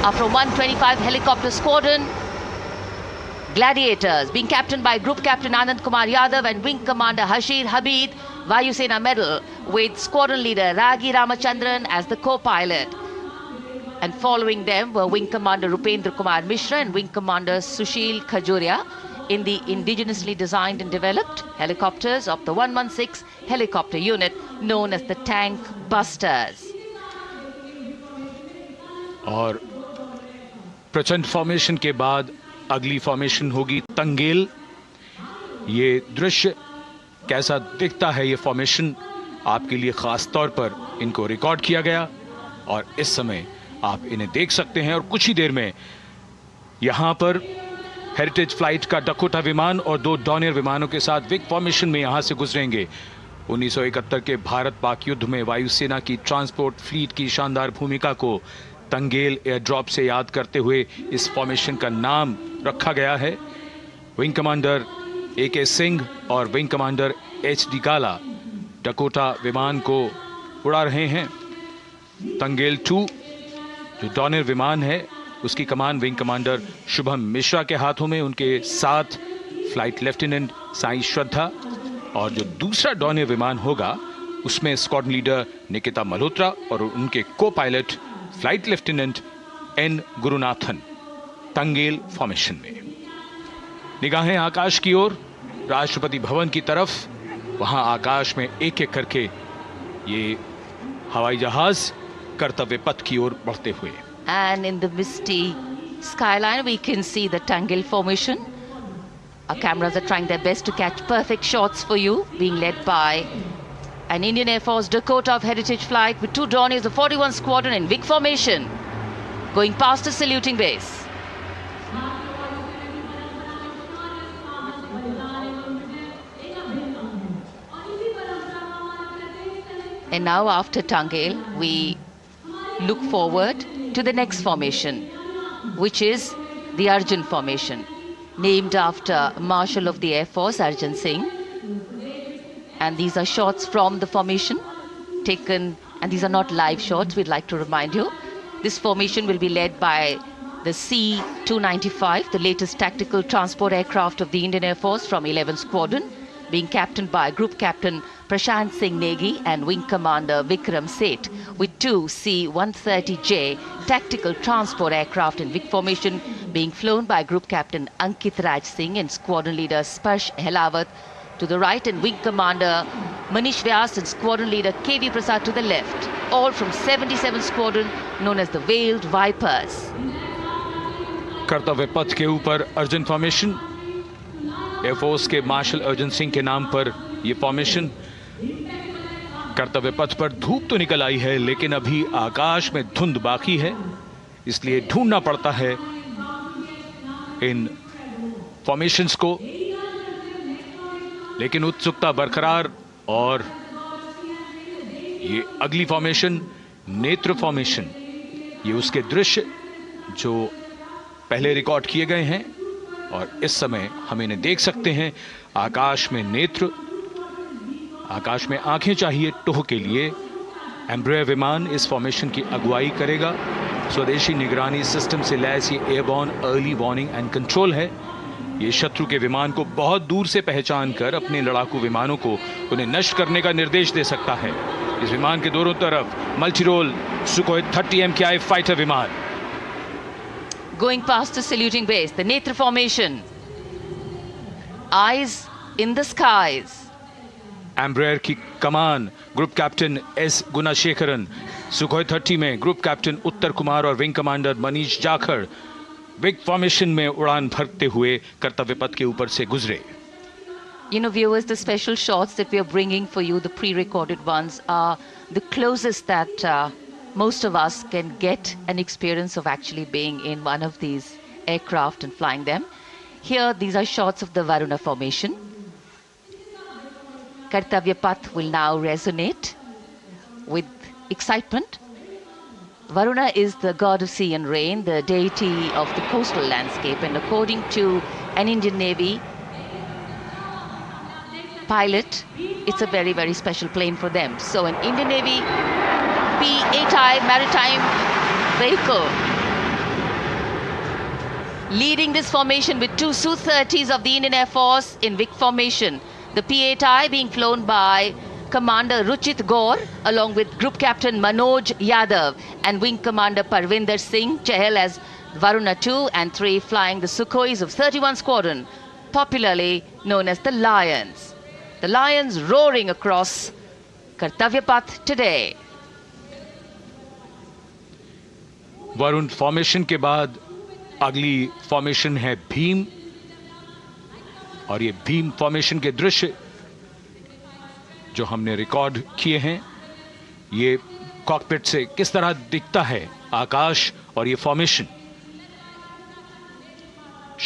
are from 125 helicopter squadron. Gladiators being captained by Group Captain Anand Kumar Yadav and Wing Commander Hashir Habib, Vayu Sena medal, with squadron leader Ragi Ramachandran as the co-pilot. And following them were Wing Commander Rupendra Kumar Mishra and Wing Commander Sushil Khajuria in the indigenously designed and developed helicopters of the 116 helicopter unit known as the Tank Busters. और प्रचंड formation के बाद अगली formation होगी तंगेल। ये दृश्य कैसा दिखता है, ये फॉर्मेशन आपके लिए खास तौर पर इनको रिकॉर्ड किया गया और इस समय आप इन्हें देख सकते हैं। और कुछ ही देर में यहां पर हेरिटेज फ्लाइट का डकोटा विमान और 2 डॉनियर विमानों के साथ विग फॉर्मेशन में यहां से गुजरेंगे। 1971 के भारत पाक युद्ध में वायुसेना की ट्रांसपोर्ट फ्लीट की शानदार भूमिका को तंगेल एयर ड्रॉप से याद करते हुए इस फॉर्मेशन का नाम रखा गया है। विंग कमांडर AK सिंह और विंग कमांडर HD काला डकोटा विमान को उड़ा रहे हैं। तंगेल 2 जो डॉनियर विमान है उसकी कमान विंग कमांडर शुभम मिश्रा के हाथों में, उनके साथ फ्लाइट लेफ्टिनेंट साई श्रद्धा, और जो दूसरा डॉनियर विमान होगा उसमें स्क्वाड्रन लीडर निकिता मल्होत्रा और उनके को pilot flight lieutenant N Gurunathan. Tangail formation में निगाहें आकाश की ओर, राष्ट्रपति भवन की तरफ। वहां आकाश में एक एक करके ये हवाई जहाज कर्तव्य पथ की ओर बढ़ते हुए। And in the misty skyline we can see the Tangel formation. Our cameras are trying their best to catch perfect shots for you, being led by an Indian Air Force Dakota of Heritage Flight with 2 Dorniers of 41 Squadron in VIG formation, going past the saluting base. And now after Tangel, we look forward to the next formation, which is the Arjun formation, named after Marshal of the Air Force Arjun Singh. And these are shots from the formation taken, and these are not live shots, we'd like to remind you. This formation will be led by the C-295, the latest tactical transport aircraft of the Indian Air Force from 11th Squadron, being captained by Group Captain Prashant Singh Negi and Wing Commander Vikram Seth, with 2 C-130J tactical transport aircraft in VIG formation being flown by Group Captain Ankit Raj Singh and Squadron Leader Sparsh Helawat to the right, and Wing Commander Manish Vyas and Squadron Leader KV Prasad to the left, all from 77th Squadron known as the Veiled Vipers. कर्तव्य पथ के ऊपर Arjun formation, air force के martial Arjun Singh के नाम पर यह formation. कर्तव्य पथ पर धूप तो निकल आई है लेकिन अभी आकाश में धुंध बाकी है, इसलिए ढूंढना पड़ता है इन फॉर्मेशंस को, लेकिन उत्सुकता बरकरार। और ये अगली फॉर्मेशन नेत्र फॉर्मेशन, ये उसके दृश्य जो पहले रिकॉर्ड किए गए हैं और इस समय हम इन्हें देख सकते हैं। आकाश में नेत्र, आकाश में आंखें चाहिए टोह के लिए। एम्ब्रेयर विमान इस फॉर्मेशन की अगुवाई करेगा। स्वदेशी निगरानी सिस्टम से लैस ये airborne early warning and control है। ये शत्रु के विमान को बहुत दूर से पहचान कर अपने लड़ाकू विमानों को उन्हें नष्ट करने का निर्देश दे सकता है। इस विमान के दोनों तरफ multi role Sukhoi 30 MKI fighter विमान। Going past the saluting base, the Netra formation, eyes in the skies. Embraer की कमान ग्रुप कैप्टन एस गुणाशेखरन, सुखोई 30 में ग्रुप कैप्टन उत्तर कुमार और wing commander Manish Jakhar big formation में उड़ान भरते हुए कर्तव्य पथ के ऊपर से गुजरे। You know, viewers, the special shots that we are bringing for you, the pre-recorded ones, are the closest that most of us can get an experience of actually being in one of these aircraft and flying them. Here, these are shots of the Varuna formation. Kartavya Path will now resonate with excitement. Varuna is the god of sea and rain, the deity of the coastal landscape, and according to an Indian Navy pilot, it's a very, very special plane for them. So an Indian Navy P-8I maritime vehicle leading this formation with two Su-30s of the Indian Air Force in Vic formation. The P-8I being flown by Commander Ruchit Gaur along with Group Captain Manoj Yadav and Wing Commander Parvinder Singh Chahal as Varuna 2 and 3 flying the Sukhois of 31 Squadron, popularly known as the Lions. The Lions roaring across Kartavya Path today. Varun formation के बाद अगली formation है भीम, और ये Bhim formation के दृश्य जो हमने रिकॉर्ड किए हैं, ये कॉकपिट से किस तरह दिखता है आकाश और ये फॉर्मेशन।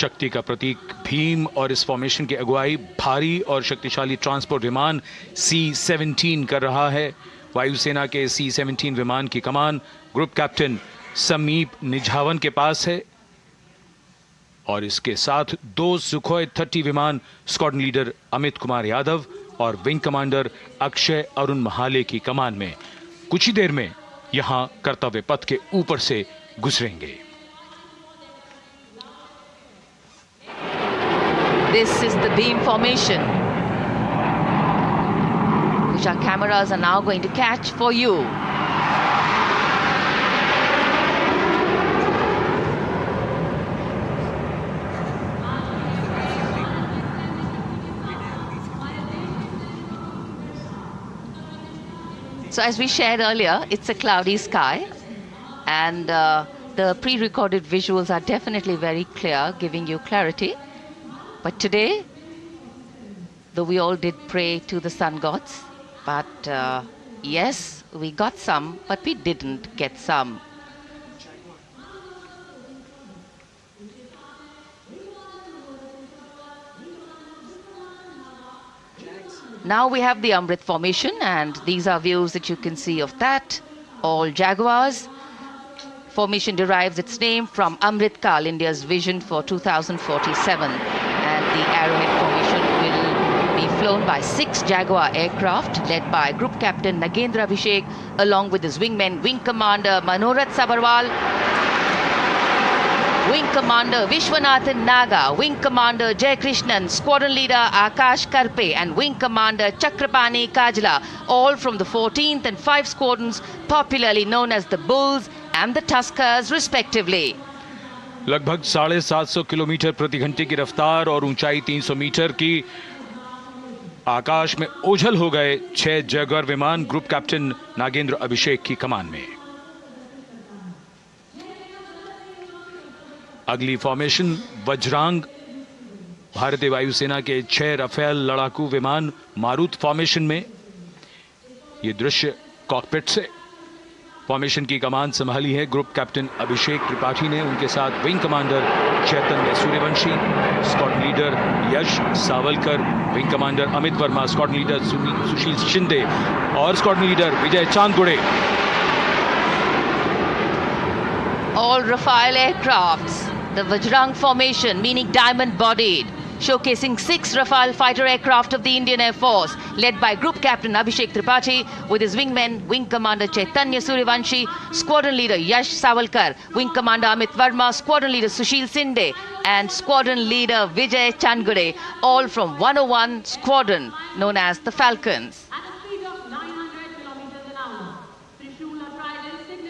शक्ति का प्रतीक भीम और इस फॉर्मेशन की अगुवाई भारी और शक्तिशाली ट्रांसपोर्ट विमान C-17 कर रहा है। वायुसेना के C-17 विमान की कमान ग्रुप कैप्टन समीप निझावन के पास है और इसके साथ 2 सुखोई 30 विमान स्क्वाड्रन लीडर अमित कुमार यादव और विंग कमांडर अक्षय अरुण महाले की कमान में कुछ ही देर में यहां कर्तव्य पथ के ऊपर से गुजरेंगे। This is the beam formation, which our cameras are now going to catch for you. So as we shared earlier, it's a cloudy sky, and the pre-recorded visuals are definitely very clear, giving you clarity. But today, though we all did pray to the sun gods, but yes, we got some, but we didn't get some. Now we have the Amrit formation, and these are views that you can see of that. All Jaguars. Formation derives its name from Amrit Kal, India's vision for 2047. And the Arrowhead formation will be flown by 6 Jaguar aircraft led by Group Captain Nagendra Abhishek along with his wingmen, Wing Commander Manorat Sabarwal, Wing Commander Vishwanathan Naga, Wing Commander Jay Krishnan, Squadron Leader Akash Karpe and Wing Commander Chakrapani Kajla, all from the 14th and 5 squadrons popularly known as the Bulls and the Tuskers respectively. लगभग 750 kilometre प्रति घंटे की रफ्तार और ऊंचाई 300 metre की आकाश में ओझल हो गए 6 जैगुआर विमान ग्रुप कैप्टन नागेंद्र अभिषेक की कमान में। अगली फॉर्मेशन वज्रांग, भारतीय वायुसेना के 6 राफेल लड़ाकू विमान मारुत फॉर्मेशन में। ये दृश्य कॉकपिट से। फॉर्मेशन की कमान संभाली है ग्रुप कैप्टन अभिषेक त्रिपाठी ने, उनके साथ wing commander Chaitanya Suryavanshi, squadron leader Yash Savalkar, wing commander Amit Verma, squadron leader Sushil Shinde और squadron leader Vijay Chandgude. All Rafale aircrafts, the Vajrang formation, meaning diamond-bodied, showcasing 6 Rafale fighter aircraft of the Indian Air Force, led by Group Captain Abhishek Tripathi, with his wingmen, Wing Commander Chaitanya Suryavanshi, Squadron Leader Yash Savalkar, Wing Commander Amit Verma, Squadron Leader Sushil Sinde, and Squadron Leader Vijay Chandgade, all from 101 Squadron, known as the Falcons.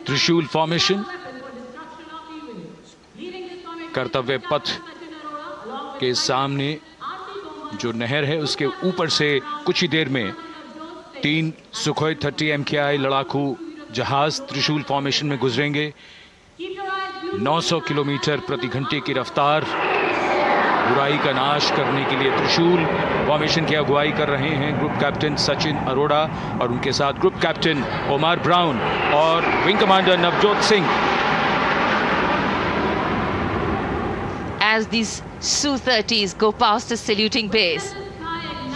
त्रिशूल formation, कर्तव्य पथ के सामने जो नहर है उसके ऊपर से कुछ ही देर में 3 सुखोई 30 MKI लड़ाकू जहाज त्रिशूल फॉर्मेशन में गुजरेंगे। 900 किलोमीटर प्रति घंटे की रफ्तार, बुराई का नाश करने के लिए त्रिशूल फॉर्मेशन की अगुवाई कर रहे हैं ग्रुप कैप्टन सचिन अरोड़ा और उनके साथ ग्रुप कैप्टन ओमार ब्राउन और wing commander Navjot Singh. As these Su-30s go past the saluting base,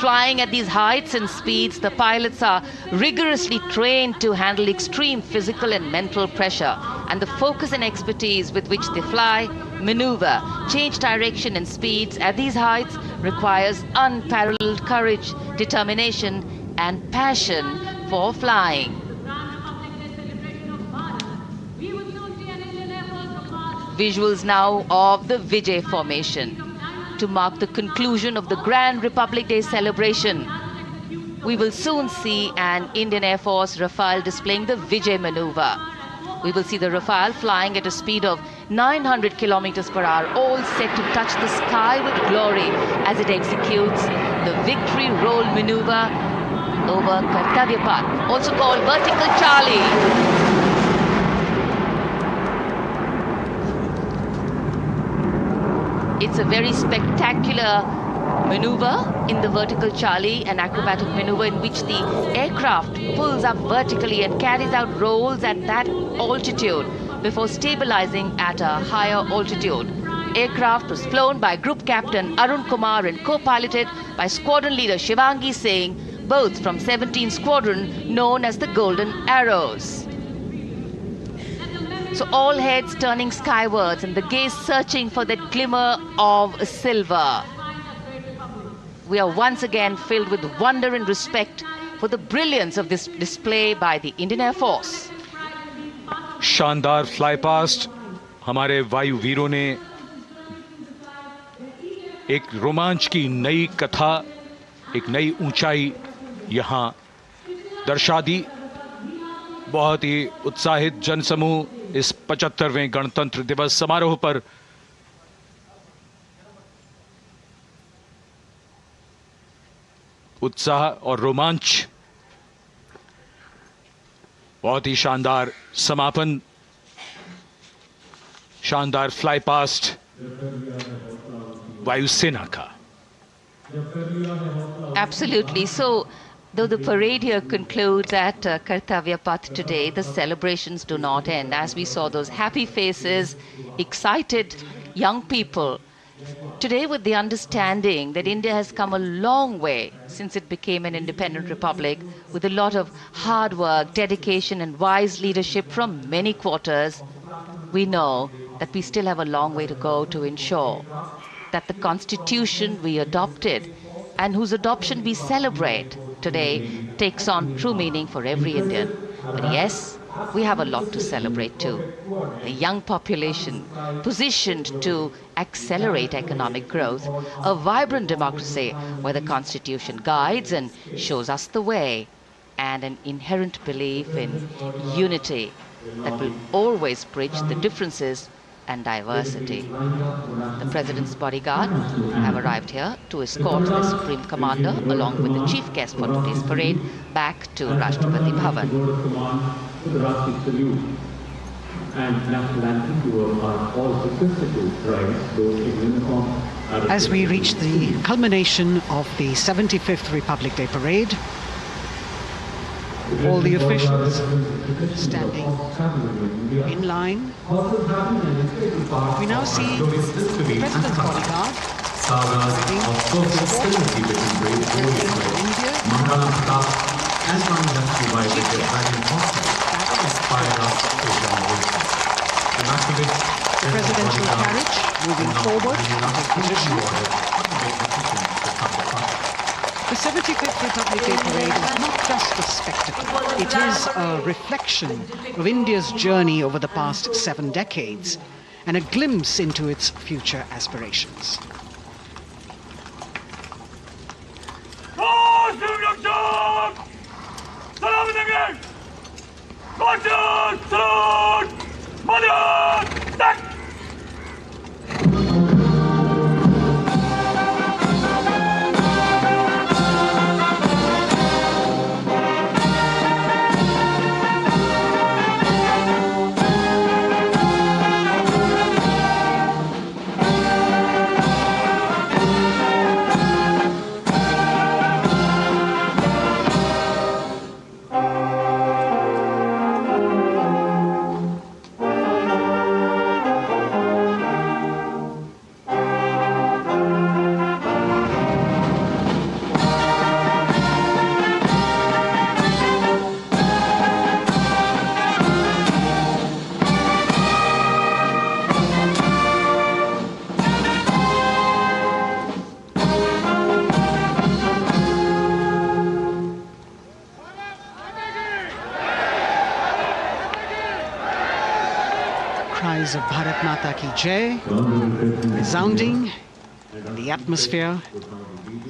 flying at these heights and speeds, the pilots are rigorously trained to handle extreme physical and mental pressure, and the focus and expertise with which they fly, maneuver, change direction and speeds at these heights requires unparalleled courage, determination and passion for flying. Visuals now of the Vijay formation to mark the conclusion of the Grand Republic Day celebration. We will soon see an Indian Air Force Rafale displaying the Vijay maneuver. We will see the Rafale flying at a speed of 900 kilometers per hour, all set to touch the sky with glory as it executes the victory roll maneuver over Kartavya Path, also called Vertical Charlie. It's a very spectacular maneuver in the Vertical Charlie, an acrobatic maneuver in which the aircraft pulls up vertically and carries out rolls at that altitude before stabilizing at a higher altitude. Aircraft was flown by Group Captain Arun Kumar and co-piloted by Squadron Leader Shivangi Singh, both from 17th Squadron known as the Golden Arrows. So all heads turning skywards and the gaze searching for that glimmer of silver. We are once again filled with wonder and respect for the brilliance of this display by the Indian Air Force. शानदार flypast हमारे वायु वीरों ने एक रोमांच की नई कथा, एक नई ऊंचाई यहां दर्शा दी। बहुत ही उत्साहित जनसमूह इस 75वें गणतंत्र दिवस समारोह पर उत्साह और रोमांच, बहुत ही शानदार समापन, शानदार फ्लाईपास्ट वायुसेना का। Absolutely. So, though the parade here concludes at Kartavya Path today, the celebrations do not end. As we saw those happy faces, excited young people, today with the understanding that India has come a long way since it became an independent republic, with a lot of hard work, dedication and wise leadership from many quarters, we know that we still have a long way to go to ensure that the constitution we adopted and whose adoption we celebrate today takes on true meaning for every Indian. But yes, we have a lot to celebrate too. A young population positioned to accelerate economic growth, a vibrant democracy where the constitution guides and shows us the way, and an inherent belief in unity that will always bridge the differences and diversity. The President's bodyguard have arrived here to escort the Supreme Commander along with the chief guest for today's parade back to Rashtrapati Bhavan. As we reach the culmination of the 75th Republic Day Parade, all the officials standing in line. We now see the President's bodyguard the presidential carriage moving forward into position. The 75th Republic Day Parade is not just a spectacle. It is a reflection of India's journey over the past 7 decades and a glimpse into its future aspirations. cries of Bharat Mata Ki Jai resounding in the atmosphere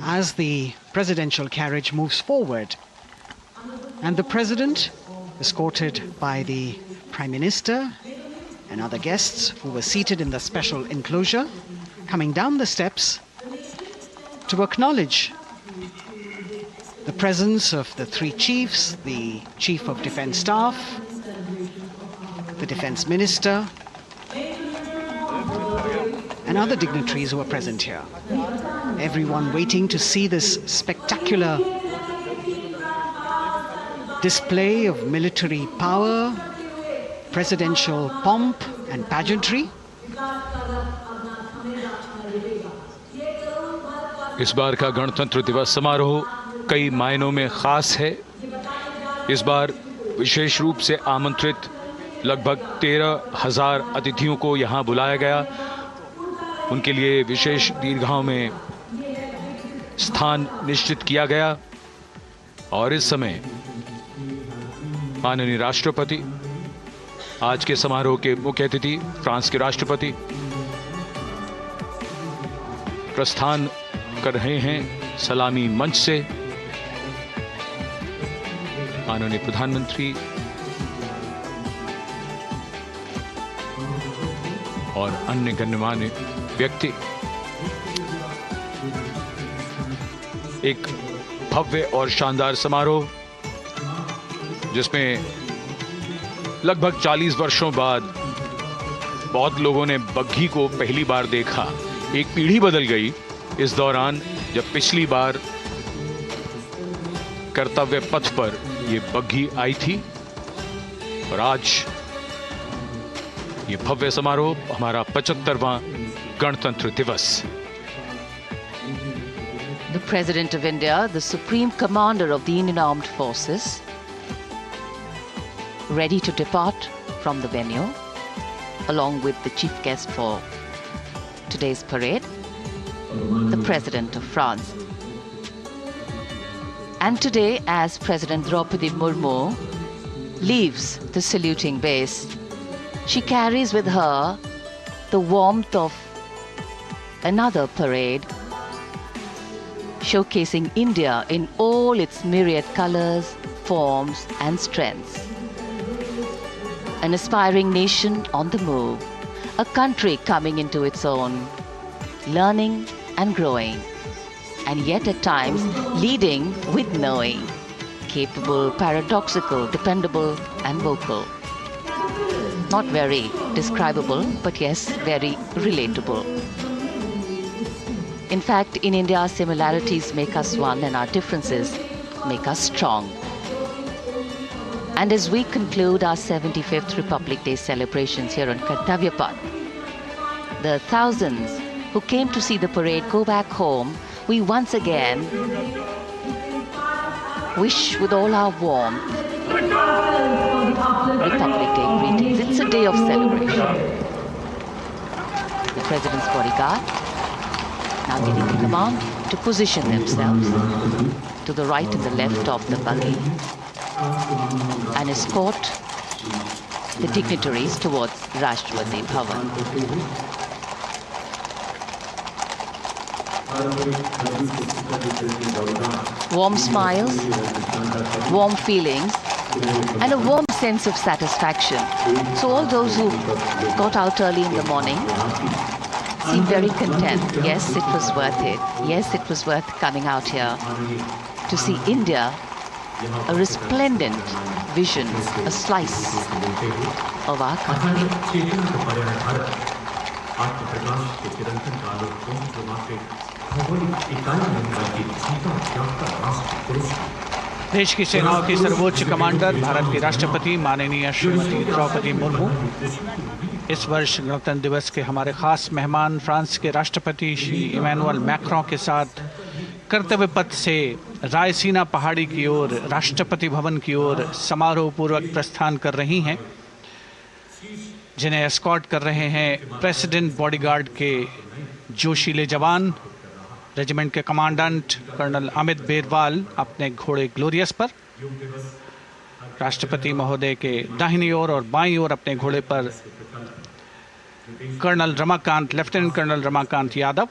as the presidential carriage moves forward. And the president, escorted by the Prime Minister and other guests who were seated in the special enclosure, coming down the steps to acknowledge the presence of the three chiefs, the Chief of Defence Staff, the Defence Minister, and other dignitaries who are present here. Everyone waiting to see this spectacular display of military power, presidential pomp and pageantry. इस बार का गणतंत्र दिवस समारोह कई मायनों में खास है। इस बार विशेष रूप से आमंत्रित लगभग 13,000 अतिथियों को यहां बुलाया गया। उनके लिए विशेष दीर्घाओं में स्थान निश्चित किया गया और इस समय माननीय राष्ट्रपति, आज के समारोह के मुख्य अतिथि फ्रांस के राष्ट्रपति, प्रस्थान कर रहे हैं सलामी मंच से। माननीय प्रधानमंत्री और अन्य गण्यमान्य व्यक्ति एक भव्य और शानदार समारोह जिसमें लगभग 40 वर्षों बाद बहुत लोगों ने बग्घी को पहली बार देखा। एक पीढ़ी बदल गई इस दौरान, जब पिछली बार कर्तव्य पथ पर ये बग्घी आई थी और आज ये भव्य समारोह हमारा 75वां गणतंत्र दिवस। The President of India, the Supreme Commander of the Indian Armed Forces, ready to depart from the venue, along with the chief guest for today's parade, the President of France. And today, as President Draupadi Murmu leaves the saluting base, she carries with her the warmth of another parade, showcasing India in all its myriad colors, forms and strengths. An aspiring nation on the move, a country coming into its own, learning and growing, and yet at times leading with knowing, capable, paradoxical, dependable and vocal. Not very describable, but yes, very relatable. In fact, in India, our similarities make us one and our differences make us strong. And as we conclude our 75th Republic Day celebrations here on Kartavya Path, the thousands who came to see the parade go back home, we once again wish with all our warmth Republic Day greetings. It's a day of celebration. The President's bodyguard now getting the command to position themselves to the right and the left of the buggy and escort the dignitaries towards Rashtrapati Bhavan. Warm smiles, warm feelings, and a warm sense of satisfaction. So all those who got out early in the morning seem very content. Yes, it was worth it. Yes, it was worth coming out here to see India, a resplendent vision, a slice of our country. देश की सेनाओं की सर्वोच्च commander, Bharat के राष्ट्रपति माननीय श्रीमती द्रौपदी मुर्मू इस वर्ष गणतंत्र दिवस के हमारे खास मेहमान फ्रांस के राष्ट्रपति श्री इमैनुअल मैक्रों के साथ कर्तव्य पथ से रायसीना पहाड़ी की ओर राष्ट्रपति भवन की ओर समारोह पूर्वक प्रस्थान कर रही हैं, जिन्हें एस्कॉर्ट कर रहे हैं प्रेसिडेंट बॉडीगार्ड के जोशीले जवान, रेजिमेंट के कमांडेंट कर्नल अमित बेरवाल अपने घोड़े ग्लोरियस पर। राष्ट्रपति महोदय के दाहिनी ओर और बाईं ओर अपने घोड़े पर Colonel Ramakant, Lieutenant Colonel Ramakant Yadav.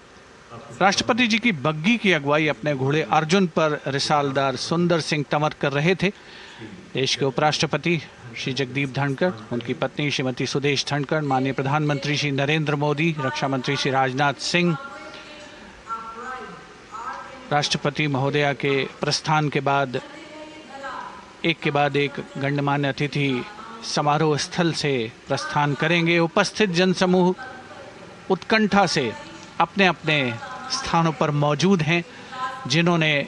राष्ट्रपति जी की बग्गी की अगुवाई अपने घोड़े अर्जुन पर रिसालदार सुंदर सिंह तंवर कर रहे थे। देश के उपराष्ट्रपति श्री जगदीप धनखड़, उनकी पत्नी श्रीमती सुदेश धनखड़, माननीय प्रधानमंत्री श्री नरेंद्र मोदी, रक्षा मंत्री श्री राजनाथ सिंह, राष्ट्रपति महोदया के प्रस्थान के बाद एक गणमान्य अतिथि समारोह स्थल से प्रस्थान करेंगे। उपस्थित जनसमूह उत्कंठा से अपने अपने स्थानों पर मौजूद हैं, जिन्होंने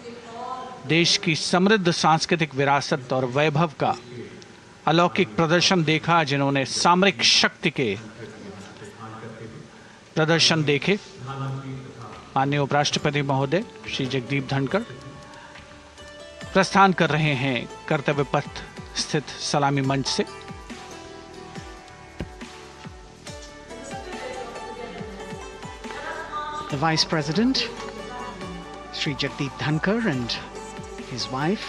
देश की समृद्ध सांस्कृतिक विरासत और वैभव का अलौकिक प्रदर्शन देखा, जिन्होंने सामरिक शक्ति के प्रदर्शन देखे। माननीय उपराष्ट्रपति महोदय श्री जगदीप धनखड़ प्रस्थान कर रहे हैं कर्तव्य पथ स्थित सलामी मंच से। The Vice President, Sri Jagdeep Dhankar, and his wife,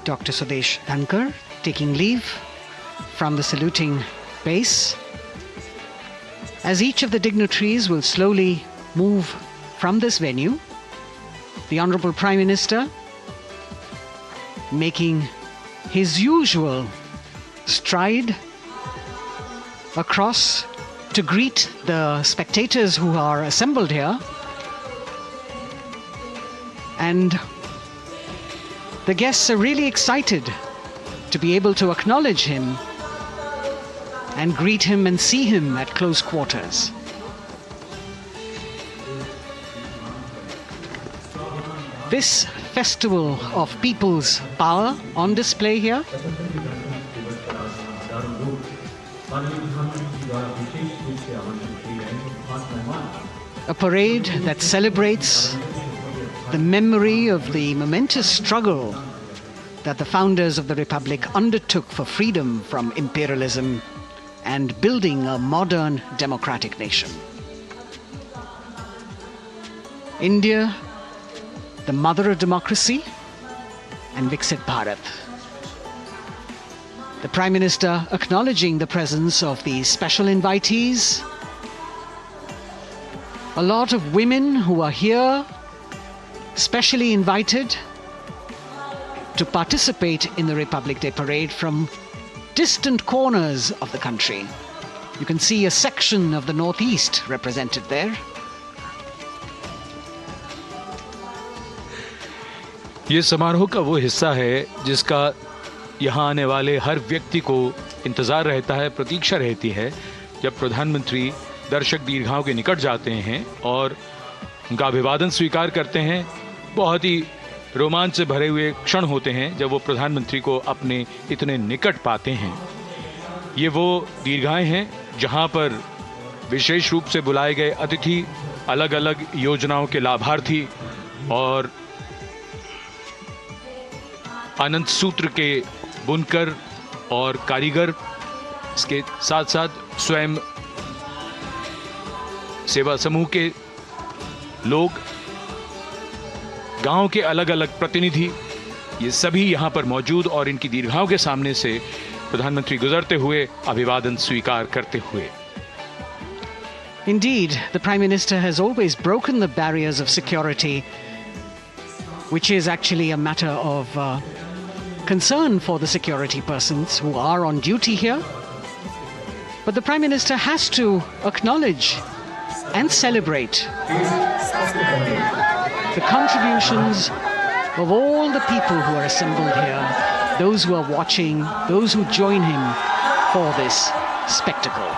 Dr. Sudesh Dhankar, taking leave from the saluting base. As each of the dignitaries will slowly move from this venue, the Honorable Prime Minister, making his usual stride across to greet the spectators who are assembled here, and the guests are really excited to be able to acknowledge him and greet him and see him at close quarters. This festival of people's power on display here, a parade that celebrates the memory of the momentous struggle that the founders of the Republic undertook for freedom from imperialism and building a modern democratic nation. India, the mother of democracy, and Viksit Bharat. The Prime Minister acknowledging the presence of these special invitees, a lot of women who are here, specially invited to participate in the Republic Day Parade from distant corners of the country. You can see a section of the Northeast represented there. ये समारोह का वो हिस्सा है जिसका यहाँ आने वाले हर व्यक्ति को इंतज़ार रहता है, प्रतीक्षा रहती है, जब प्रधानमंत्री दर्शक दीर्घाओं के निकट जाते हैं और उनका अभिवादन स्वीकार करते हैं। बहुत ही रोमांच से भरे हुए क्षण होते हैं जब वो प्रधानमंत्री को अपने इतने निकट पाते हैं। ये वो दीर्घाएं हैं जहाँ पर विशेष रूप से बुलाए गए अतिथि, अलग अलग योजनाओं के लाभार्थी और आनंद सूत्र के बुनकर और कारीगर, इसके साथ साथ स्वयं सेवा समूह के लोग, गांव के अलग अलग प्रतिनिधि, ये सभी यहां पर मौजूद और इनकी दीर्घाओं के सामने से प्रधानमंत्री गुजरते हुए अभिवादन स्वीकार करते हुए। Indeed, the Prime Minister has always broken the barriers of security, which is actually a matter of concern for the security persons who are on duty here. But the Prime Minister has to acknowledge and celebrate the contributions of all the people who are assembled here, those who are watching, those who join him for this spectacle.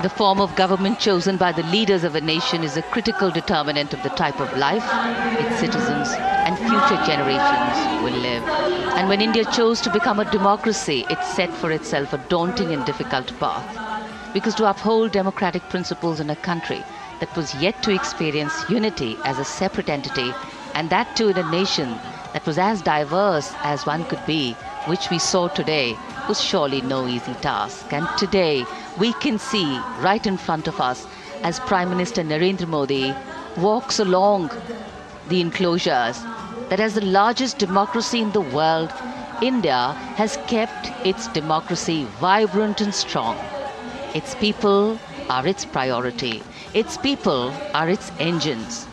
The form of government chosen by the leaders of a nation is a critical determinant of the type of life its citizens and future generations will live. And when India chose to become a democracy, it set for itself a daunting and difficult path. Because to uphold democratic principles in a country that was yet to experience unity as a separate entity, and that too in a nation that was as diverse as one could be, which we saw today, was surely no easy task. And today we can see right in front of us as Prime Minister Narendra Modi walks along the enclosures that as the largest democracy in the world, India has kept its democracy vibrant and strong. Its people are its priority. Its people are its engines,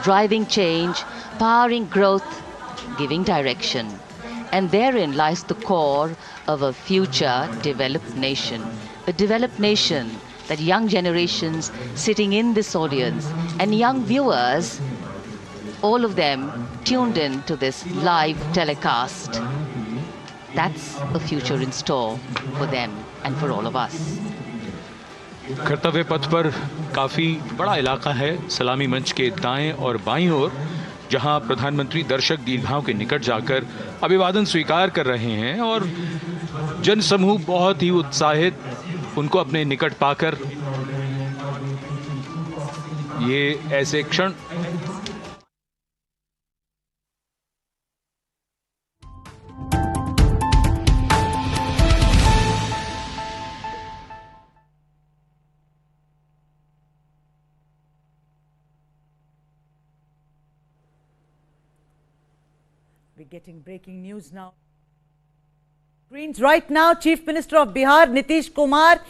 driving change, powering growth, giving direction. And therein lies the core of a future developed nation. A developed nation that young generations sitting in this audience and young viewers, all of them tuned in to this live telecast. That's a future in store for them and for all of us. कर्तव्य पथ पर काफ़ी बड़ा इलाका है, सलामी मंच के दाएं और बाईं ओर, जहां प्रधानमंत्री दर्शक दीर्घाओं के निकट जाकर अभिवादन स्वीकार कर रहे हैं और जनसमूह बहुत ही उत्साहित उनको अपने निकट पाकर ये ऐसे क्षण We're getting breaking news now. Screens right now, Chief Minister of Bihar, Nitish Kumar.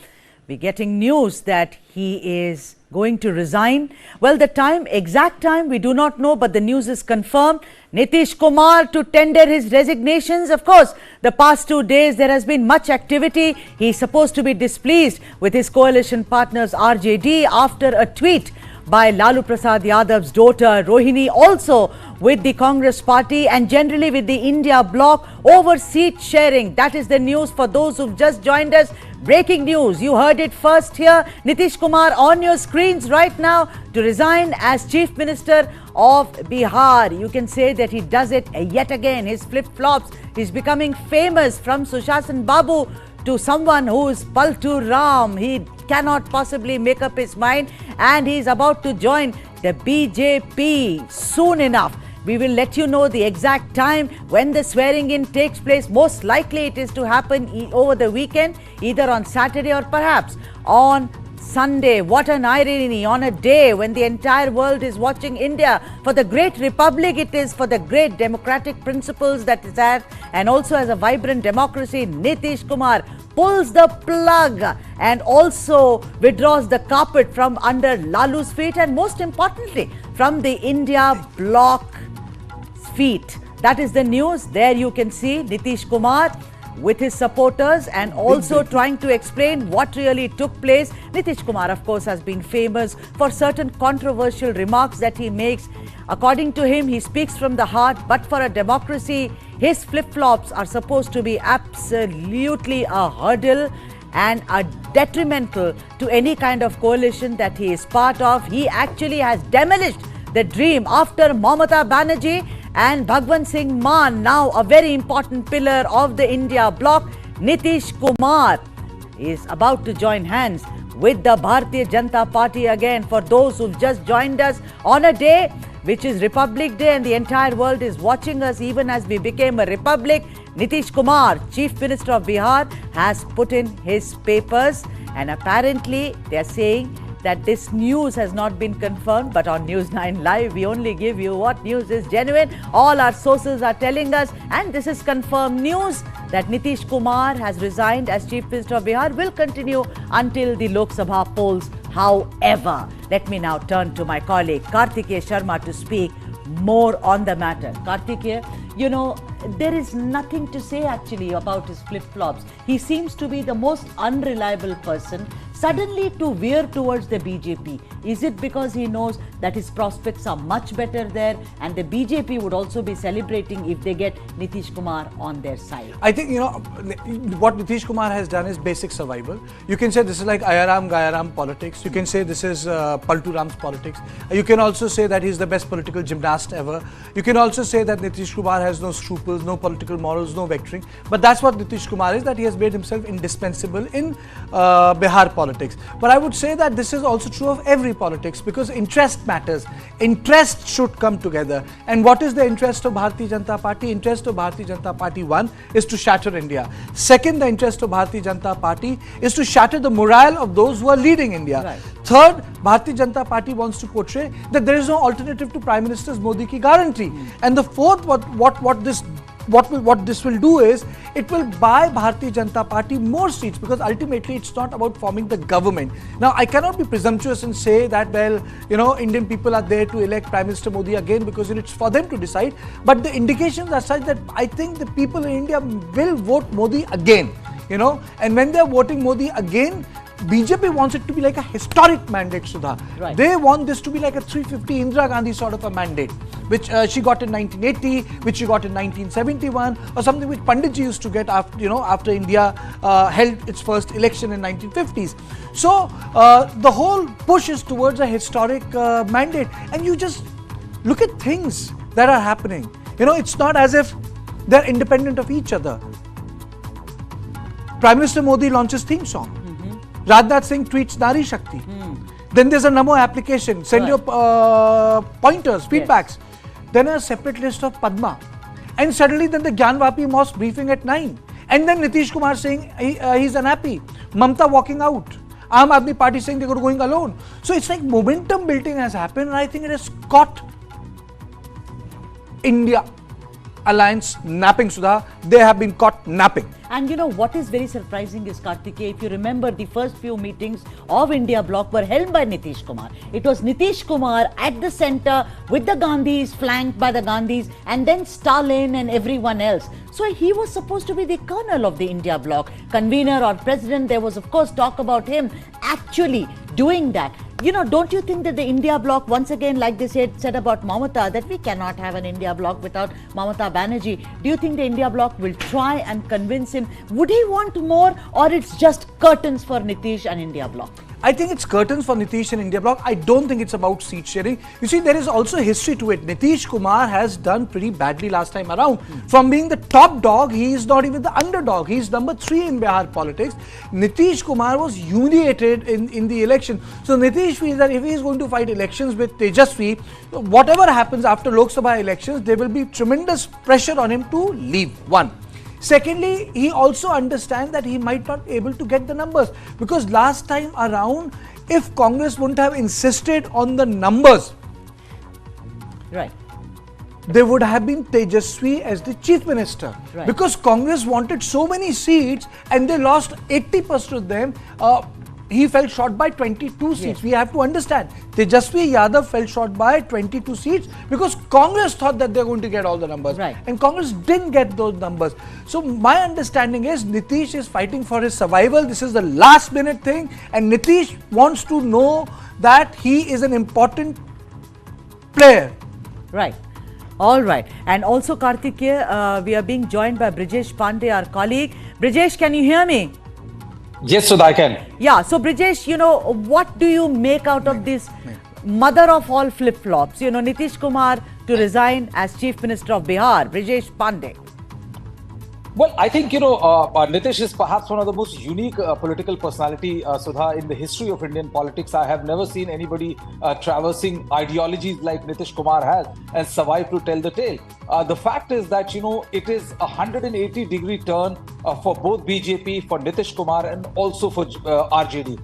We're getting news that he is going to resign. Well, the time, exact time, we do not know, but the news is confirmed. Nitish Kumar to tender his resignations. Of course, the past 2 days, there has been much activity. He's supposed to be displeased with his coalition partners RJD after a tweet by Lalu Prasad Yadav's daughter Rohini, also with the Congress party and generally with the India bloc over seat sharing. That is the news for those who've just joined us. Breaking news, you heard it first here. Nitish Kumar on your screens right now to resign as Chief Minister of Bihar. You can say that he does it yet again. His flip-flops, he's becoming famous from Sushashan Babu to someone who is Paltu Ram. He cannot possibly make up his mind and he is about to join the BJP soon enough. We will let you know the exact time when the swearing in takes place. Most likely it is to happen over the weekend, either on Saturday or perhaps on Sunday. What an irony, on a day when the entire world is watching India for the great republic it is, for the great democratic principles that it has, and also as a vibrant democracy. Nitish Kumar pulls the plug and also withdraws the carpet from under Lalu's feet and most importantly from the India bloc feet. That is the news. There you can see Nitish Kumar with his supporters and also trying to explain what really took place. Nitish Kumar, of course, has been famous for certain controversial remarks that he makes. According to him, he speaks from the heart, but for a democracy, his flip-flops are supposed to be absolutely a hurdle and a detrimental to any kind of coalition that he is part of. He actually has demolished the dream after Mamata Banerjee and Bhagwan Singh Maan, now a very important pillar of the India bloc. Nitish Kumar is about to join hands with the Bharatiya Janata Party again. For those who've just joined us on a day which is Republic Day and the entire world is watching us even as we became a republic, Nitish Kumar, Chief Minister of Bihar, has put in his papers and apparently they're saying that this news has not been confirmed, but on News9 Live, we only give you what news is genuine. All our sources are telling us, and this is confirmed news, that Nitish Kumar has resigned as Chief Minister of Bihar, will continue until the Lok Sabha polls. However, let me now turn to my colleague Kartavya Sharma to speak more on the matter. Kartavya, you know, there is nothing to say actually about his flip-flops. He seems to be the most unreliable person suddenly to veer towards the BJP. Is it because he knows that his prospects are much better there and the BJP would also be celebrating if they get Nitish Kumar on their side? I think, you know, what Nitish Kumar has done is basic survival. You can say this is like Ayaram Gayaram politics. You can say this is Paltu Ram's politics. You can also say that he's the best political gymnast ever. You can also say that Nitish Kumar has no scruples, no political morals, no vectoring. But that's what Nitish Kumar is, that he has made himself indispensable in Bihar politics. But I would say that this is also true of every politics because interest matters. Interest should come together. And what is the interest of Bharatiya Janata Party? Interest of Bharatiya Janata Party, one, is to shatter India. Second, the interest of Bharatiya Janata Party is to shatter the morale of those who are leading India. Right. Third, Bharatiya Janata Party wants to portray that there is no alternative to Prime Minister Modi ki guarantee. And the fourth, what this what this will do is it will buy Bharatiya Janata Party more seats, because ultimately it's not about forming the government. Now I cannot be presumptuous and say that, well, you know, Indian people are there to elect Prime Minister Modi again, because it's for them to decide. But the indications are such that I think the people in India will vote Modi again, you know, and when they're voting Modi again, BJP wants it to be like a historic mandate, Sudha. Right. They want this to be like a 350 Indira Gandhi sort of a mandate, which she got in 1980, which she got in 1971, or something which Panditji used to get after, you know, after India held its first election in 1950s. So the whole push is towards a historic mandate, and you just look at things that are happening. You know, it's not as if they're independent of each other. Prime Minister Modi launches theme song. Rajnath Singh tweets Nari Shakti. Then there's a Namo application. Send your pointers, feedbacks. Then a separate list of Padma. And suddenly then the Gyanvapi Mosque briefing at 9. And then Nitish Kumar saying he's unhappy. Mamta walking out. Aam Aadmi Party saying they're going alone. So it's like momentum building has happened, and I think it has caught India alliance napping, Sudha. They have been caught napping. And you know what is very surprising is, Kartikeya, if you remember, the first few meetings of India Bloc were held by Nitish Kumar. It was Nitish Kumar at the center with the Gandhis, flanked by the Gandhis, and then Stalin and everyone else. So he was supposed to be the colonel of the India Bloc, convener or president. There was of course talk about him actually doing that. You know, don't you think that the India Bloc, once again, like they said about Mamata, that we cannot have an India Bloc without Mamata Banerjee? Do you think the India Bloc will try and convince him? Would he want more, or it's just curtains for Nitish and India Bloc? I think it's curtains for Nitish and India Bloc. I don't think it's about seat sharing. You see, there is also history to it. Nitish Kumar has done pretty badly last time around. From being the top dog, he is not even the underdog. He is number 3 in Bihar politics. Nitish Kumar was humiliated in the election. So Nitish feels that if he is going to fight elections with Tejasvi, whatever happens after Lok Sabha elections, there will be tremendous pressure on him to leave. One. Secondly, he also understands that he might not be able to get the numbers, because last time around, if Congress wouldn't have insisted on the numbers, right, there would have been Tejasvi as the chief minister. Right. Because Congress wanted so many seats and they lost 80% of them. He fell short by 22 seats. Yes. We have to understand. Tejasvi Yadav fell short by 22 seats because Congress thought that they're going to get all the numbers. Right. And Congress didn't get those numbers. So my understanding is Nitish is fighting for his survival. This is the last minute thing. And Nitish wants to know that he is an important player. Right. All right. And also, Kartikeya, we are being joined by Brijesh Pandey, our colleague. Brijesh, can you hear me? Yes, Sudha, I can. Yeah, so Brijesh, you know, what do you make out of this mother of all flip-flops? You know, Nitish Kumar to resign as Chief Minister of Bihar, Brijesh Pandey. Well, I think, Nitish is perhaps one of the most unique political personality, Sudha, in the history of Indian politics. I have never seen anybody traversing ideologies like Nitish Kumar has and survive to tell the tale. The fact is that, it is a 180-degree turn for both BJP, for Nitish Kumar, and also for RJD.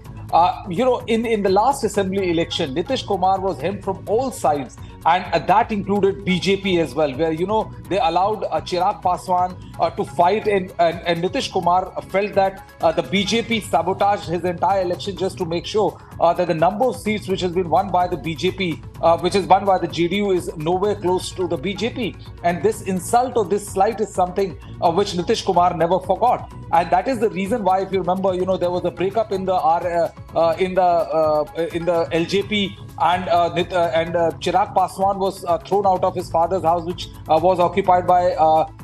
In the last assembly election, Nitish Kumar was hemmed from all sides, and that included BJP as well, where, they allowed Chirag Paswan to fight, and Nitish Kumar felt that the BJP sabotaged his entire election just to make sure that the number of seats which has been won by the BJP, which is won by the JDU, is nowhere close to the BJP. And this insult or this slight is something which Nitish Kumar never forgot. And that is the reason why, if you remember, there was a breakup in the LJP, and Chirag Paswan was thrown out of his father's house, which was occupied by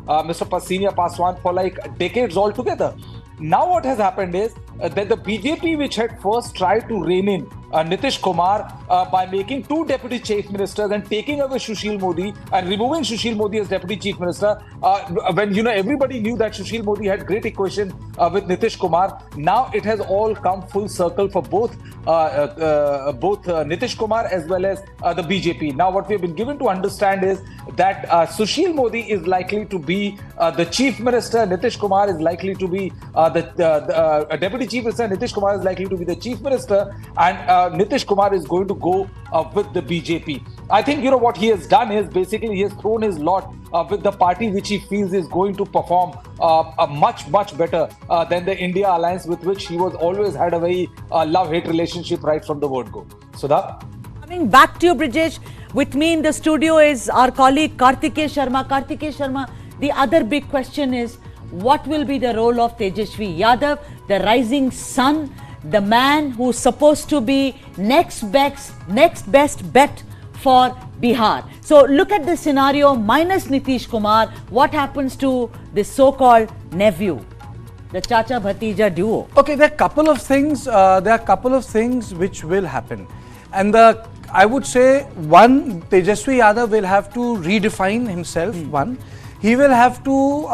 Mr. Senior Paswan for like decades altogether. Now what has happened is that the BJP, which had first tried to rein in Nitish Kumar by making 2 deputy chief ministers and taking away Sushil Modi and removing Sushil Modi as deputy chief minister, when everybody knew that Sushil Modi had great equation with Nitish Kumar, now it has all come full circle for both Nitish Kumar as well as the BJP. Now what we have been given to understand is that Sushil Modi is likely to be the chief minister, Nitish Kumar is likely to be the deputy chief minister, Nitish Kumar is likely to be the chief minister, and Nitish Kumar is going to go with the BJP. I think, what he has done is basically he has thrown his lot with the party which he feels is going to perform much better than the India alliance, with which he was always had a very love-hate relationship right from the word go. Sudha? Coming back to you, Brijesh, with me in the studio is our colleague Kartikeya Sharma. Kartikeya Sharma, the other big question is, what will be the role of Tejasvi Yadav, the rising sun, the man who's supposed to be next best bet for Bihar? So look at the scenario minus Nitish Kumar. What happens to this so-called nephew, the Chacha Bhatija duo? Okay, there are a couple of things. Which will happen, and I would say, one, Tejasvi Yadav will have to redefine himself. One, he will have to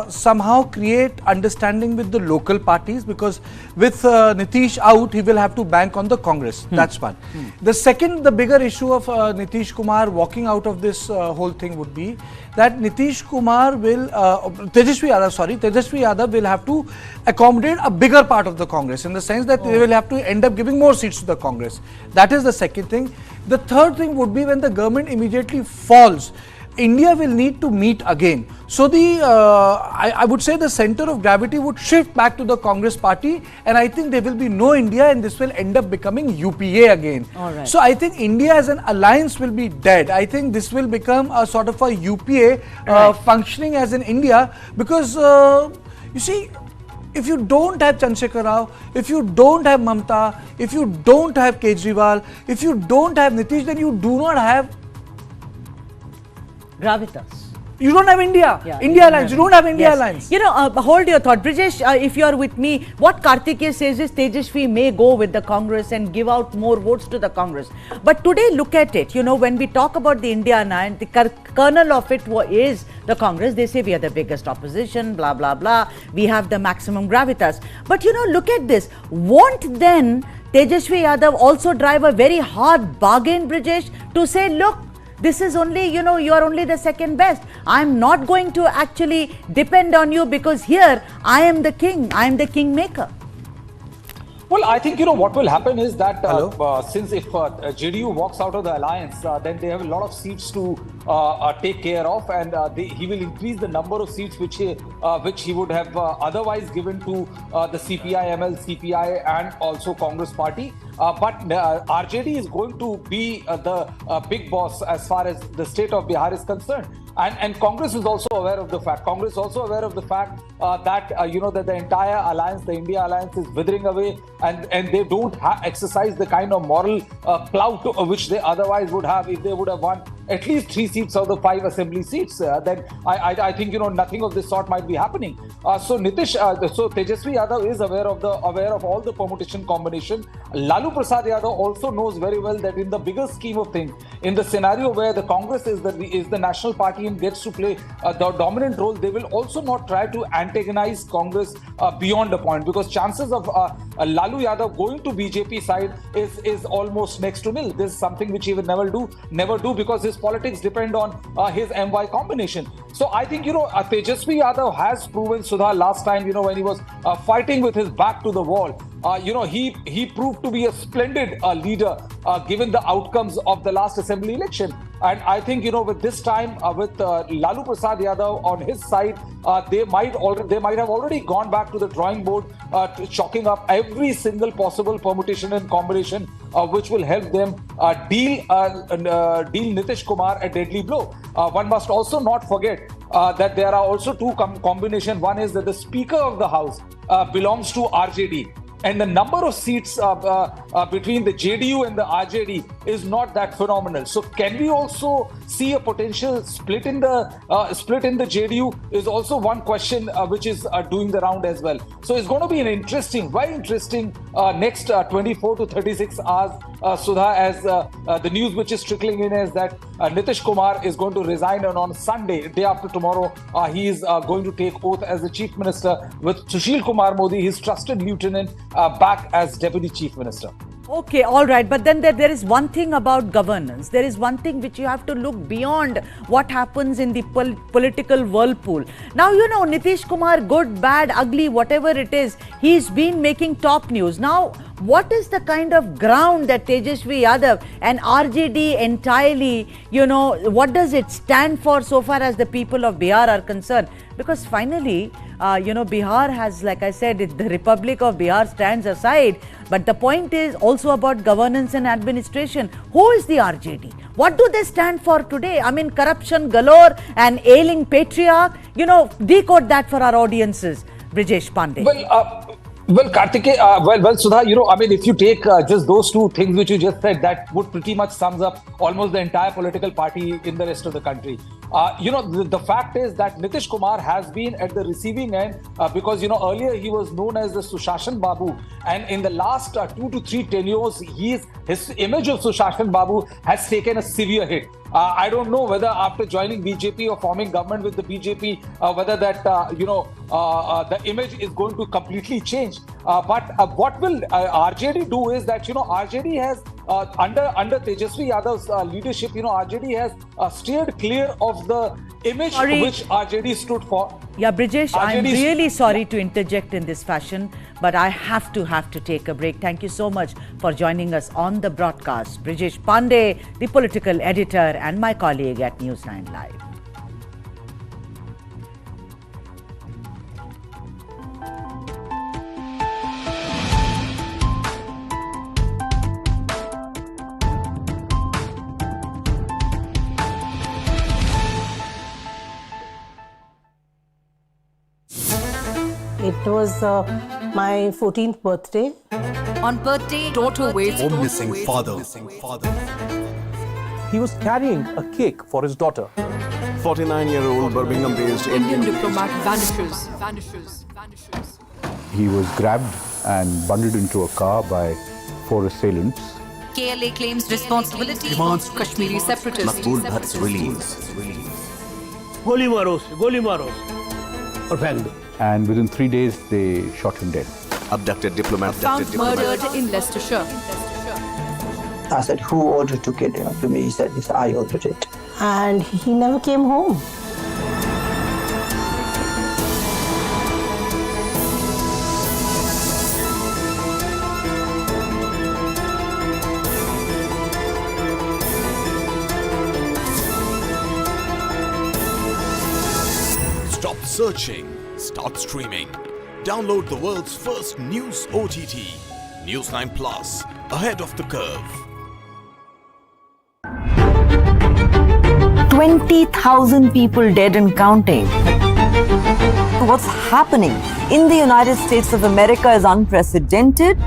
somehow create understanding with the local parties, because with Nitish out, he will have to bank on the Congress. That's one. The second, the bigger issue of Nitish Kumar walking out of this whole thing would be that Nitish Kumar will, Tejasvi Yadav will have to accommodate a bigger part of the Congress, in the sense that they will have to end up giving more seats to the Congress. That is the second thing. The third thing would be, when the government immediately falls, India will need to meet again. So I would say the center of gravity would shift back to the Congress party, and I think there will be no India, and this will end up becoming UPA again. Alright. So I think India as an alliance will be dead. I think this will become a sort of a UPA functioning as in India, because you see, if you don't have Chandrasekhar Rao, if you don't have Mamta, if you don't have Kejriwal, if you don't have Nitish, then you do not have gravitas. You don't have India. India Alliance. You don't have India Alliance. Hold your thought. Brijesh, if you are with me, what Kartikeya says is Tejasvi may go with the Congress and give out more votes to the Congress. But today, look at it. When we talk about the India Alliance, the kernel of it is the Congress. They say we are the biggest opposition, blah, blah, blah. We have the maximum gravitas. But, look at this. Won't then Tejasvi Yadav also drive a very hard bargain, Brijesh, to say, look, this is only, you are only the second best. I'm not going to actually depend on you, because here I am the king. I am the kingmaker. Well, I think, what will happen is that since if JDU walks out of the alliance, then they have a lot of seats to take care of, and he will increase the number of seats which he would have otherwise given to the CPI, ML, CPI and also Congress party. But RJD is going to be the big boss as far as the state of Bihar is concerned. And Congress is also aware of the fact. Congress is also aware of the fact that that the entire alliance, the India alliance, is withering away, and they don't exercise the kind of moral clout which they otherwise would have if they would have won at least 3 seats of the 5 assembly seats. Then I think nothing of this sort might be happening. So Tejasvi Yadav is aware of all the permutation combination. Lalu Prasad Yadav also knows very well that in the bigger scheme of things, in the scenario where the Congress is the national party and gets to play the dominant role, they will also not try to antagonize Congress beyond a point, because chances of Lalu Yadav going to BJP side is almost next to nil. This is something which he will never do, because his politics depend on his MY combination. So I think Tejasvi Yadav has proven, Sudha, last time when he was fighting with his back to the wall. He proved to be a splendid leader given the outcomes of the last assembly election. And I think with this time with Lalu Prasad Yadav on his side, they might have already gone back to the drawing board, chalking up every single possible permutation and combination which will help them deal Nitish Kumar a deadly blow. One must also not forget that there are also two combinations. One is that the Speaker of the House belongs to RJD. And the number of seats between the JDU and the RJD is not that phenomenal. So can we also see a potential split in the JDU is also one question which is doing the round as well. So it's going to be an very interesting next 24 to 36 hours, Sudha, as the news which is trickling in is that Nitish Kumar is going to resign, and on Sunday, day after tomorrow, he is going to take oath as the Chief Minister with Sushil Kumar Modi, his trusted lieutenant, back as Deputy Chief Minister. Okay, all right. But then there is one thing about governance. There is one thing which you have to look beyond what happens in the political whirlpool. Now, you know, Nitish Kumar, good, bad, ugly, whatever it is, he's been making top news. Now, what is the kind of ground that Tejasvi Yadav and RJD entirely, you know, what does it stand for so far as the people of Bihar are concerned? Because finally, you know, Bihar has, like I said, the Republic of Bihar stands aside. But the point is also about governance and administration. Who is the RJD? What do they stand for today? I mean, corruption galore and ailing patriarch. You know, decode that for our audiences, Brijesh Pandey. Well, Kartike, well, Sudha, you know, I mean, if you take just those two things which you just said, that would pretty much sums up almost the entire political party in the rest of the country. You know, the fact is that Nitish Kumar has been at the receiving end because, you know, earlier he was known as the Sushashan Babu, and in the last 2 to 3 tenures, his image of Sushashan Babu has taken a severe hit. I don't know whether after joining BJP or forming government with the BJP, whether that, the image is going to completely change. But what will RJD do is that, you know, RJD has, under Tejasvi Yadav's leadership, you know, RJD has steered clear of the image which RJD stood for. Yeah, Brijesh, I'm really sorry to interject in this fashion, but I have to take a break. Thank you so much for joining us on the broadcast. Brijesh Pandey, the political editor and my colleague at News9 Live. It was my 14th birthday. On birthday, daughter waits home missing father. He was carrying a cake for his daughter. 49-year-old Birmingham-based Indian diplomat vanishes. He was grabbed and bundled into a car by 4 assailants. KLA claims responsibility. Demands Kashmiri separatists. Makbul Bhatt's release. Goli maro. Or फेंक दो. And within 3 days, they shot him dead. Abducted diplomat. Found murdered in Leicestershire. I said, who ordered to kill him? To me, he said, yes, I ordered it. And he never came home. Stop searching. Start streaming. Download the world's first news OTT, News9 Plus, ahead of the curve. 20,000 people dead and counting. What's happening in the United States of America is unprecedented.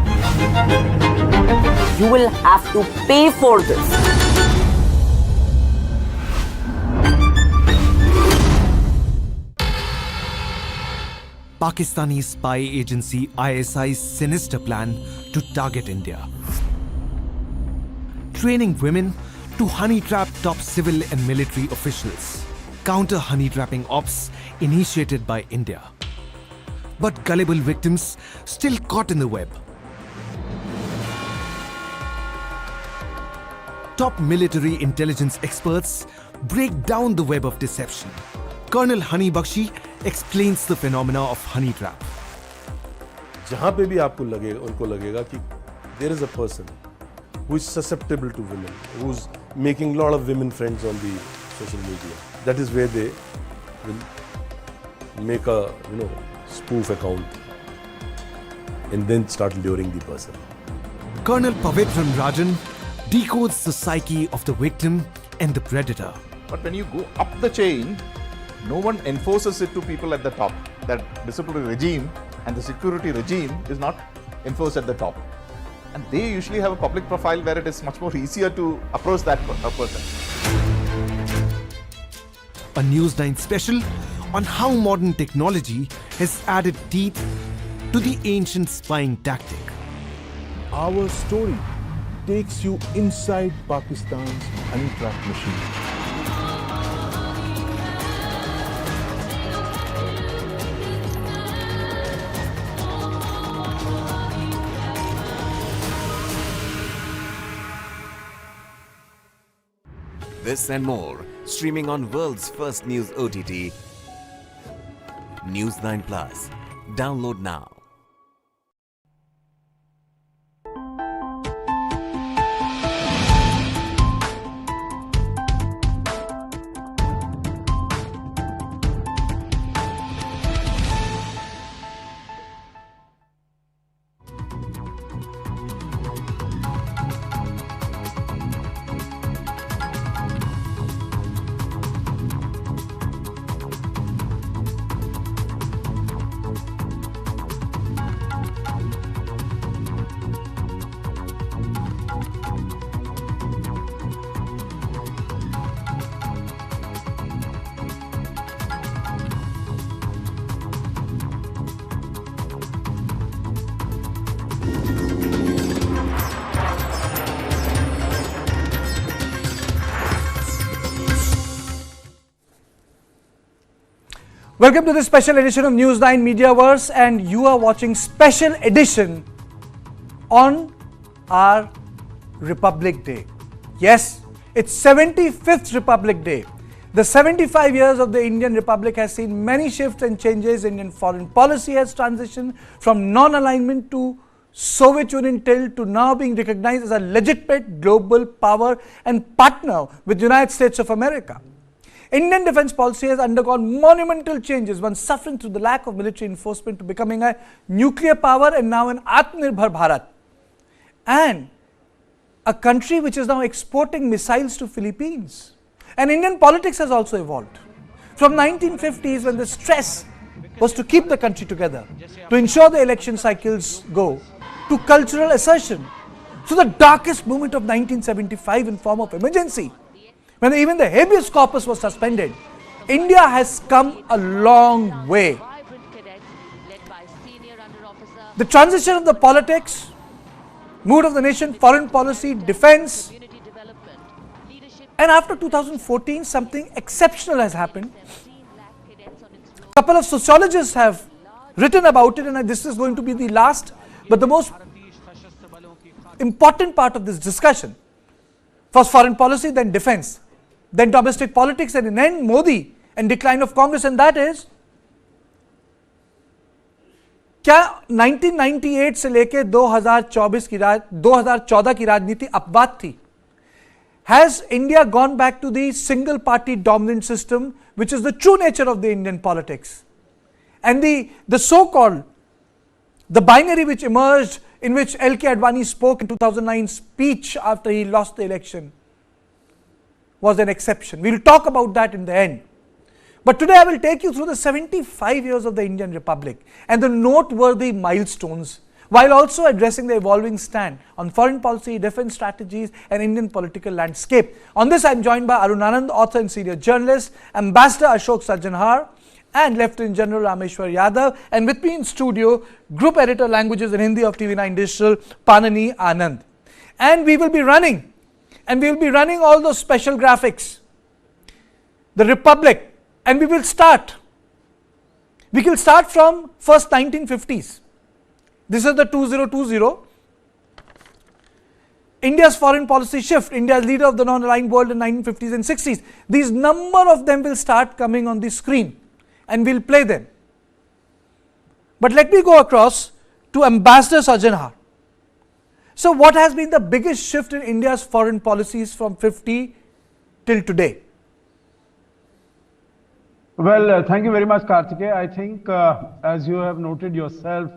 You will have to pay for this. Pakistani spy agency ISI's sinister plan to target India. Training women to honey trap top civil and military officials. Counter honey trapping ops initiated by India. But gullible victims still caught in the web. Top military intelligence experts break down the web of deception. Colonel Hani Bakshi explains the phenomena of honey trap. जहाँ पे भी आपको लगेगा, उनको लगेगा कि there is a person who is susceptible to women, who's making a lot of women friends on the social media. That is where they will make a spoof account and then start luring the person. Colonel Pavitran Rajan decodes the psyche of the victim and the predator. But when you go up the chain, no one enforces it to people at the top. That disciplinary regime and the security regime is not enforced at the top. And they usually have a public profile where it is much more easier to approach that person. A News9 special on how modern technology has added teeth to the ancient spying tactic. Our story takes you inside Pakistan's honey trap machine. This and more, streaming on world's first news OTT, News9 Plus. Download now. Welcome to this special edition of News9 Mediaverse, and you are watching special edition on our Republic Day. Yes, it's 75th Republic Day. The 75 years of the Indian Republic has seen many shifts and changes. Indian foreign policy has transitioned from non-alignment to Soviet Union tilt to now being recognized as a legitimate global power and partner with the United States of America. Indian defense policy has undergone monumental changes, one suffering through the lack of military enforcement to becoming a nuclear power and now an Atmanirbhar Bharat. And a country which is now exporting missiles to Philippines. And Indian politics has also evolved. From 1950s, when the stress was to keep the country together, to ensure the election cycles go, to cultural assertion, to the darkest moment of 1975 in form of emergency, when even the habeas corpus was suspended, India has come a long way. The transition of the politics, mood of the nation, foreign policy, defense, and after 2014, something exceptional has happened. A couple of sociologists have written about it, and this is going to be the last, but the most important part of this discussion. First foreign policy, then defense, then domestic politics, and then Modi and decline of Congress, and that is, क्या 1998 से लेके 2014 की राजनीति अपवाद थी? Has India gone back to the single party dominant system, which is the true nature of the Indian politics? And the so-called, the binary which emerged, in which L.K. Advani spoke in 2009 speech after he lost the election, was an exception. We will talk about that in the end. But today I will take you through the 75 years of the Indian Republic and the noteworthy milestones, while also addressing the evolving stand on foreign policy, defense strategies, and Indian political landscape. On this, I am joined by Arun Anand, author and senior journalist, Ambassador Ashok Sajjanhar, and Lieutenant General Rameshwar Yadav, and with me in studio, Group Editor Languages and Hindi of TV9 Digital, Panani Anand. And we will be running all those special graphics, the Republic, and we will start from first 1950s. This is the 2020. India's foreign policy shift, India's leader of the non-aligned world in 1950s and 60s. These number of them will start coming on the screen and we'll play them. But let me go across to Ambassador Sajjanhar. So what has been the biggest shift in India's foreign policies from 50 till today? Well, thank you very much, Kartike. I think, as you have noted yourself,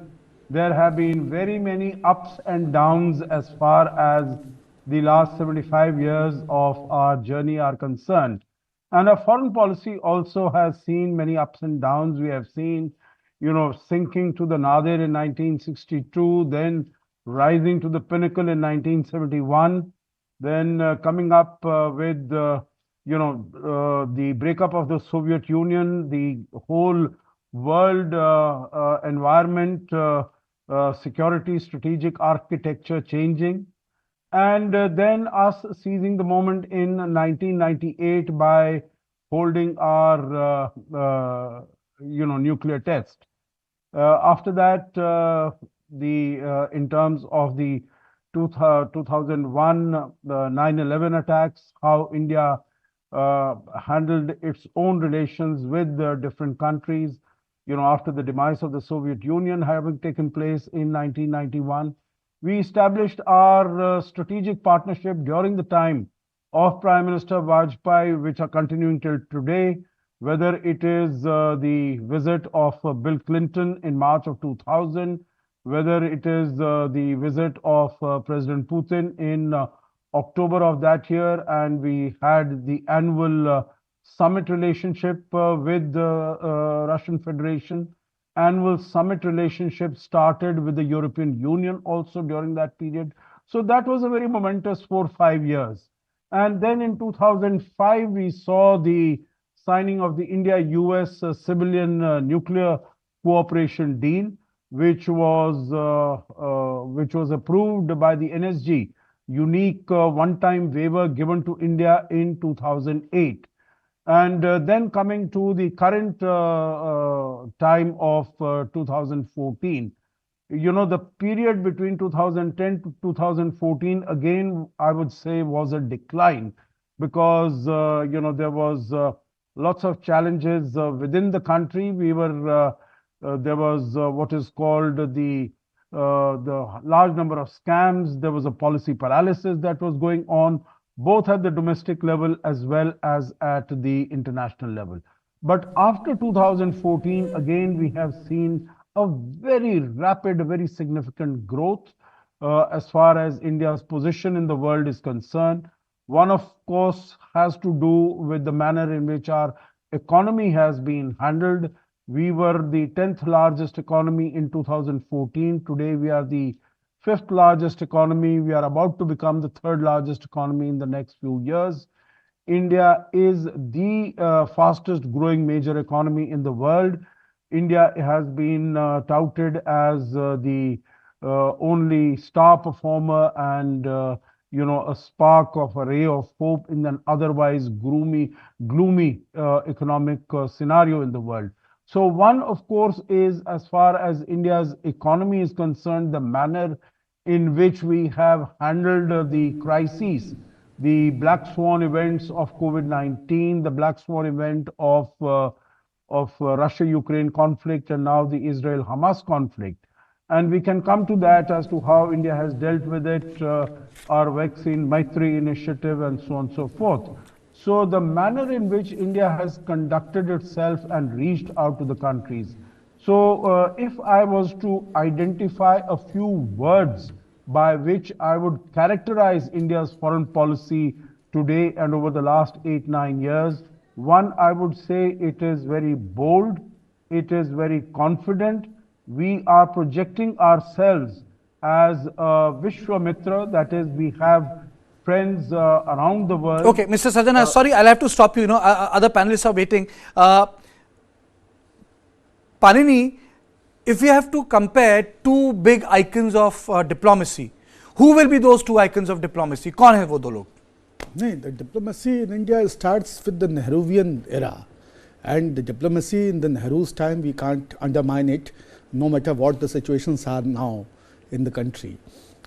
there have been very many ups and downs as far as the last 75 years of our journey are concerned. And our foreign policy also has seen many ups and downs. We have seen, sinking to the nadir in 1962, then rising to the pinnacle in 1971, then coming up with, the breakup of the Soviet Union, the whole world environment, security, strategic architecture changing, and then us seizing the moment in 1998 by holding our, nuclear test. After that, in terms of the 2001 9/11 attacks, how India handled its own relations with different countries. After the demise of the Soviet Union having taken place in 1991, we established our strategic partnership during the time of Prime Minister Vajpayee, which are continuing till today, whether it is the visit of Bill Clinton in March of 2000, whether it is the visit of President Putin in October of that year, and we had the annual summit relationship with the Russian Federation. Annual summit relationship started with the European Union also during that period. So that was a very momentous 4 or 5 years. And then in 2005, we saw the signing of the India-US civilian nuclear cooperation deal, which was approved by the NSG, unique one-time waiver given to India in 2008. And then coming to the current time of 2014, the period between 2010 to 2014, again, I would say was a decline because, there was lots of challenges within the country. There was what is called the large number of scams. There was a policy paralysis that was going on, both at the domestic level as well as at the international level. But after 2014, again, we have seen a very rapid, very significant growth as far as India's position in the world is concerned. One, of course, has to do with the manner in which our economy has been handled. We were the 10th largest economy in 2014. Today, we are the 5th largest economy. We are about to become the 3rd largest economy in the next few years. India is the fastest growing major economy in the world. India has been touted as the only star performer and a spark of a ray of hope in an otherwise gloomy economic scenario in the world. So one, of course, is as far as India's economy is concerned, the manner in which we have handled the crises, the black swan events of COVID-19, the black swan event of Russia-Ukraine conflict, and now the Israel-Hamas conflict. And we can come to that as to how India has dealt with it, our vaccine Maitri initiative, and so on and so forth. So the manner in which India has conducted itself and reached out to the countries. So if I was to identify a few words by which I would characterize India's foreign policy today and over the last 8-9 years, one, I would say it is very bold, it is very confident. We are projecting ourselves as a Vishwamitra, that is, we have friends around the world. Okay, Mr. Sajjana, sorry, I'll have to stop you. Other panelists are waiting. Panini, if we have to compare two big icons of diplomacy, who will be those two icons of diplomacy? Kaun hai wo do log? No, the diplomacy in India starts with the Nehruvian era, and the diplomacy in the Nehru's time, we can't undermine it, no matter what the situations are now in the country.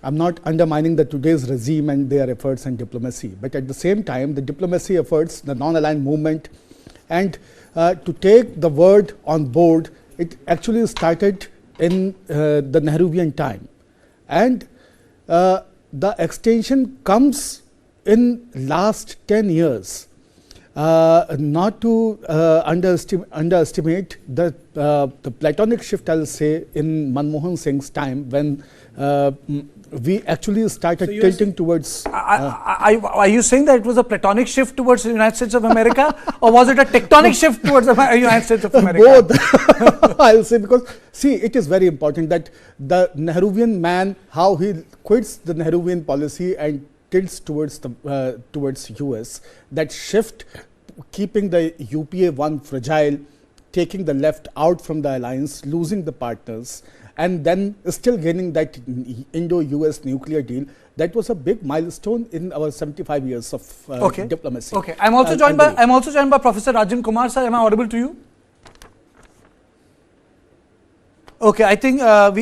I'm not undermining the today's regime and their efforts in diplomacy, but at the same time, the diplomacy efforts, the non-aligned movement, and to take the word on board, it actually started in the Nehruvian time, and the extension comes in last 10 years. Not to underestimate the Platonic shift, I'll say, in Manmohan Singh's time, when we actually started tilting towards. Are you saying that it was a Platonic shift towards the United States of America, or was it a tectonic shift towards the United States of America? Both. I'll say, because see, it is very important that the Nehruvian man, how he quits the Nehruvian policy and tilts towards the towards US, that shift, keeping the UPA one fragile, taking the left out from the alliance, losing the partners, and then still gaining that Indo-US nuclear deal. That was a big milestone in our 75 years of diplomacy. Okay, I'm also joined by Professor Rajan Kumar. Sir, am I audible to you? Okay, I think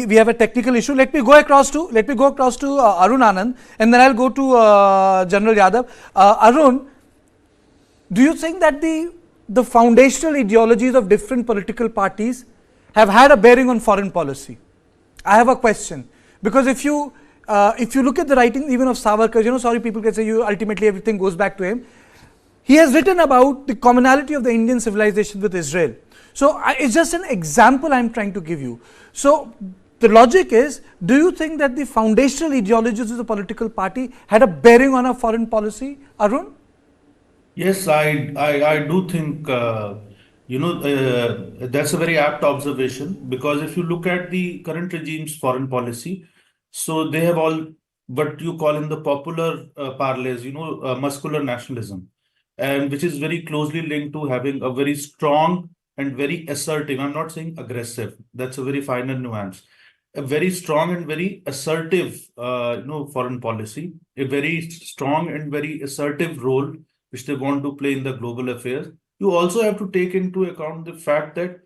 we have a technical issue. Let me go across to Arun Anand, and then I'll go to General Yadav. Arun, do you think that the foundational ideologies of different political parties have had a bearing on foreign policy? I have a question, because if you look at the writings even of Savarkar, sorry, people can say ultimately everything goes back to him. He has written about the commonality of the Indian civilization with Israel. So it's just an example I'm trying to give you. So the logic is, do you think that the foundational ideologies of the political party had a bearing on our foreign policy, Arun? Yes, I do think, that's a very apt observation, because if you look at the current regime's foreign policy, so they have all what you call in the popular parlance, muscular nationalism, and which is very closely linked to having a very strong and very assertive, I'm not saying aggressive, that's a very finer nuance, a very strong and very assertive, foreign policy, a very strong and very assertive role which they want to play in the global affairs. You also have to take into account the fact that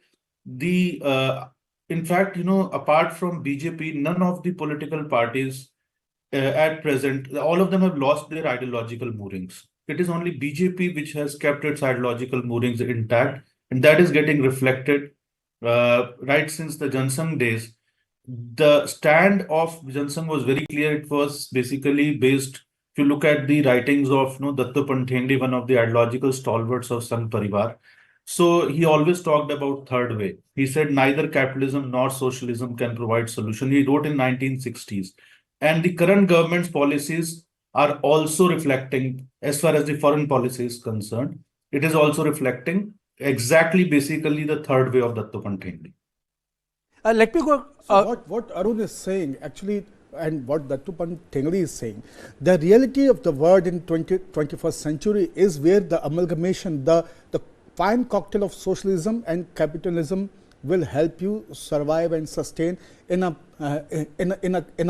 in fact, apart from BJP, none of the political parties at present, all of them have lost their ideological moorings. It is only BJP which has kept its ideological moorings intact, and that is getting reflected right since the Jansang days. The stand of Jansang was very clear. It was basically based, if you look at the writings of Datta Panthendi, one of the ideological stalwarts of Sangh Parivar, so he always talked about third way. He said neither capitalism nor socialism can provide solution. He wrote in 1960s. And the current government's policies are also reflecting, as far as the foreign policy is concerned, it is also reflecting exactly basically the third way of Datta Panthendi. Let me go. So what Arun is saying actually, and what Datta Panthendi is saying, the reality of the world in 21st century is where the amalgamation, the fine cocktail of socialism and capitalism will help you survive and sustain in a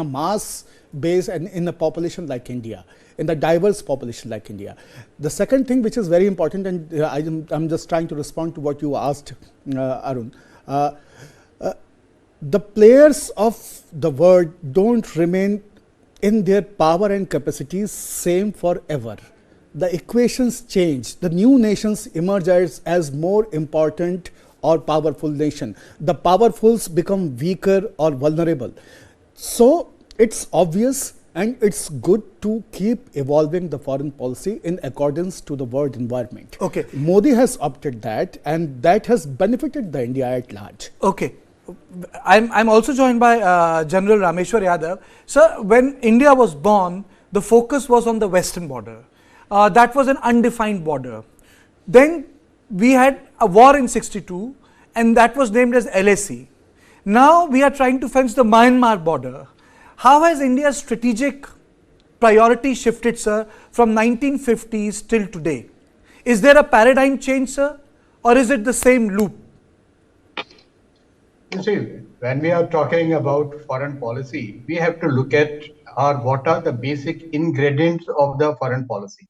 mass base and in a population like India, in a diverse population like India. The second thing which is very important, and I'm just trying to respond to what you asked, Arun. The players of the world don't remain in their power and capacities same forever. The equations change. The new nations emerge as more important or powerful nation. The powerfuls become weaker or vulnerable. So it's obvious and it's good to keep evolving the foreign policy in accordance to the world environment. Okay. Modi has opted that, and that has benefited the India at large. Okay. I'm also joined by General Rameshwar Yadav. Sir, when India was born, the focus was on the western border. That was an undefined border. Then we had a war in 62, and that was named as LAC. Now we are trying to fence the Myanmar border. How has India's strategic priority shifted, sir, from 1950s till today? Is there a paradigm change, sir, or is it the same loop? You see, when we are talking about foreign policy, we have to look at what are the basic ingredients of the foreign policy.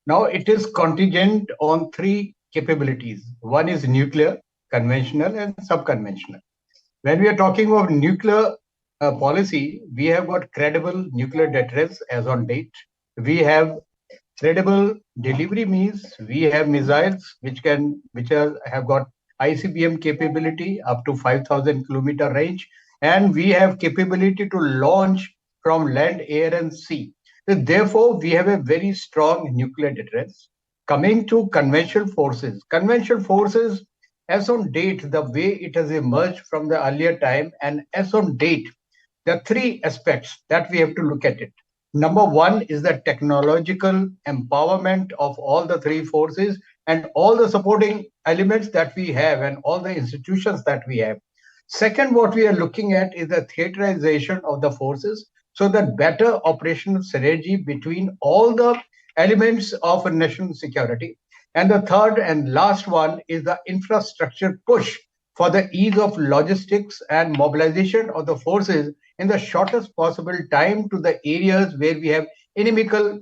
Now, it is contingent on three capabilities. One is nuclear, conventional, and sub-conventional. When we are talking about nuclear policy, we have got credible nuclear deterrence as on date. We have credible delivery means. We have missiles which have got ICBM capability up to 5,000 kilometer range, and we have capability to launch from land, air, and sea. Therefore, we have a very strong nuclear deterrence. Coming to conventional forces, as on date, the way it has emerged from the earlier time, and as on date, there are three aspects that we have to look at it. Number one is the technological empowerment of all the three forces and all the supporting elements that we have and all the institutions that we have. Second, what we are looking at is the theaterization of the forces, so that better operational synergy between all the elements of a national security. And the third and last one is the infrastructure push for the ease of logistics and mobilization of the forces in the shortest possible time to the areas where we have inimical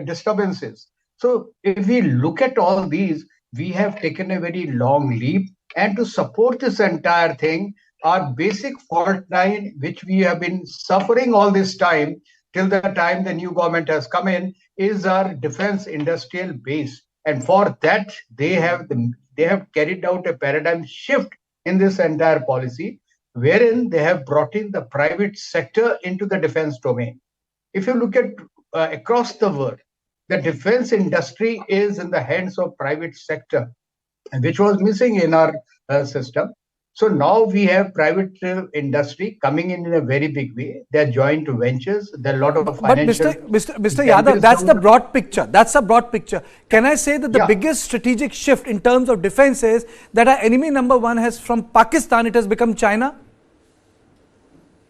disturbances. So if we look at all these, we have taken a very long leap, and to support this entire thing, our basic fault line, which we have been suffering all this time till the time the new government has come in, is our defense industrial base. And for that, they have carried out a paradigm shift in this entire policy, wherein they have brought in the private sector into the defense domain. If you look at across the world, the defense industry is in the hands of private sector, which was missing in our system. So now we have private industry coming in a very big way. There are joint ventures. There are a lot of financial. But Mr. Yadav, that's the broad picture. That's a broad picture. Can I say that the biggest strategic shift in terms of defense is that our enemy number one has from Pakistan, it has become China?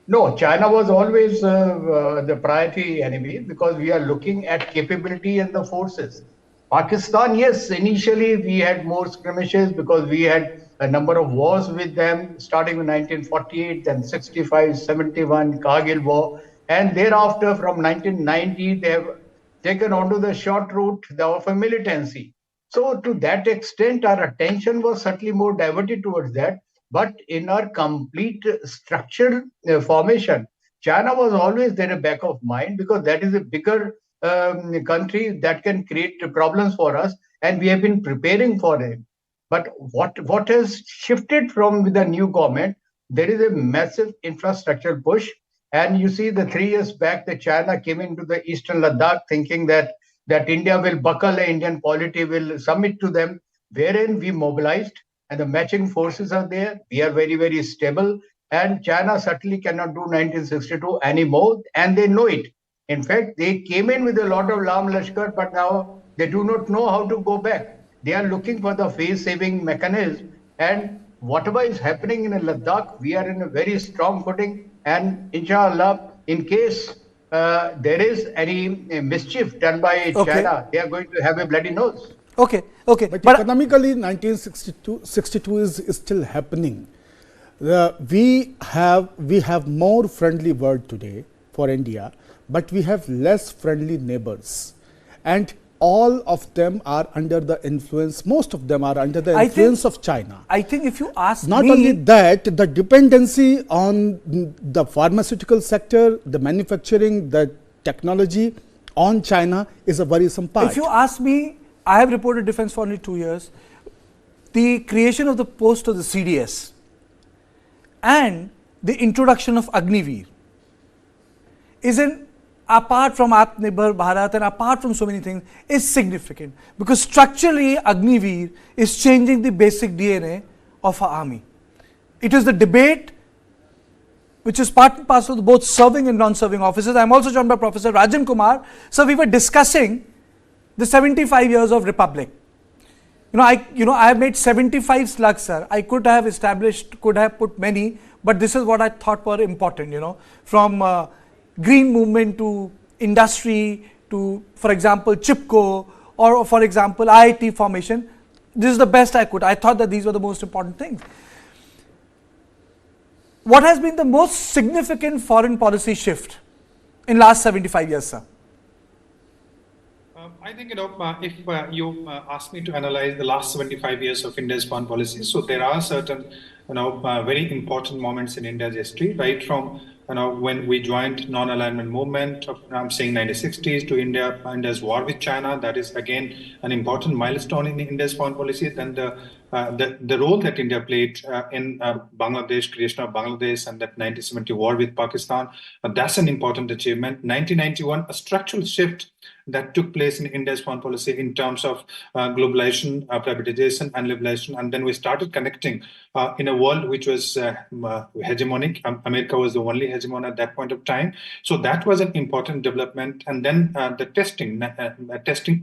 No, China was always the priority enemy because we are looking at capability and the forces. Pakistan, yes, initially we had more skirmishes because we had a number of wars with them, starting with 1948, then 65, 71, Kargil war, and thereafter from 1990, they have taken onto the short route of a militancy. So to that extent, our attention was certainly more diverted towards that. But in our complete structural formation, China was always there in the back of mind because that is a bigger country that can create problems for us, and we have been preparing for it. But what has shifted from the new government, there is a massive infrastructure push. And you see the 3 years back, that China came into the Eastern Ladakh thinking that India will buckle, Indian polity will submit to them, wherein we mobilized and the matching forces are there. We are very, very stable. And China certainly cannot do 1962 anymore, and they know it. In fact, they came in with a lot of Lam Lashkar, but now they do not know how to go back. They are looking for the face-saving mechanism. And whatever is happening in Ladakh, we are in a very strong footing. And inshallah, in case there is any mischief done by China, they are going to have a bloody nose. Okay. But economically, 1962 is still happening. We have more friendly world today for India, but we have less friendly neighbors, and all of them are under the influence. Most of them are under the influence of China. I think if you ask not only that, the dependency on the pharmaceutical sector, the manufacturing, the technology on China is a worrisome part. If you ask me, I have reported defense for only 2 years. The creation of the post of the CDS and the introduction of Agniveer is apart from Atmanirbhar Bharat and apart from so many things, is significant because structurally Agniveer is changing the basic DNA of our army. It is the debate which is part and parcel of both serving and non-serving officers. I am also joined by Professor Rajan Kumar. So we were discussing the 75 years of Republic. I have made 75 slugs, sir. I could have put many, but this is what I thought were important, from green movement to industry to, for example, Chipko, or for example, IIT formation. This is the best I could. I thought that these were the most important things. What has been the most significant foreign policy shift in last 75 years, sir? I think, if you ask me to analyze the last 75 years of India's foreign policy, so there are certain, very important moments in India's history, right from, when we joined non-alignment movement, I'm saying 1960s, to India's war with China. That is again an important milestone in India's foreign policy. Then the role that India played in Bangladesh, creation of Bangladesh, and that 1970 war with Pakistan, that's an important achievement. 1991, a structural shift that took place in India's foreign policy in terms of globalization, privatization, and liberalization. And then we started connecting in a world which was hegemonic. America was the only hegemon at that point of time. So that was an important development. And then the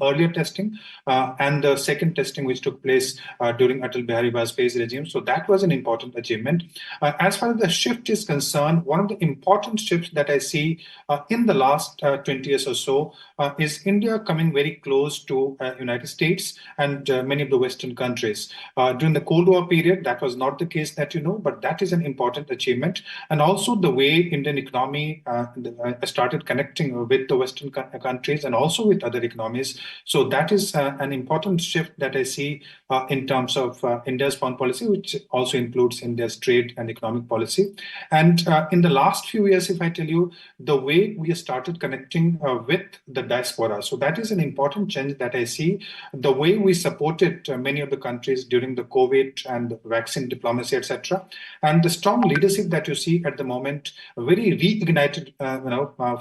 earlier testing, and the second testing which took place during Atal Bihari Vajpayee's regime. So that was an important achievement. As far as the shift is concerned, one of the important shifts that I see in the last 20 years or so is India coming very close to United States and many of the Western countries. During the Cold War period, that was not the case, that but that is an important achievement. And also the way Indian economy started connecting with the Western countries and also with other economies. So that is an important shift that I see in terms of India's foreign policy, which also includes India's trade and economic policy. And in the last few years, if I tell you, the way we started connecting with the diaspora, so that is an important change that I see. The way we supported many of the countries during the COVID and vaccine diplomacy, etc., and the strong leadership that you see at the moment, a very reignited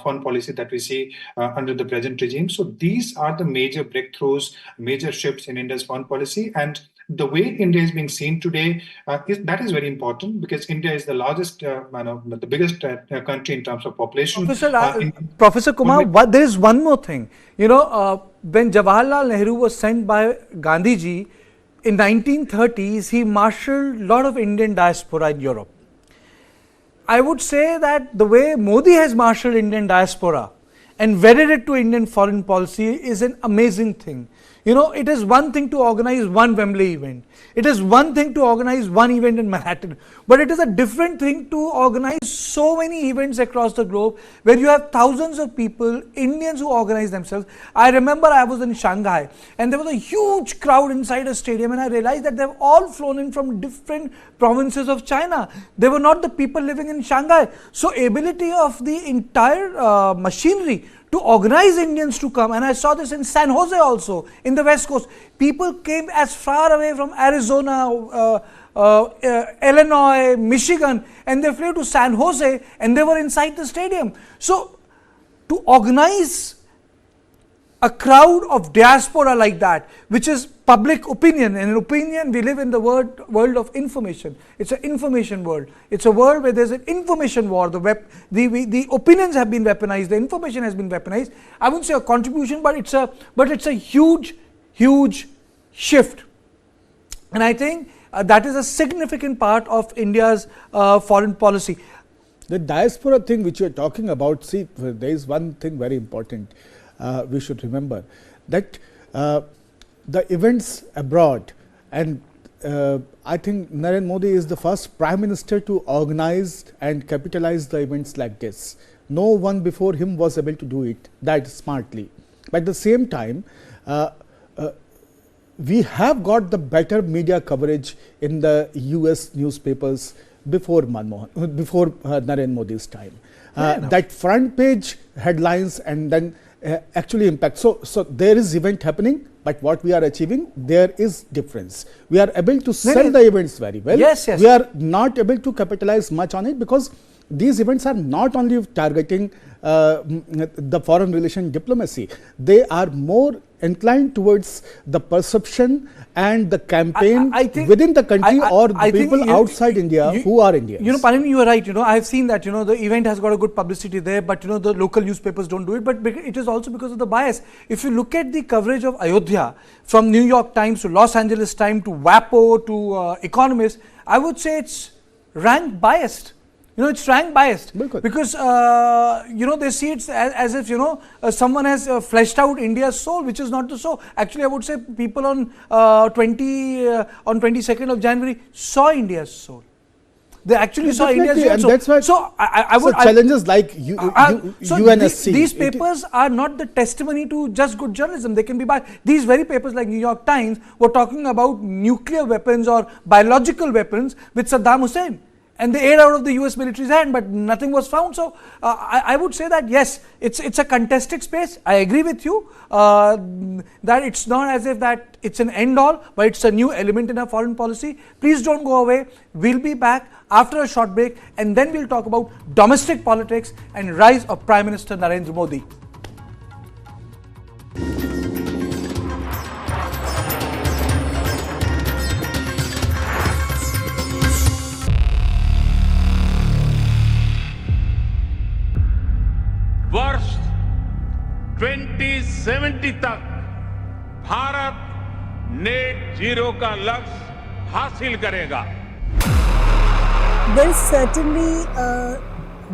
foreign policy that we see under the present regime. So these are the major breakthroughs, major shifts in India's foreign policy. And the way India is being seen today, that is very important, because India is the largest, the biggest country in terms of population. Professor Kumar, there is one more thing. When Jawaharlal Nehru was sent by Gandhiji in 1930s, he marshaled a lot of Indian diaspora in Europe. I would say that the way Modi has marshaled Indian diaspora and wedded it to Indian foreign policy is an amazing thing. It is one thing to organize one Wembley event. It is one thing to organize one event in Manhattan. But it is a different thing to organize so many events across the globe where you have thousands of people, Indians who organize themselves. I remember I was in Shanghai and there was a huge crowd inside a stadium, and I realized that they have all flown in from different provinces of China. They were not the people living in Shanghai. So ability of the entire machinery to organize Indians to come, and I saw this in San Jose also, in the West Coast. People came as far away from Arizona, Illinois, Michigan, and they flew to San Jose and they were inside the stadium. So to organize a crowd of diaspora like that, which is public opinion, and in opinion we live in the world of information. It's an information world. It's a world where there's an information war. The opinions have been weaponized, the information has been weaponized. I wouldn't say a contribution, but it's a huge shift. And I think that is a significant part of India's foreign policy. The diaspora thing which you're talking about, see, there is one thing very important. We should remember that the events abroad, and I think Narendra Modi is the first Prime Minister to organize and capitalize the events like this. No one before him was able to do it that smartly. But at the same time, we have got the better media coverage in the US newspapers before Narendra Modi's time. That front page headlines and then actually impact. So there is event happening, but what we are achieving, there is difference. We are able to sell the events very well. Yes. We are not able to capitalize much on it because these events are not only targeting the foreign relation diplomacy, they are more inclined towards the perception and the campaign within the country or the people outside India who are Indians. Panini, you are right. I have seen that, the event has got a good publicity there, but, the local newspapers don't do it. But it is also because of the bias. If you look at the coverage of Ayodhya from New York Times to Los Angeles Times to WAPO to Economist, I would say it's rank biased. It's rank biased because, they see it as if, someone has fleshed out India's soul, which is not the soul. Actually, I would say people on 22nd of January saw India's soul. They actually saw India's soul. That's why challenges like UNSC. These papers are not the testimony to just good journalism. They can be biased. These very papers like New York Times were talking about nuclear weapons or biological weapons with Saddam Hussein. And they ate out of the US military's hand, but nothing was found. So I would say that yes, it's a contested space. I agree with you that it's not as if that it's an end all, but it's a new element in our foreign policy. Please don't go away. We'll be back after a short break, and then we'll talk about domestic politics and rise of Prime Minister Narendra Modi. वर्ष 2070 तक Bharat net zero का लक्ष्य हासिल करेगा. There is certainly a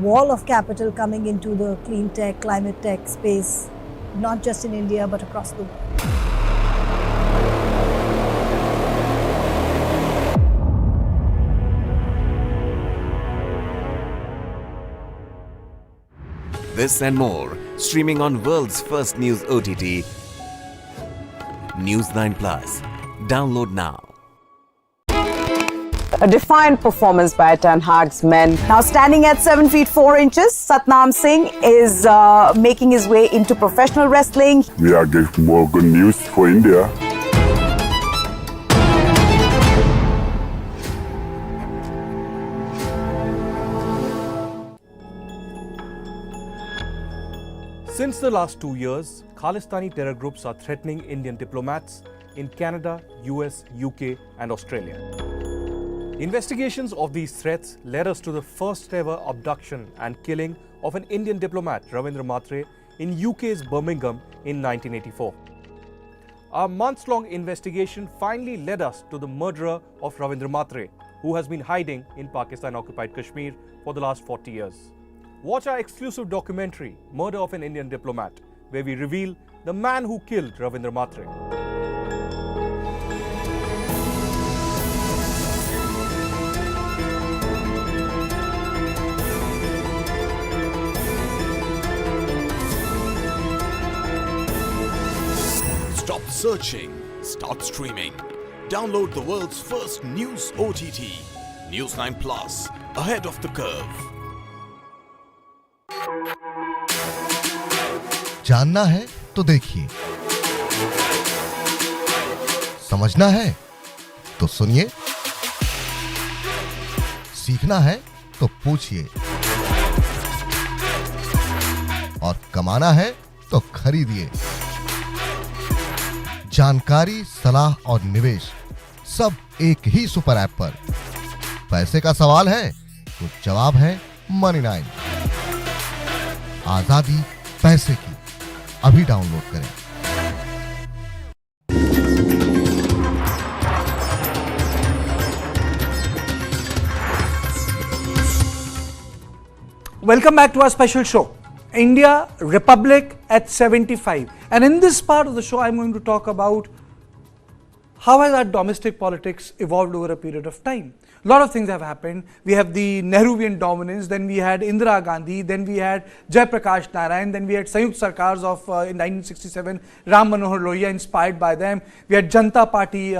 wall of capital coming into the clean tech, climate tech space, not just in India but across the world. This and more, streaming on world's first news OTT, News9 Plus. Download now. A defiant performance by Ten Hag's men. Now standing at 7 feet 4 inches, Satnam Singh is making his way into professional wrestling. We are getting more good news for India. Since the last 2 years, Khalistani terror groups are threatening Indian diplomats in Canada, US, UK and Australia. Investigations of these threats led us to the first ever abduction and killing of an Indian diplomat, Ravindra Matre, in UK's Birmingham in 1984. Our months-long investigation finally led us to the murderer of Ravindra Matre, who has been hiding in Pakistan-occupied Kashmir for the last 40 years. Watch our exclusive documentary, Murder of an Indian Diplomat, where we reveal the man who killed Ravindra Matre. Stop searching, start streaming. Download the world's first news OTT, News9 Plus, ahead of the curve. जानना है तो देखिए, समझना है तो सुनिए, सीखना है तो पूछिए और कमाना है तो खरीदिए। जानकारी, सलाह और निवेश सब एक ही सुपर ऐप पर। पैसे का सवाल है तो जवाब है Money9। आजादी पैसे की, अभी डाउनलोड करें। Welcome back to our special show, India Republic at 75. And in this part of the show, I'm going to talk about how has our domestic politics evolved over a period of time. A lot of things have happened. We have the Nehruvian dominance, then we had Indira Gandhi, then we had Jai Prakash Narayan, then we had Sanyukt Sarkars of in 1967, Ram Manohar Lohia inspired by them. We had Janata Party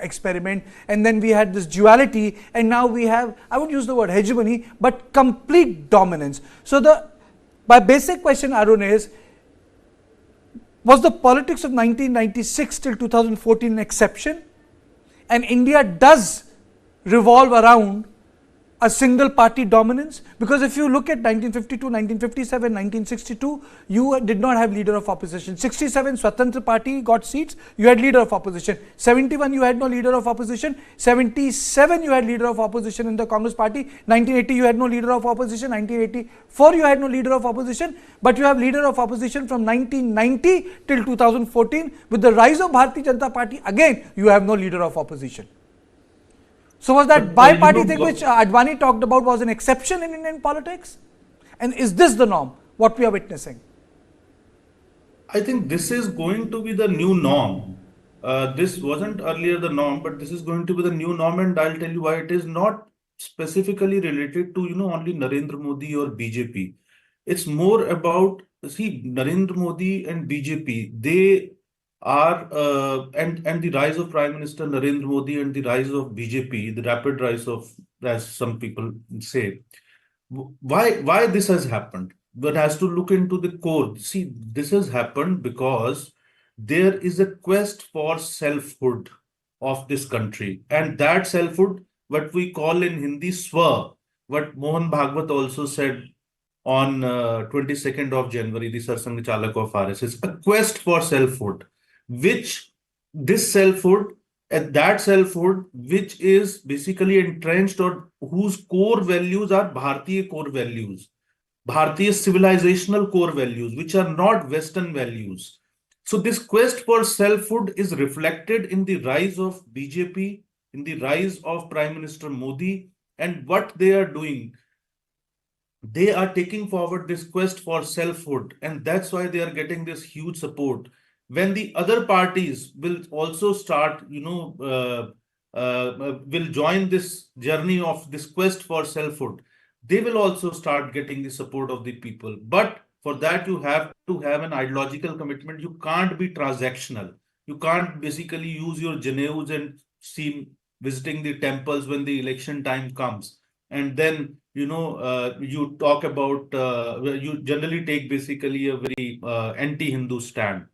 experiment, and then we had this duality, and now we have, I would use the word hegemony, but complete dominance. So my basic question, Arun, is, was the politics of 1996 till 2014 an exception? And India does revolve around a single party dominance? Because if you look at 1952, 1957, 1962, you did not have leader of opposition. 67, Swatantra Party got seats, you had leader of opposition. 71, you had no leader of opposition. 77, you had leader of opposition in the Congress Party. 1980, you had no leader of opposition. 1984, you had no leader of opposition. But you have leader of opposition from 1990 till 2014. With the rise of Bharatiya Janata Party, again, you have no leader of opposition. So was that bi-party thing which Advani talked about was an exception in Indian politics? And is this the norm, what we are witnessing? I think this is going to be the new norm. This wasn't earlier the norm, but this is going to be the new norm, and I'll tell you why. It is not specifically related to, only Narendra Modi or BJP. It's more about, see, Narendra Modi and BJP, they are and the rise of Prime Minister Narendra Modi and the rise of BJP, the rapid rise of, as some people say, why this has happened. One has to look into the core. See, this has happened because there is a quest for selfhood of this country, and that selfhood, what we call in Hindi Swa, what Mohan Bhagwat also said on 22nd of January, the Sarsang Chalak of RSS, a quest for selfhood. Which this selfhood, and that selfhood, which is basically entrenched, or whose core values are Bharatiya core values, Bharatiya civilizational core values, which are not Western values. So this quest for selfhood is reflected in the rise of BJP, in the rise of Prime Minister Modi, and what they are doing. They are taking forward this quest for selfhood, and that's why they are getting this huge support. When the other parties will also start, will join this journey of this quest for selfhood, they will also start getting the support of the people. But for that, you have to have an ideological commitment. You can't be transactional. You can't basically use your Janeus and see visiting the temples when the election time comes. And then, you talk about, you generally take basically a very anti-Hindu stand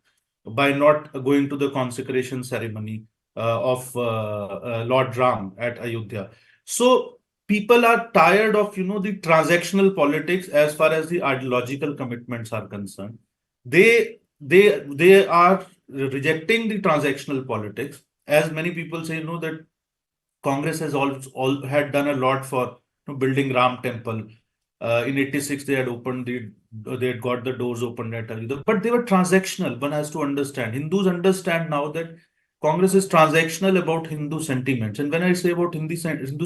by not going to the consecration ceremony of Lord Ram at Ayodhya. So people are tired of the transactional politics as far as the ideological commitments are concerned. They are rejecting the transactional politics. As many people say, that Congress has all had done a lot for building Ram Temple. In '86, they had got the doors opened at Ayodhya, but they were transactional. One has to understand. Hindus understand now that Congress is transactional about Hindu sentiments. And when I say about Hindu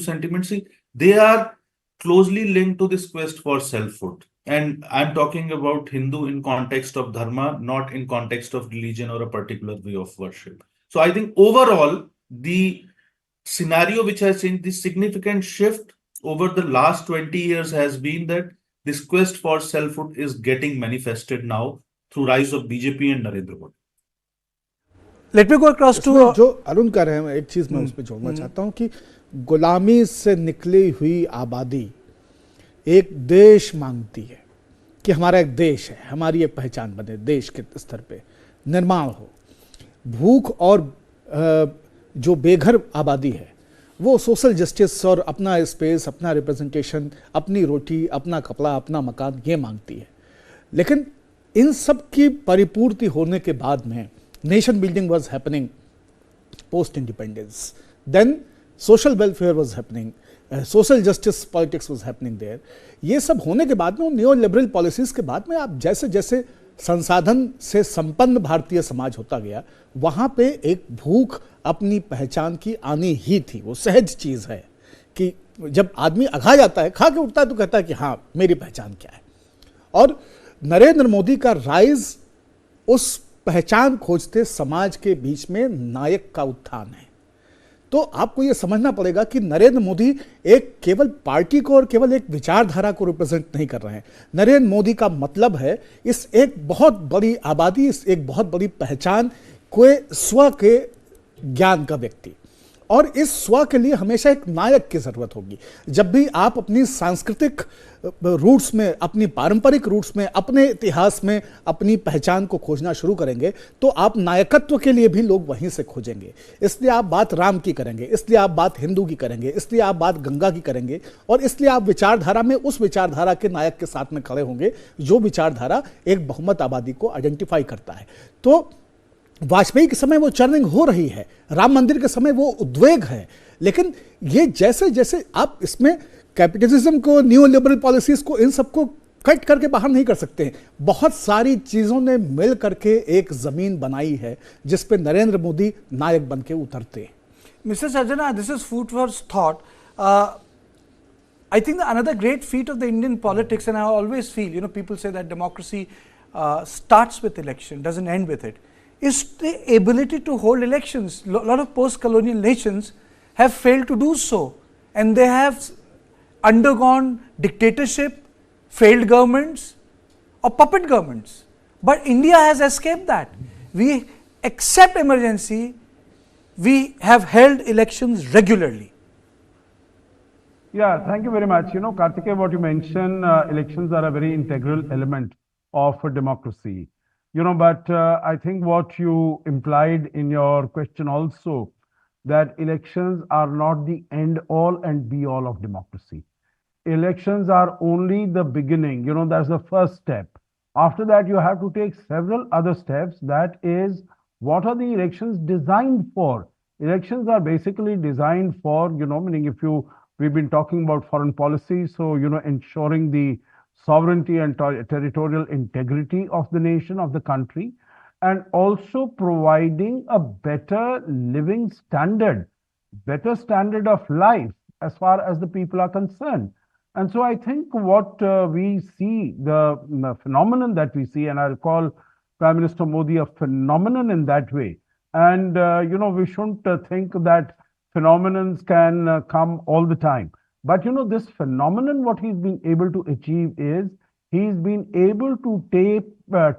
sentiments, see, they are closely linked to this quest for selfhood. And I'm talking about Hindu in context of dharma, not in context of religion or a particular way of worship. So I think overall, the scenario which has changed, the significant shift over the last 20 years has been that this quest for selfhood is getting manifested now through rise of BJP and Narendra Modi. Let me go across to जो अरुण कह रहे हैं, एक चीज मैं उसमें जोड़ना चाहता हूं कि गुलामी से निकली हुई आबादी एक देश मांगती है कि हमारा एक देश है, हमारी एक पहचान बने, देश के स्तर पे निर्माण हो। भूख और जो बेघर आबादी है वो सोशल जस्टिस और अपना स्पेस, अपना रिप्रेजेंटेशन, अपनी रोटी, अपना कपड़ा, अपना मकान ये मांगती है। लेकिन इन सब की परिपूर्ति होने के बाद में nation building was happening post independence, then social welfare was happening, social justice politics was happening there. ये सब होने के बाद में न्यू लिबरल पॉलिसीज के बाद में आप जैसे जैसे संसाधन से संपन्न भारतीय समाज होता गया, वहां पे एक भूख अपनी पहचान की आनी ही थी। वो सहज चीज है कि जब आदमी अघा जाता है, खा के उठता है तो कहता है कि हाँ मेरी पहचान क्या है। और नरेंद्र मोदी का राइज उस पहचान खोजते समाज के बीच में नायक का उत्थान है। तो आपको यह समझना पड़ेगा कि नरेंद्र मोदी एक केवल पार्टी को और केवल एक विचारधारा को रिप्रेजेंट नहीं कर रहे हैं। नरेंद्र मोदी का मतलब है इस एक बहुत बड़ी आबादी, इस एक बहुत बड़ी पहचान को स्व के ज्ञान का व्यक्ति, और इस स्व के लिए हमेशा एक नायक की जरूरत होगी। जब भी आप अपनी सांस्कृतिक रूट्स में, अपनी पारंपरिक रूट्स में, अपने इतिहास में अपनी पहचान को खोजना शुरू करेंगे तो आप नायकत्व के लिए भी लोग वहीं से खोजेंगे। इसलिए आप बात राम की करेंगे, इसलिए आप बात हिंदू की करेंगे, इसलिए आप बात गंगा की करेंगे, और इसलिए आप विचारधारा में उस विचारधारा के नायक के साथ में खड़े होंगे जो विचारधारा एक बहुमत आबादी को आइडेंटिफाई करता है। तो वाजपेयी के समय वो चर्निंग हो रही है, राम मंदिर के समय वो उद्वेग है, लेकिन ये जैसे जैसे आप इसमें कैपिटलिज्म को, न्यू लिबरल पॉलिसीज को, इन सबको कट करके बाहर नहीं कर सकते हैं। बहुत सारी चीजों ने मिल करके एक जमीन बनाई है जिस पे नरेंद्र मोदी नायक बन के उतरते हैं। Mr. Sarjana, this is food for thought. I think another great feat of the Indian politics, and I always feel, people say that democracy starts with election, doesn't end with it, is the ability to hold elections. A lot of post-colonial nations have failed to do so, and they have undergone dictatorship, failed governments, or puppet governments. But India has escaped that. We accept emergency, we have held elections regularly. Yeah, thank you very much. Kartikeya, what you mentioned, elections are a very integral element of a democracy. But I think what you implied in your question also, that elections are not the end all and be all of democracy. Elections are only the beginning, that's the first step. After that, you have to take several other steps. That is, what are the elections designed for? Elections are basically designed for, meaning we've been talking about foreign policy, so, ensuring the sovereignty and territorial integrity of the nation, of the country, and also providing a better living standard, better standard of life as far as the people are concerned. And so I think what we see, the phenomenon that we see, and I'll call Prime Minister Modi a phenomenon in that way. And, we shouldn't think that phenomenons can come all the time. But this phenomenon, what he's been able to achieve is he's been able to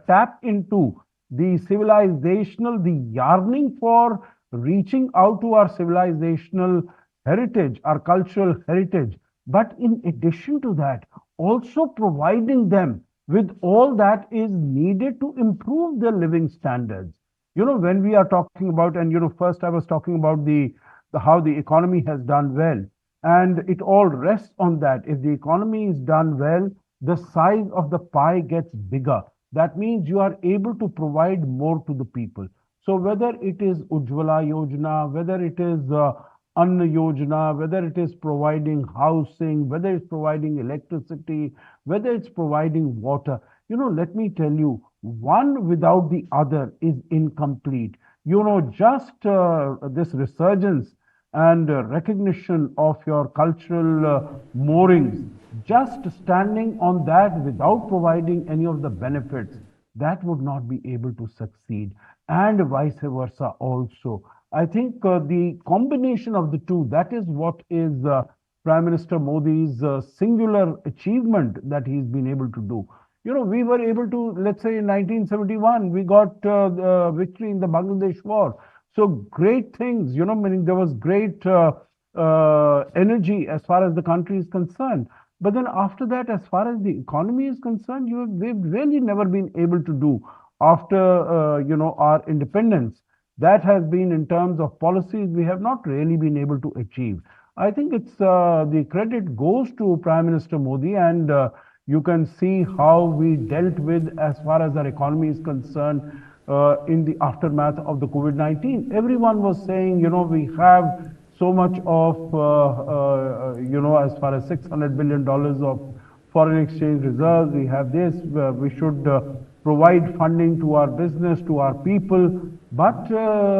tap into the civilizational, the yearning for reaching out to our civilizational heritage, our cultural heritage. But in addition to that, also providing them with all that is needed to improve their living standards. When we are talking about, and first I was talking about the how the economy has done well, and it all rests on that. If the economy is done well, the size of the pie gets bigger. That means you are able to provide more to the people. So whether it is Ujjwala Yojana, whether it is Anna Yojana, whether it is providing housing, whether it's providing electricity, whether it's providing water, let me tell you, one without the other is incomplete. Just this resurgence and recognition of your cultural moorings, just standing on that without providing any of the benefits, that would not be able to succeed, and vice versa also. I think the combination of the two, that is what is Prime Minister Modi's singular achievement that he's been able to do. We were able to, let's say in 1971, we got victory in the Bangladesh war. So great things, meaning there was great energy as far as the country is concerned. But then after that, as far as the economy is concerned, we've really never been able to do after, our independence. That has been, in terms of policies, we have not really been able to achieve. I think it's the credit goes to Prime Minister Modi, and you can see how we dealt with as far as our economy is concerned in the aftermath of the COVID-19. Everyone was saying, we have so much of, as far as $600 billion of foreign exchange reserves, we have this, we should provide funding to our business, to our people. But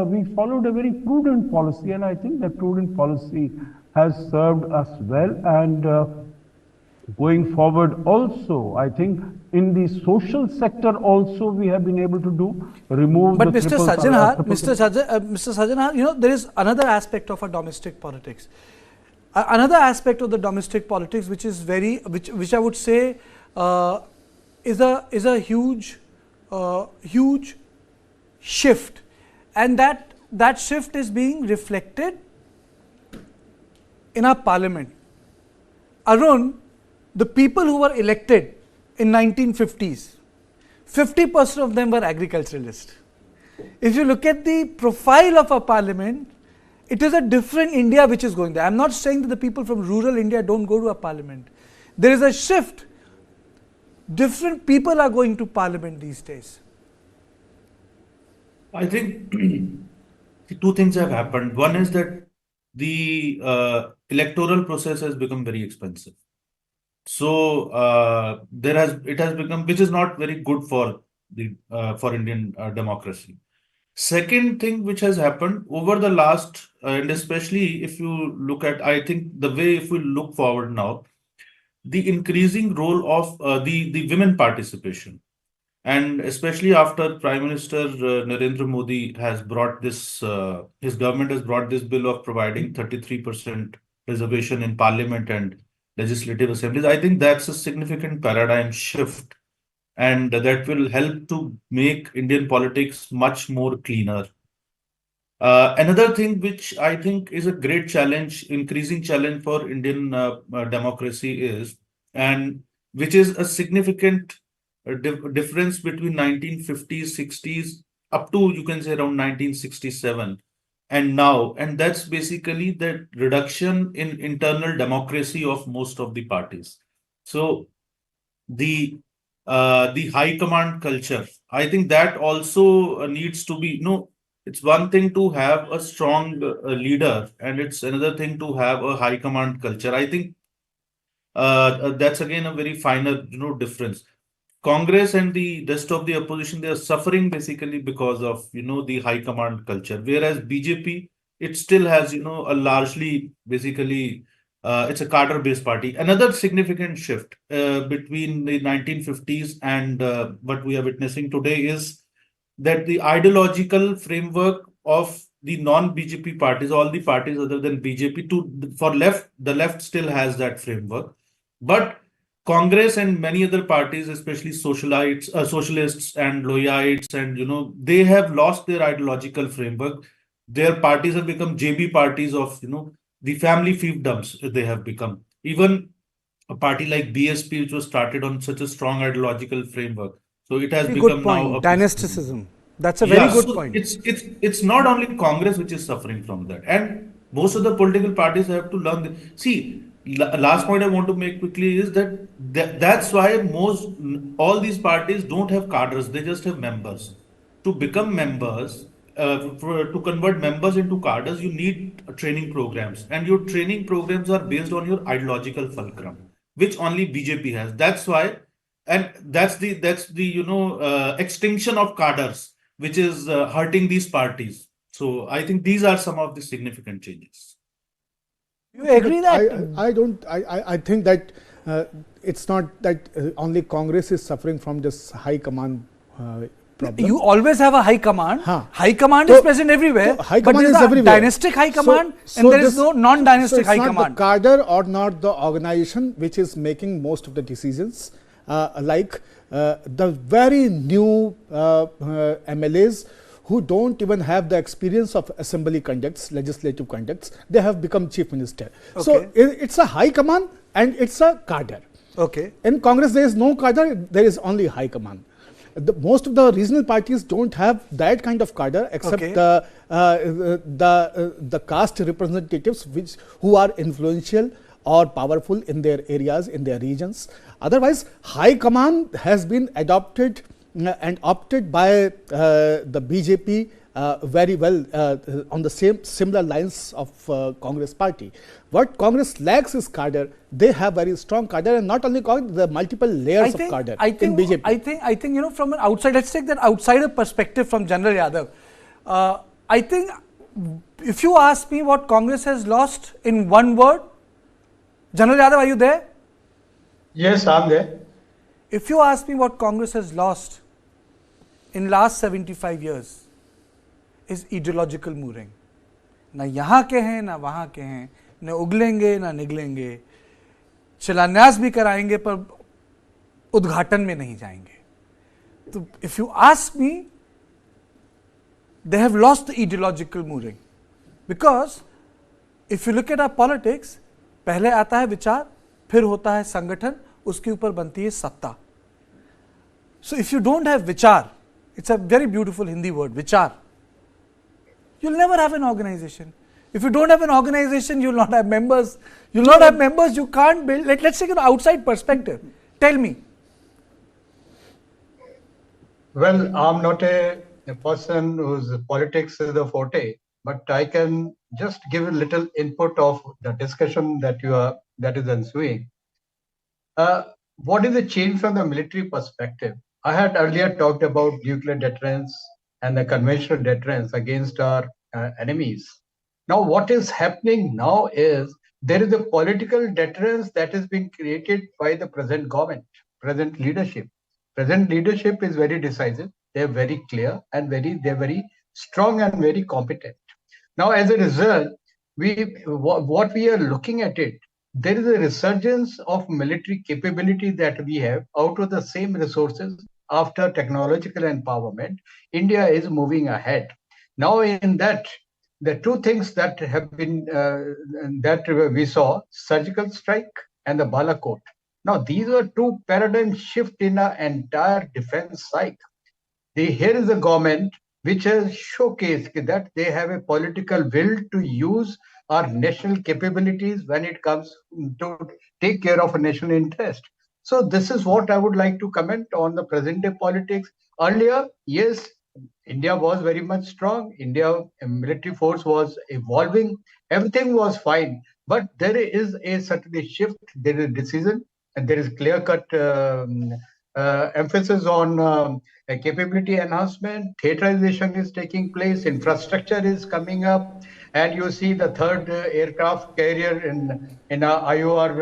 we followed a very prudent policy, and I think that prudent policy has served us well. And going forward also, I think in the social sector also we have been able to remove but the Mr. Sajjanhar, there is another aspect of our domestic politics. Another aspect of the domestic politics which is which I would say is a huge shift, and that shift is being reflected in our parliament. Arun, the people who were elected in 1950s, 50% of them were agriculturalists. If you look at the profile of our parliament, it is a different India which is going there. I am not saying that the people from rural India don't go to a parliament. There is a shift. Different people are going to parliament these days. I think two things have happened. One is that the electoral process has become very expensive. So it has become, which is not very good for the for Indian democracy. Second thing which has happened over the last, and especially if you look at, I think the way, if we look forward now, the increasing role of the women participation, and especially after Prime Minister Narendra Modi has brought this, his government has brought this bill of providing 33% reservation in Parliament and legislative assemblies. I think that's a significant paradigm shift, and that will help to make Indian politics much more cleaner. Another thing which I think is a great challenge, increasing challenge for Indian democracy is, and which is a significant difference between 1950s, 60s, up to, you can say, around 1967 and now, and that's basically the reduction in internal democracy of most of the parties. So the high command culture, I think that also needs to be, it's one thing to have a strong leader, and it's another thing to have a high command culture. I think that's again a very finer, difference. Congress and the rest of the opposition, they are suffering basically because of, the high command culture. Whereas BJP, it still has, a largely, basically, it's a cadre-based party. Another significant shift between the 1950s and what we are witnessing today is that the ideological framework of the non-BJP parties, all the parties other than BJP, the left still has that framework. But Congress and many other parties, especially socialists and loyites, and they have lost their ideological framework. Their parties have become JB parties of the family fiefdoms. They have become even a party like BSP, which was started on such a strong ideological framework. So it has Very become good point. now a Dynasticism. That's a very good so point. It's not only Congress which is suffering from that, and most of the political parties have to learn. See, last point I want to make quickly is that's why all these parties don't have cadres; they just have members. To become members, to convert members into cadres, you need training programs, and your training programs are based on your ideological fulcrum, which only BJP has. That's why, and that's the extinction of cadres which is hurting these parties. So I think these are some of the significant changes. You agree that? I don't. I think that it's not that only Congress is suffering from this high command problem. You always have a high command. High command is present everywhere. High but command there is everywhere. Dynastic high command and there is no non-dynastic high command. It's not the cadre or not the organization which is making most of the decisions. The very new MLAs who don't even have the experience of assembly conducts, legislative conducts, they have become chief minister. Okay. So it's a high command and it's a cadre. Okay. In Congress, there is no cadre, there is only high command. Most of the regional parties don't have that kind of cadre except the caste representatives who are influential or powerful in their areas, in their regions. Otherwise, high command has been adopted and opted by the BJP very well on the similar lines of Congress party. What Congress lacks is cadre. They have very strong cadre, and not only cadre, the multiple layers of cadre in BJP. I think from an outside, let's take that outsider perspective from General Yadav. I think if you ask me what Congress has lost in one word, General Yadav, are you there? Yes, I'm there. If you ask me what Congress has lost in last 75 years, is ideological mooring. ना यहाँ के हैं ना वहाँ के हैं, न उगलेंगे ना निगलेंगे, शिलान्यास भी कराएंगे पर उद्घाटन में नहीं जाएंगे. तो if you ask me, they have lost the ideological mooring, because if you look at our politics, पहले आता है विचार, फिर होता है संगठन, उसके ऊपर बनती है सत्ता. So if you don't have vichar, it's a very beautiful Hindi word, vichar, you'll never have an organization. If you don't have an organization, you'll not have members. You'll not have members, you can't build. Let's take an outside perspective. Tell me. Well, I'm not a person whose politics is the forte, but I can just give a little input of the discussion that is ensuing. What is the change from the military perspective? I had earlier talked about nuclear deterrence and the conventional deterrence against our enemies. Now, what is happening now is there is a political deterrence that is being created by the present government, present leadership. Present leadership is very decisive. They are very clear and they're very strong and very competent. Now, as a result, what we are looking at it, there is a resurgence of military capability that we have out of the same resources. After technological empowerment, India is moving ahead. Now, in that, the two things that have been that we saw: surgical strike and the Balakot. Now, these were two paradigm shift in our entire defense cycle. Here is a government which has showcased that they have a political will to use our national capabilities when it comes to take care of a national interest. So this is what I would like to comment on the present day politics. Earlier, yes, India was very much strong. India military force was evolving. Everything was fine. But there is a certain shift. There is a decision and there is clear-cut emphasis on capability enhancement. Theaterization is taking place. Infrastructure is coming up. And you see the third aircraft carrier in our IOR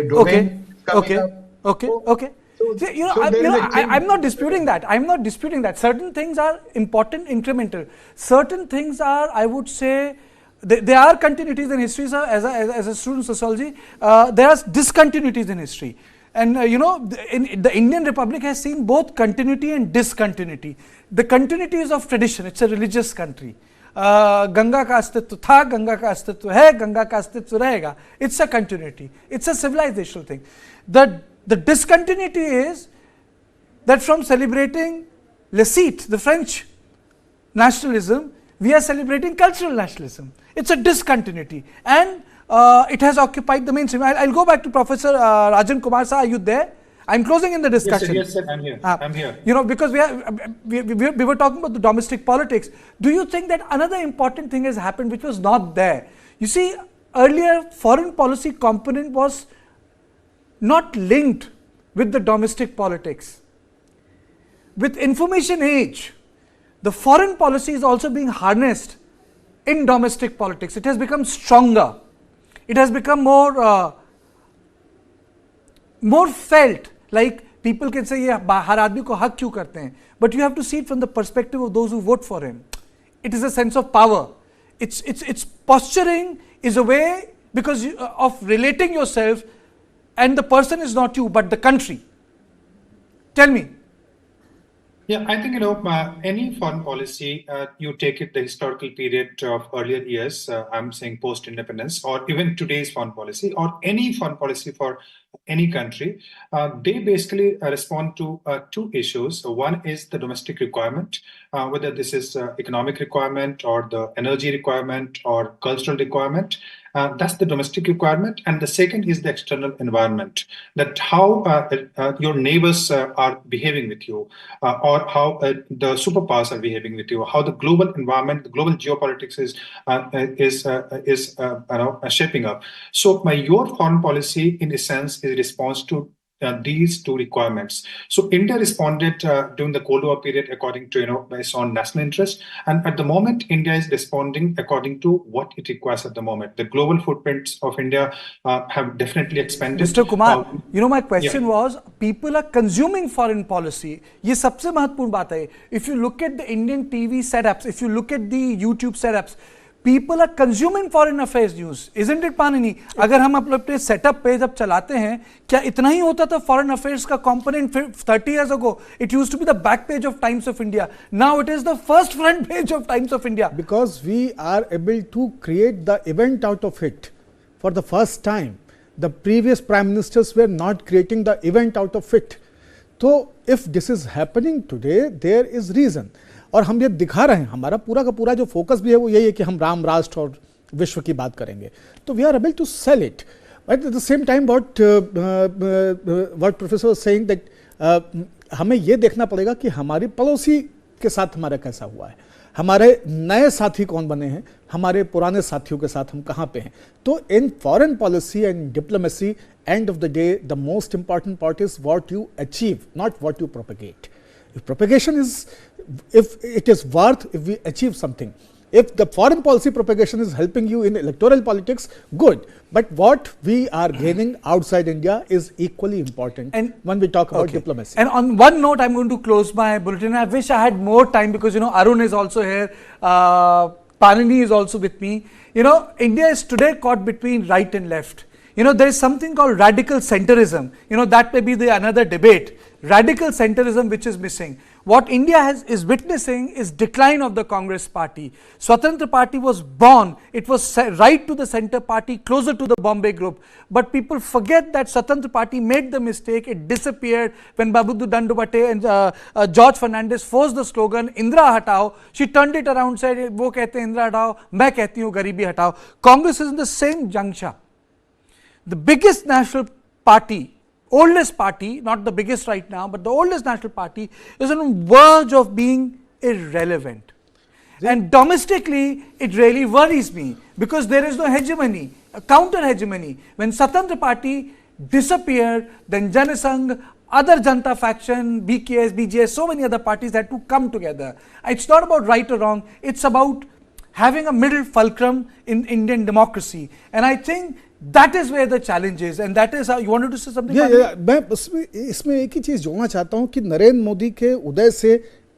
domain coming up. Okay. See, I'm not disputing that. I'm not disputing that. Certain things are important, incremental. Certain things are, I would say, there are continuities in history, sir. As a student of sociology, there are discontinuities in history. And the Indian Republic has seen both continuity and discontinuity. The continuity is of tradition. It's a religious country. Ganga का अस्तित्व था, गंगा का अस्तित्व है, गंगा का अस्तित्व रहेगा. It's a continuity. It's a civilizational thing. The discontinuity is that from celebrating Le Cite, the French nationalism, we are celebrating cultural nationalism. It's a discontinuity, and it has occupied the mainstream. I'll go back to Professor Rajan Kumar sir. Are you there? I'm closing in the discussion. Yes, sir, I'm here. I'm here. Because we were talking about the domestic politics. Do you think that another important thing has happened which was not there? You see, earlier foreign policy component was not linked with the domestic politics. With information age, the foreign policy is also being harnessed in domestic politics. It has become stronger. It has become more felt. Like people can say, "Yeah, har aadmi ko hak kyun karte hain?" But you have to see it from the perspective of those who vote for him. It is a sense of power. It's posturing is a way because of relating yourself, and the person is not you but the country. Tell me. Yeah, I think, any foreign policy, you take it the historical period of earlier years, I'm saying post-independence, or even today's foreign policy, or any foreign policy for any country, they basically respond to two issues. One is the domestic requirement, whether this is economic requirement or the energy requirement or cultural requirement. That's the domestic requirement. And the second is the external environment, that how your neighbors are behaving with you, or how the superpowers are behaving with you, how the global environment, the global geopolitics is shaping up. So your foreign policy, in a sense, is a response to these two requirements. So India responded during the Cold War period according to, based on national interest. And at the moment, India is responding according to what it requires at the moment. The global footprints of India have definitely expanded. Mr. Kumar, my question was, people are consuming foreign policy. ये सबसे महत्वपूर्ण बात है. If you look at the Indian TV setups, if you look at the YouTube setups, people are consuming foreign affairs news, isn't it, Panini? अगर हम अपने setup पे जब चलाते हैं, क्या इतना ही होता था foreign affairs का component 30 years ago? It used to be the back page of Times of India. Now it is the first front page of Times of India. Because we are able to create the event out of it for the first time. The previous prime ministers were not creating the event out of it. So if this is happening today, there is reason. और हम ये दिखा रहे हैं, हमारा पूरा का पूरा जो फोकस भी है वो यही है कि हम राम राष्ट्र और विश्व की बात करेंगे. तो we are able to sell it. But at the same time what professor was saying that हमें ये देखना पड़ेगा कि हमारे पड़ोसी के साथ हमारा कैसा हुआ है, हमारे नए साथी कौन बने हैं, हमारे पुराने साथियों के साथ हम कहाँ पे हैं. तो in foreign policy and diplomacy, end of the day the most important part is what you achieve, not what you propagate. If propagation is, if it is worth, if we achieve something, if the foreign policy propagation is helping you in electoral politics, good. But what we are gaining outside India is equally important. And when we talk about diplomacy. And on one note, I'm going to close my bulletin. I wish I had more time because Arun is also here. Panini is also with me. India is today caught between right and left. There is something called radical centrism. That may be another debate. Radical centrism which is missing. What India is witnessing is decline of the Congress party. Swatantra party was born. It was right to the center party, closer to the Bombay group. But people forget that Swatantra party made the mistake. It disappeared when Babuddu Dandubate and George Fernandez forced the slogan, Indra Hatao. She turned it around, said, wo kehte Indra Hatao, main kehti hu Garibi Hatao. Congress is in the same juncture. The biggest national party, oldest party, not the biggest right now, but the oldest national party is on the verge of being irrelevant. And domestically, it really worries me because there is no hegemony, a counter hegemony. When Swatantra party disappeared, then Janasangh, other Janta faction, BKS, BJS, so many other parties had to come together. It's not about right or wrong, it's about having a middle fulcrum in Indian democracy. And I think That is where the challenge is, and that is how you wanted to say something. मैं इसमें एक ही चीज जोड़ना चाहता हूं कि नरेंद्र मोदी के उदय से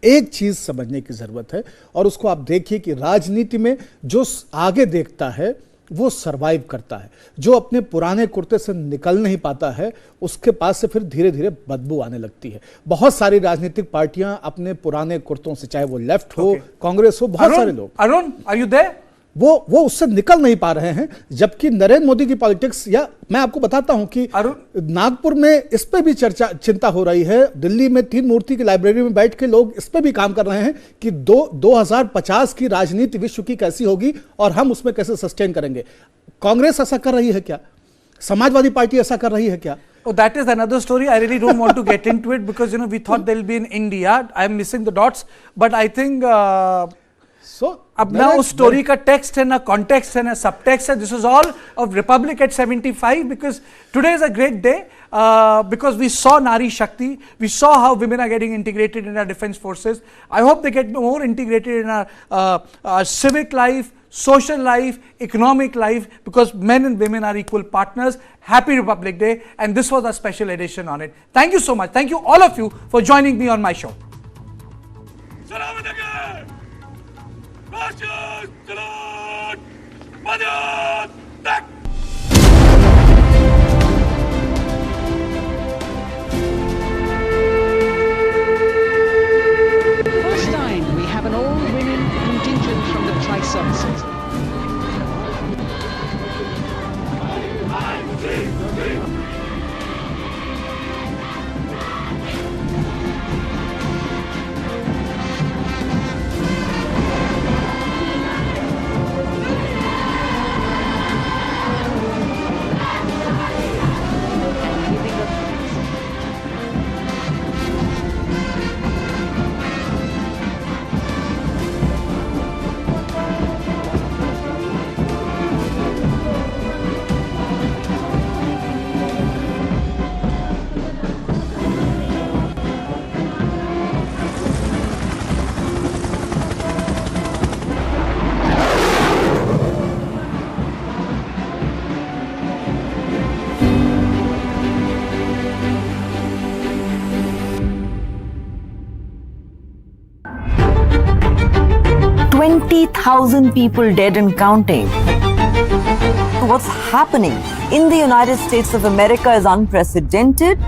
एक चीज समझने की जरूरत है, और उसको आप देखिए कि राजनीति में जो आगे देखता है वो सरवाइव करता है, जो अपने पुराने कुर्ते से निकल नहीं पाता है उसके पास से फिर धीरे धीरे बदबू आने लगती है। बहुत सारी राजनीतिक पार्टियां अपने पुराने कुर्तों से, चाहे वो लेफ्ट हो, कांग्रेस हो, बहुत सारे लोग। Arun, are you there? वो उससे निकल नहीं पा रहे हैं, जबकि नरेंद्र मोदी की पॉलिटिक्स, या मैं आपको बताता हूं कि नागपुर में इस पे भी चिंता हो रही है, दिल्ली में 3 मूर्ति की लाइब्रेरी में बैठ के लोग इस पे भी काम कर रहे हैं कि 2050 की राजनीति विश्व की कैसी होगी और हम उसमें कैसे सस्टेन करेंगे। कांग्रेस ऐसा कर रही है क्या? समाजवादी पार्टी ऐसा कर रही है क्या? Oh, that is another story. I really don't want to get into it because we thought they'll be in India. I am missing the dots, but I think अब ना उस स्टोरी का टेक्स्ट है, ना कॉन्टेक्स्ट है, ना subtext है. This is all of republic at 75 because today is a great day because we saw Nari Shakti, we saw how women are getting integrated in our defense forces. I hope they get more integrated in our civic life, social life, economic life, because men and women are equal partners. Happy Republic Day, and this was a special edition on it. Thank you so much. Thank you all of you for joining me on my show. First time we have an all-women contingent from the tri-services. $20,000 people dead and counting. What's happening in the United States of America is unprecedented.